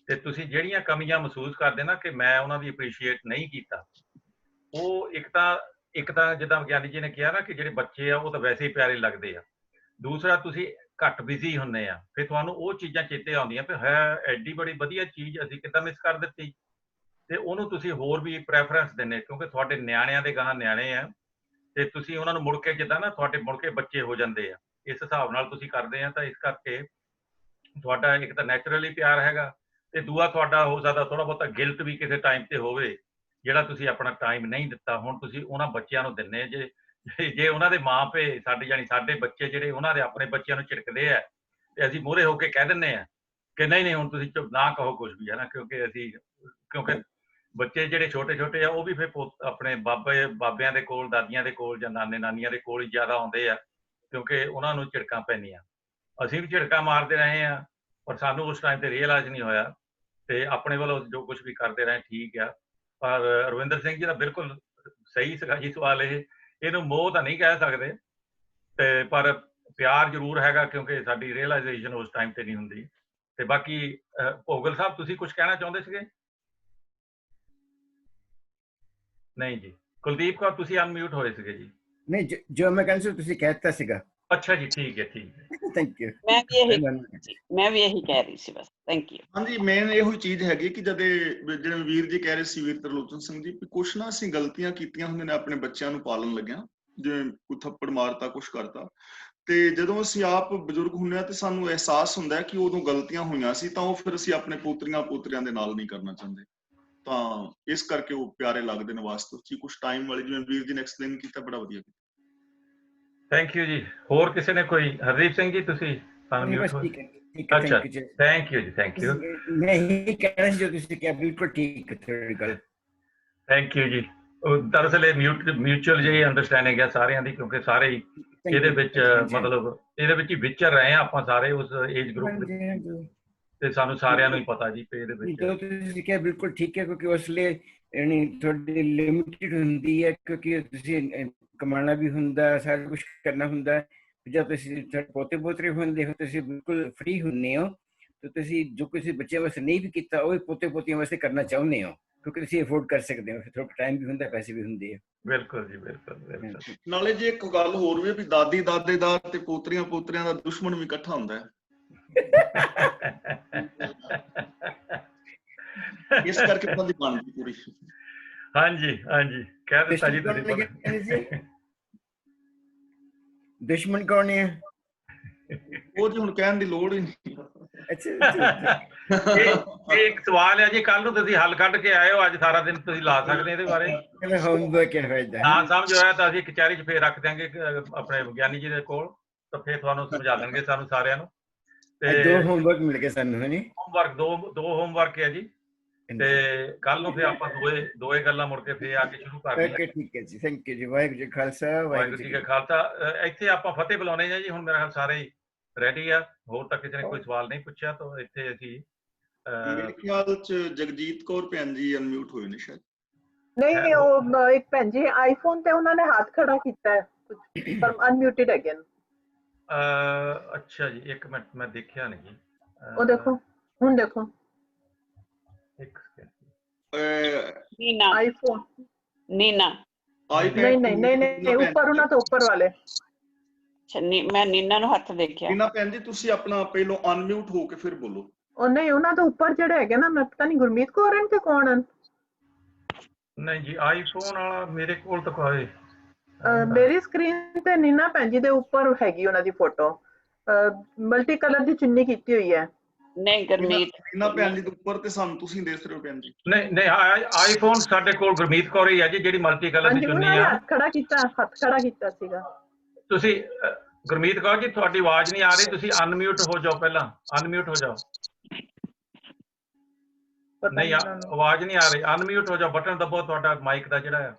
ਤੇ ਤੁਸੀਂ ਜਿਹੜੀਆਂ ਕਮੀਆਂ ਮਹਿਸੂਸ ਕਰਦੇ ਨਾ ਕਿ ਮੈਂ ਉਹਨਾਂ ਦੀ ਅਪਰੀਸ਼ੀਏਟ ਨਹੀਂ ਕੀਤਾ, ਉਹ ਇੱਕ ਤਾਂ ਇੱਕ ਤਾਂ ਜਿੱਦਾਂ ਗਿਆਨੀ ਜੀ ਨੇ ਕਿਹਾ ਨਾ ਕਿ ਜਿਹੜੇ ਬੱਚੇ ਆ ਉਹ ਤਾਂ ਵੈਸੇ ਹੀ ਪਿਆਰੇ ਲੱਗਦੇ ਆ। ਦੂਸਰਾ ਤੁਸੀਂ ਘੱਟ ਬਿਜ਼ੀ ਹੁੰਦੇ ਆ, ਫਿਰ ਤੁਹਾਨੂੰ ਉਹ ਚੀਜ਼ਾਂ ਚੇਤੇ ਆਉਂਦੀਆਂ ਵੀ ਹੈ ਐਡੀ ਬੜੀ ਵਧੀਆ ਚੀਜ਼ ਅਸੀਂ ਕਿੱਦਾਂ ਮਿਸ ਕਰ ਦਿੱਤੀ, ਤੇ ਉਹਨੂੰ ਤੁਸੀਂ ਹੋਰ ਵੀ ਪ੍ਰੈਫਰੈਂਸ ਦਿੰਦੇ ਕਿਉਂਕਿ ਤੁਹਾਡੇ ਨਿਆਣਿਆਂ ਦੇ ਗਾਹਾਂ ਨਿਆਣੇ ਆ ਤੇ ਤੁਸੀਂ ਉਹਨਾਂ ਨੂੰ ਮੁੜ ਕੇ ਜਿੱਦਾਂ ਨਾ ਤੁਹਾਡੇ ਮੁੜ ਕੇ ਬੱਚੇ ਹੋ ਜਾਂਦੇ ਆ, ਇਸ ਹਿਸਾਬ ਨਾਲ ਤੁਸੀਂ ਕਰਦੇ ਆ। ਤਾਂ ਇਸ ਕਰਕੇ ਤੁਹਾਡਾ ਇੱਕ ਤਾਂ ਨੈਚੁਰਲੀ ਪਿਆਰ ਹੈਗਾ, ਤੇ ਦੂਆ ਤੁਹਾਡਾ ਹੋ ਸਕਦਾ ਥੋੜਾ ਬਹੁਤਾ ਗਿਲਟ ਵੀ ਕਿਸੇ ਟਾਈਮ ਤੇ ਹੋਵੇ ਜਿਹੜਾ ਤੁਸੀਂ ਆਪਣਾ ਟਾਈਮ ਨਹੀਂ ਦਿੱਤਾ। ਹੁਣ ਤੁਸੀਂ ਉਹਨਾਂ ਬੱਚਿਆਂ ਨੂੰ ਦਿੰਦੇ ਜੇ ਉਹਨਾਂ ਦੇ ਮਾਂ ਪੇ ਸਾਡੇ ਜਾਨੀ ਸਾਡੇ ਬੱਚੇ ਜਿਹੜੇ ਉਹਨਾਂ ਦੇ ਆਪਣੇ ਬੱਚਿਆਂ ਨੂੰ ਝਿੜਕਦੇ ਆ ਤੇ ਅਸੀਂ ਮੂਹਰੇ ਹੋ ਕੇ ਕਹਿ ਦਿੰਦੇ ਆ ਕਿ ਨਹੀਂ ਨਹੀਂ ਹੁਣ ਤੁਸੀਂ ਚੁੱਪ ਨਾ ਕਹੋ ਕੁਝ ਵੀ, ਹੈ ਨਾ, ਕਿਉਂਕਿ ਬੱਚੇ ਜਿਹੜੇ ਛੋਟੇ ਛੋਟੇ ਆ ਉਹ ਵੀ ਫਿਰ ਆਪਣੇ ਬਾਬਿਆਂ ਦੇ ਕੋਲ, ਦਾਦੀਆਂ ਦੇ ਕੋਲ ਜਾਂ ਨਾਨੇ ਨਾਨੀਆਂ ਦੇ ਕੋਲ ਹੀ ਜ਼ਿਆਦਾ ਆਉਂਦੇ ਆ ਕਿਉਂਕਿ ਉਹਨਾਂ ਨੂੰ ਝਿੜਕਾਂ ਪੈਂਦੀਆਂ। ਅਸੀਂ ਵੀ ਝਿੜਕਾਂ ਮਾਰਦੇ ਰਹੇ ਆ ਪਰ ਸਾਨੂੰ ਉਸ ਟਾਈਮ ਤੇ ਰੀਅਲਾਈਜ਼ ਨਹੀਂ ਹੋਇਆ, ਤੇ ਆਪਣੇ ਵੱਲੋਂ ਜੋ ਕੁਝ ਵੀ ਕਰਦੇ ਰਹੇ ਠੀਕ ਆ। ਪਰ ਰਵਿੰਦਰ ਸਿੰਘ ਜੀ ਦਾ ਬਿਲਕੁਲ ਸਹੀ ਸੀਗਾ ਜੀ ਸਵਾਲ। ਇਹਨੂੰ ਮੋਹ ਤਾਂ ਨਹੀਂ ਕਹਿ ਸਕਦੇ, ਤੇ ਪਰ ਪਿਆਰ ਜ਼ਰੂਰ ਹੈਗਾ ਕਿਉਂਕਿ ਸਾਡੀ ਰੀਅਲਾਈਜੇਸ਼ਨ ਉਸ ਟਾਈਮ ਤੇ ਨਹੀਂ ਹੁੰਦੀ। ਤੇ ਬਾਕੀ ਭੋਗਲ ਸਾਹਿਬ ਤੁਸੀਂ ਕੁਝ ਕਹਿਣਾ ਚਾਹੁੰਦੇ ਸੀਗੇ? ਨਹੀਂ ਜੀ, ਕੁਲਦੀਪ ਕੌਰ ਤੁਸੀਂ ਅਨਮਿਊਟ ਹੋਏ ਸੀਗੇ ਜੀ। ਨਹੀਂ, ਜੋ ਮੈਂ ਕਹਿੰਦਾ ਸੀ ਤੁਸੀਂ ਕਹਿ ਦਿੱਤਾ ਸੀਗਾ। ਅੱਛਾ ਜੀ, ਠੀਕ ਹੈ ਠੀਕ ਹੈ, ਥੈਂਕ ਯੂ। ਮੈਂ ਵੀ ਇਹੀ ਕਹਿ ਰਹੀ ਸੀ ਬਸ, ਥੈਂਕ ਯੂ। ਹਾਂਜੀ, ਮੇਨ ਇਹੋ ਚੀਜ਼ ਹੈਗੀ ਕਿ ਜਦੇ ਜਿਵੇਂ ਵੀਰ ਜੀ ਕਹਿ ਰਹੇ ਸੀ, ਵੀਰ ਤਰਲੋਚਨ ਸਿੰਘ ਜੀ, ਕੁਛ ਨਾ ਅਸੀਂ ਗਲਤੀਆਂ ਕੀਤੀਆਂ ਹੁੰਦੀਆਂ ਨੇ ਆਪਣੇ ਬੱਚਿਆਂ ਨੂੰ ਪਾਲਣ ਲੱਗਿਆ, ਜਿਵੇਂ ਕੋਈ ਥੱਪੜ ਮਾਰਤਾ, ਕੁਛ ਕਰਤਾ, ਤੇ ਜਦੋਂ ਅਸੀਂ ਆਪ ਬਜ਼ੁਰਗ ਹੁੰਦੇ ਹਾਂ ਤੇ ਸਾਨੂੰ ਅਹਿਸਾਸ ਹੁੰਦਾ ਹੈ ਕਿ ਉਦੋਂ ਗਲਤੀਆਂ ਹੋਈਆਂ ਸੀ, ਤਾਂ ਉਹ ਫਿਰ ਅਸੀਂ ਆਪਣੇ ਪੋਤਰੀਆਂ ਦੇ ਨਾਲ ਨਹੀਂ ਕਰਨਾ ਚਾਹੁੰਦੇ, ਤਾਂ ਇਸ ਕਰਕੇ ਉਹ ਪਿਆਰੇ ਲੱਗਦੇ ਨੇ ਵਾਸਤਵ ਚ। ਕੁਛ ਟਾਈਮ ਵਾਲੀ ਜਿਵੇਂ ਵੀਰ ਜੀ ਨੇ ਐਕਸਪਲੇਨ ਕੀਤਾ, ਬੜਾ ਵਧੀਆ ਕੀਤਾ। ਥੈਂਕ ਯੂ ਜੀ। ਹੋਰ ਕਿਸੇ ਨੇ ਕੋਈ? ਹਰਦੀਪ ਸਿੰਘ ਜੀ ਤੁਸੀਂ ਅੱਛਾ, ਥੈਂਕ ਯੂ ਜੀ, ਥੈਂਕ ਯੂ। ਮੈਂ ਇਹ ਕਹਿਣਾ ਸੀ ਜੋ ਤੁਸੀਂ ਕਿਹਾ ਬਿਲਕੁਲ ਠੀਕ ਹੈ ਤੁਹਾਡੀ ਗੱਲ। ਥੈਂਕ ਯੂ ਜੀ। ਦਰਅਸਲ ਇਹ ਮਿਊਚੁਅਲ ਜਿਹੀ ਅੰਡਰਸਟੈਂਡਿੰਗ ਹੈ ਸਾਰਿਆਂ ਦੀ, ਕਿਉਂਕਿ ਸਾਰੇ ਹੀ ਇਹਦੇ ਵਿੱਚ ਮਤਲਬ ਇਹਦੇ ਵਿੱਚ ਹੀ ਵਿਚਰ ਰਹੇ ਆ ਆਪਾਂ ਸਾਰੇ ਉਸ ਏਜ ਗਰੁੱਪ ਦੇ, ਤੇ ਸਾਨੂੰ ਸਾਰਿਆਂ ਨੂੰ ਹੀ ਪਤਾ ਜੀ ਕਿ ਇਹਦੇ ਵਿੱਚ ਜੋ ਤੁਸੀਂ ਕਿਹਾ ਬਿਲਕੁਲ ਠੀਕ ਹੈ, ਕਿਉਂਕਿ ਉਸ ਲਈ ਤੁਹਾਡੀ ਲਿਮਿਟਡ ਹੁੰਦੀ ਹੈ, ਕਿਉਂਕਿ ਤੁਸੀਂ ਕਮਾਉਣਾ ਵੀ ਹੁੰਦਾ, ਸਾਰਾ ਕੁਛ ਕਰਨਾ ਹੁੰਦਾ। ਜਦ ਤੁਸੀਂ ਪੋਤੇ ਪੋਤਰੇ ਹੁੰਦੇ ਹੋ ਤੁਸੀਂ ਬਿਲਕੁਲ ਫ੍ਰੀ ਹੁੰਦੇ ਹੋ, ਤੇ ਤੁਸੀਂ ਜੋ ਕਿਸੇ ਬੱਚਿਆਂ ਵਾਸਤੇ ਨਹੀਂ ਵੀ ਕੀਤਾ ਉਹ ਪੋਤੇ ਪੋਤੀਆਂ ਵਾਸਤੇ ਕਰਨਾ ਚਾਹੁੰਦੇ ਹੋ, ਕਿਉਂਕਿ ਤੁਸੀਂ ਅਫੋਰਡ ਕਰ ਸਕਦੇ ਹੋ, ਫਿਰ ਥੋੜਾ ਟਾਈਮ ਵੀ ਹੁੰਦਾ, ਪੈਸੇ ਵੀ ਹੁੰਦੇ ਆ। ਬਿਲਕੁਲ ਜੀ, ਬਿਲਕੁਲ। ਨਾਲੇ ਜੀ ਇੱਕ ਗੱਲ ਹੋਰ ਵੀ ਦਾਦੀ ਦਾਦੇ ਦਾ ਤੇ ਪੋਤਰੀਆਂ ਪੋਤਰਿਆਂ ਦਾ ਦੁਸ਼ਮਣ ਵੀ ਇਕੱਠਾ ਹੁੰਦਾ ਹੈ, ਇਸ ਕਰਕੇ ਉਹਨਾਂ ਦੀ ਬਣਦੀ ਪੂਰੀ। ਹਾਂਜੀ ਹਾਂਜੀ, ਕਹਿ ਦਿੱਤਾ ਜੀ ਤੁਸੀਂ। ਦੁਸ਼ਮਣ ਕੌਣ ਹੈ? ਉਹ ਜੀ ਹੁਣ ਕਹਿਣ ਦੀ ਲੋੜ ਹੀ ਨਹੀਂ। ਇਹ ਇੱਕ ਸਵਾਲ ਹੈ ਜੀ, ਕੱਲ ਨੂੰ ਤੁਸੀਂ ਹੱਲ ਕੱਢ ਕੇ ਆਏ ਹੋ, ਅੱਜ ਸਾਰਾ ਦਿਨ ਤੁਸੀਂ ਲਾ ਸਕਦੇ ਇਹਦੇ ਬਾਰੇ। ਨਾ ਸਮਝ ਆਇਆ ਤਾਂ ਅਸੀਂ ਕਚਹਿਰੀ 'ਚ ਫੇਰ ਰੱਖ ਦਿਆਂਗੇ ਆਪਣੇ ਵਿਗਿਆਨੀ ਜੀ ਦੇ ਕੋਲ, ਤਾਂ ਫੇਰ ਤੁਹਾਨੂੰ ਸਮਝਾ ਦੇਣਗੇ ਸਾਨੂੰ ਸਾਰਿਆਂ ਨੂੰ। ਤੇ ਦੋ ਹੋਮਵਰਕ ਮਿਲ ਗਏ ਸਾਨੂੰ, ਹੋਮਵਰਕ ਦੋ ਹੋਮਵਰਕ ਹੈ ਜੀ, ਤੇ ਕੱਲ ਨੂੰ ਫੇਰ ਆਪਾਂ ਦੋਏ ਗੱਲਾਂ ਮੁੜ ਕੇ ਫੇਰ ਆ ਕੇ ਸ਼ੁਰੂ ਕਰ ਲਈਏ। ਠੀਕ ਹੈ ਜੀ, ਥੈਂਕ ਯੂ ਜੀ। ਵਾਹਿਗੁਰੂ ਜੀ ਖਾਲਸਾ, ਵਾਹਿਗੁਰੂ ਜੀ ਕਾ ਖਾਲਸਾ। ਇੱਥੇ ਆਪਾਂ ਫਤਿਹ ਬੁਲਾਉਣੇ ਆ ਜੀ, ਹੁਣ ਮੇਰਾ ਖਿਆਲ ਸਾਰੇ ਰੈਡੀ ਆ, ਹੋਰ ਤਾਂ ਕਿਸੇ ਨੇ ਕੋਈ ਸਵਾਲ ਨਹੀਂ ਪੁੱਛਿਆ, ਤਾਂ ਇੱਥੇ ਅਸੀਂ ਮੇਰੇ ਖਿਆਲ ਚ ਜਗਜੀਤ ਕੌਰ ਭੈਣ ਜੀ ਅਨਮਿਊਟ ਹੋਏ ਨੇ ਸ਼ਾਇਦ। ਨਹੀਂ, ਉਹ ਇੱਕ ਭੈਣ ਜੀ ਆਈਫੋਨ ਤੇ ਉਹਨਾਂ ਨੇ ਹੱਥ ਖੜਾ ਕੀਤਾ ਹੈ, ਪਰ ਅਨਮਿਊਟਡ ਹੈਗੇ ਨੇ। ਅੱਛਾ ਜੀ, ਇੱਕ ਮਿੰਟ, ਮੈਂ ਦੇਖਿਆ ਨਹੀਂ ਜੀ। ਉਹ ਦੇਖੋ, ਹੁਣ ਦੇਖੋ। ਨੀਨਾ, ਆਈਫੋਨ ਨੀਨਾ, ਨਹੀਂ, ਉੱਪਰ ਉਹਨਾਂ ਤੋਂ ਉੱਪਰ ਵਾਲੇ। ਮੈਂ ਨੀਨਾ ਨੂੰ ਹੱਥ ਦੇਖਿਆ। ਨੀਨਾ ਭੈਣ ਜੀ ਤੁਸੀਂ ਆਪਣਾ ਪਹਿਲੋਂ ਅਨਮਿਊਟ ਹੋ ਕੇ ਫਿਰ ਬੋਲੋ। ਉਹ ਨਹੀਂ, ਉਹਨਾਂ ਤੋਂ ਉੱਪਰ ਜਿਹੜੇ ਹੈਗੇ ਨਾ, ਮੈਂ ਪਤਾ ਨਹੀਂ ਗੁਰਮੀਤ ਕੌਰ ਹਨ ਕਿ ਕੌਣ ਹਨ। ਨਹੀਂ ਜੀ, ਆਈਫੋਨ ਵਾਲਾ ਮੇਰੇ ਕੋਲ ਤਾਂ ਕੋਈ। ਮੇਰੀ ਸਕਰੀਨ ਤੇ ਨੀਨਾ ਭੈਣ ਜੀ ਦੇ ਉੱਪਰ ਹੈਗੀ ਉਹਨਾਂ ਦੀ ਫੋਟੋ, ਮਲਟੀ ਕਲਰ ਦੀ ਚੁੰਨੀ ਕੀਤੀ ਹੋਈ ਹੈ। ਨਹੀਂ ਗੁਰਮੀਤ, ਨੀਨਾ ਭੈਣ ਜੀ ਦੇ ਉੱਪਰ ਤੇ ਸਾਨੂੰ ਤੁਸੀਂ ਦੇਖ ਰਹੇ ਹੋ ਭੈਣ ਜੀ। ਨਹੀਂ, ਆਈਫੋਨ ਸਾਡੇ ਕੋਲ ਗੁਰਮੀਤ ਕੌਰ ਹੀ ਹੈ ਜੀ, ਜਿਹੜੀ ਮਲਟੀ ਕਲਰ ਦੀ ਚੁੰਨੀ ਆ। ਹੱਥ ਖੜਾ ਕੀਤਾ ਸੀਗਾ। ਤੁਸੀਂ ਗੁਰਮੀਤ ਕੌਰ ਜੀ, ਤੁਹਾਡੀ ਆਵਾਜ਼ ਨਹੀਂ ਆ ਰਹੀ, ਤੁਸੀਂ ਅਨਮਿਊਟ ਹੋ ਜਾਓ, ਪਹਿਲਾਂ ਅਨਮਿਊਟ ਹੋ ਜਾਓ। ਨਹੀਂ, ਆਵਾਜ਼ ਨਹੀਂ ਆ ਰਹੀ, ਅਨਮਿਊਟ ਹੋ ਜਾਓ, ਬਟਨ ਦਬਾਓ ਤੁਹਾਡਾ ਮਾਈਕ ਦਾ ਜਿਹੜਾ ਆ।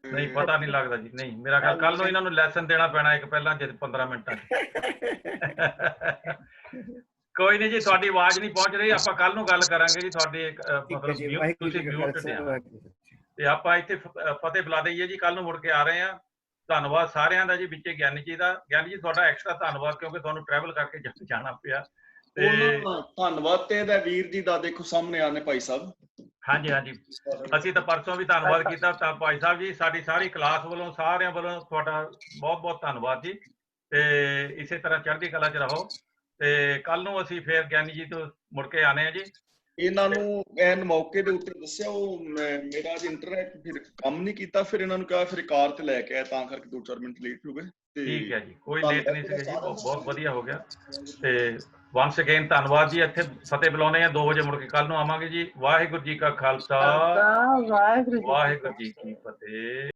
ਨਹੀਂ, ਪਤਾ ਨਹੀਂ ਲੱਗਦਾ ਜੀ। ਨਹੀਂ, ਮੇਰਾ ਖਿਆਲ ਕੱਲ ਨੂੰ ਇਹਨਾਂ ਨੂੰ ਲੈਸਨ ਦੇਣਾ ਪੈਣਾ ਇੱਕ ਪਹਿਲਾਂ 15 ਮਿੰਟਾਂ 'ਚ। ਕੋਈ ਨਹੀਂ ਜੀ, ਤੁਹਾਡੀ ਆਵਾਜ਼ ਨਹੀਂ ਪਹੁੰਚ ਰਹੀ, ਆਪਾਂ ਕੱਲ ਨੂੰ ਗੱਲ ਕਰਾਂਗੇ ਜੀ। ਤੁਹਾਡੇ ਮਤਲਬ ਤੁਸੀਂ ਮਿਊਟਡ ਆ, ਤੇ ਆਪਾਂ ਇੱਥੇ ਫਤਿਹ ਬੁਲਾ ਦਈਏ ਜੀ, ਕੱਲ ਨੂੰ ਮੁੜ ਕੇ ਆ ਰਹੇ ਹਾਂ। ਧੰਨਵਾਦ ਸਾਰਿਆਂ ਦਾ ਜੀ, ਵਿੱਚੇ ਗਿਆਨੀ ਜੀ ਦਾ। ਗਿਆਨੀ ਜੀ ਤੁਹਾਡਾ ਐਕਸਟਰਾ ਧੰਨਵਾਦ, ਕਿਉਂਕਿ ਤੁਹਾਨੂੰ ਟਰੈਵਲ ਕਰਕੇ ਜਾਣਾ ਪਿਆ, ਤੇ ਧੰਨਵਾਦ ਤੇ ਇਹਦਾ ਵੀਰ ਜੀ ਦਾ ਦੇਖੋ ਸਾਹਮਣੇ ਆਨੇ ਭਾਈ ਸਾਹਿਬ। ਹਾਂਜੀ ਹਾਂਜੀ, ਅਸੀਂ ਤਾਂ ਪਰਸੋਂ ਵੀ ਧੰਨਵਾਦ ਕੀਤਾ ਤਾਂ ਭਾਈ ਸਾਹਿਬ ਜੀ, ਸਾਡੀ ਸਾਰੀ ਕਲਾਸ ਵੱਲੋਂ ਸਾਰਿਆਂ ਵੱਲੋਂ ਤੁਹਾਡਾ ਬਹੁਤ ਬਹੁਤ ਧੰਨਵਾਦ ਜੀ। ਤੇ ਇਸੇ ਤਰ੍ਹਾਂ ਚੜ੍ਹਦੀ ਕਲਾ 'ਚ ਰਹੋ। ਤੇ ਕੱਲ ਨੂੰ ਅਸੀਂ ਫੇਰ ਗਿਆਨੀ ਜੀ ਤੋਂ ਮੁੜ ਕੇ ਆਨੇ ਆ ਜੀ। ਇਹਨਾਂ ਨੂੰ ਐਨ ਮੌਕੇ ਦੇ ਉੱਤੇ ਦੱਸਿਆ, ਉਹ ਮੇਰਾ ਅੱਜ ਇੰਟਰਨੈਟ ਫਿਰ ਕੰਮ ਨਹੀਂ ਕੀਤਾ, ਫਿਰ ਇਹਨਾਂ ਨੂੰ ਕਿਹਾ, ਫਿਰ ਕਾਰ ਤੇ ਲੈ ਕੇ ਆਇਆ, ਤਾਂ ਕਰਕੇ 2-4 ਮਿੰਟ ਲੇਟ ਹੋ ਗਏ। ਠੀਕ ਹੈ ਜੀ, ਕੋਈ ਲੇਟ ਨਹੀਂ ਸੀਗੇ ਜੀ, ਬਹੁਤ ਵਧੀਆ ਹੋ ਗਿਆ। ਤੇ ਵਨਸ ਅਗੇਨ ਧੰਨਵਾਦ ਜੀ। ਇੱਥੇ ਫਤਿਹ ਬੁਲਾਉਣੇ ਆ 2 ਵਜੇ, ਮੁੜ ਕੇ ਕੱਲ ਨੂੰ ਆਵਾਂਗੇ ਜੀ। ਵਾਹਿਗੁਰੂ ਜੀ ਕਾ ਖਾਲਸਾ, ਵਾਹਿਗੁਰੂ ਜੀ ਕੀ ਫਤਿਹ।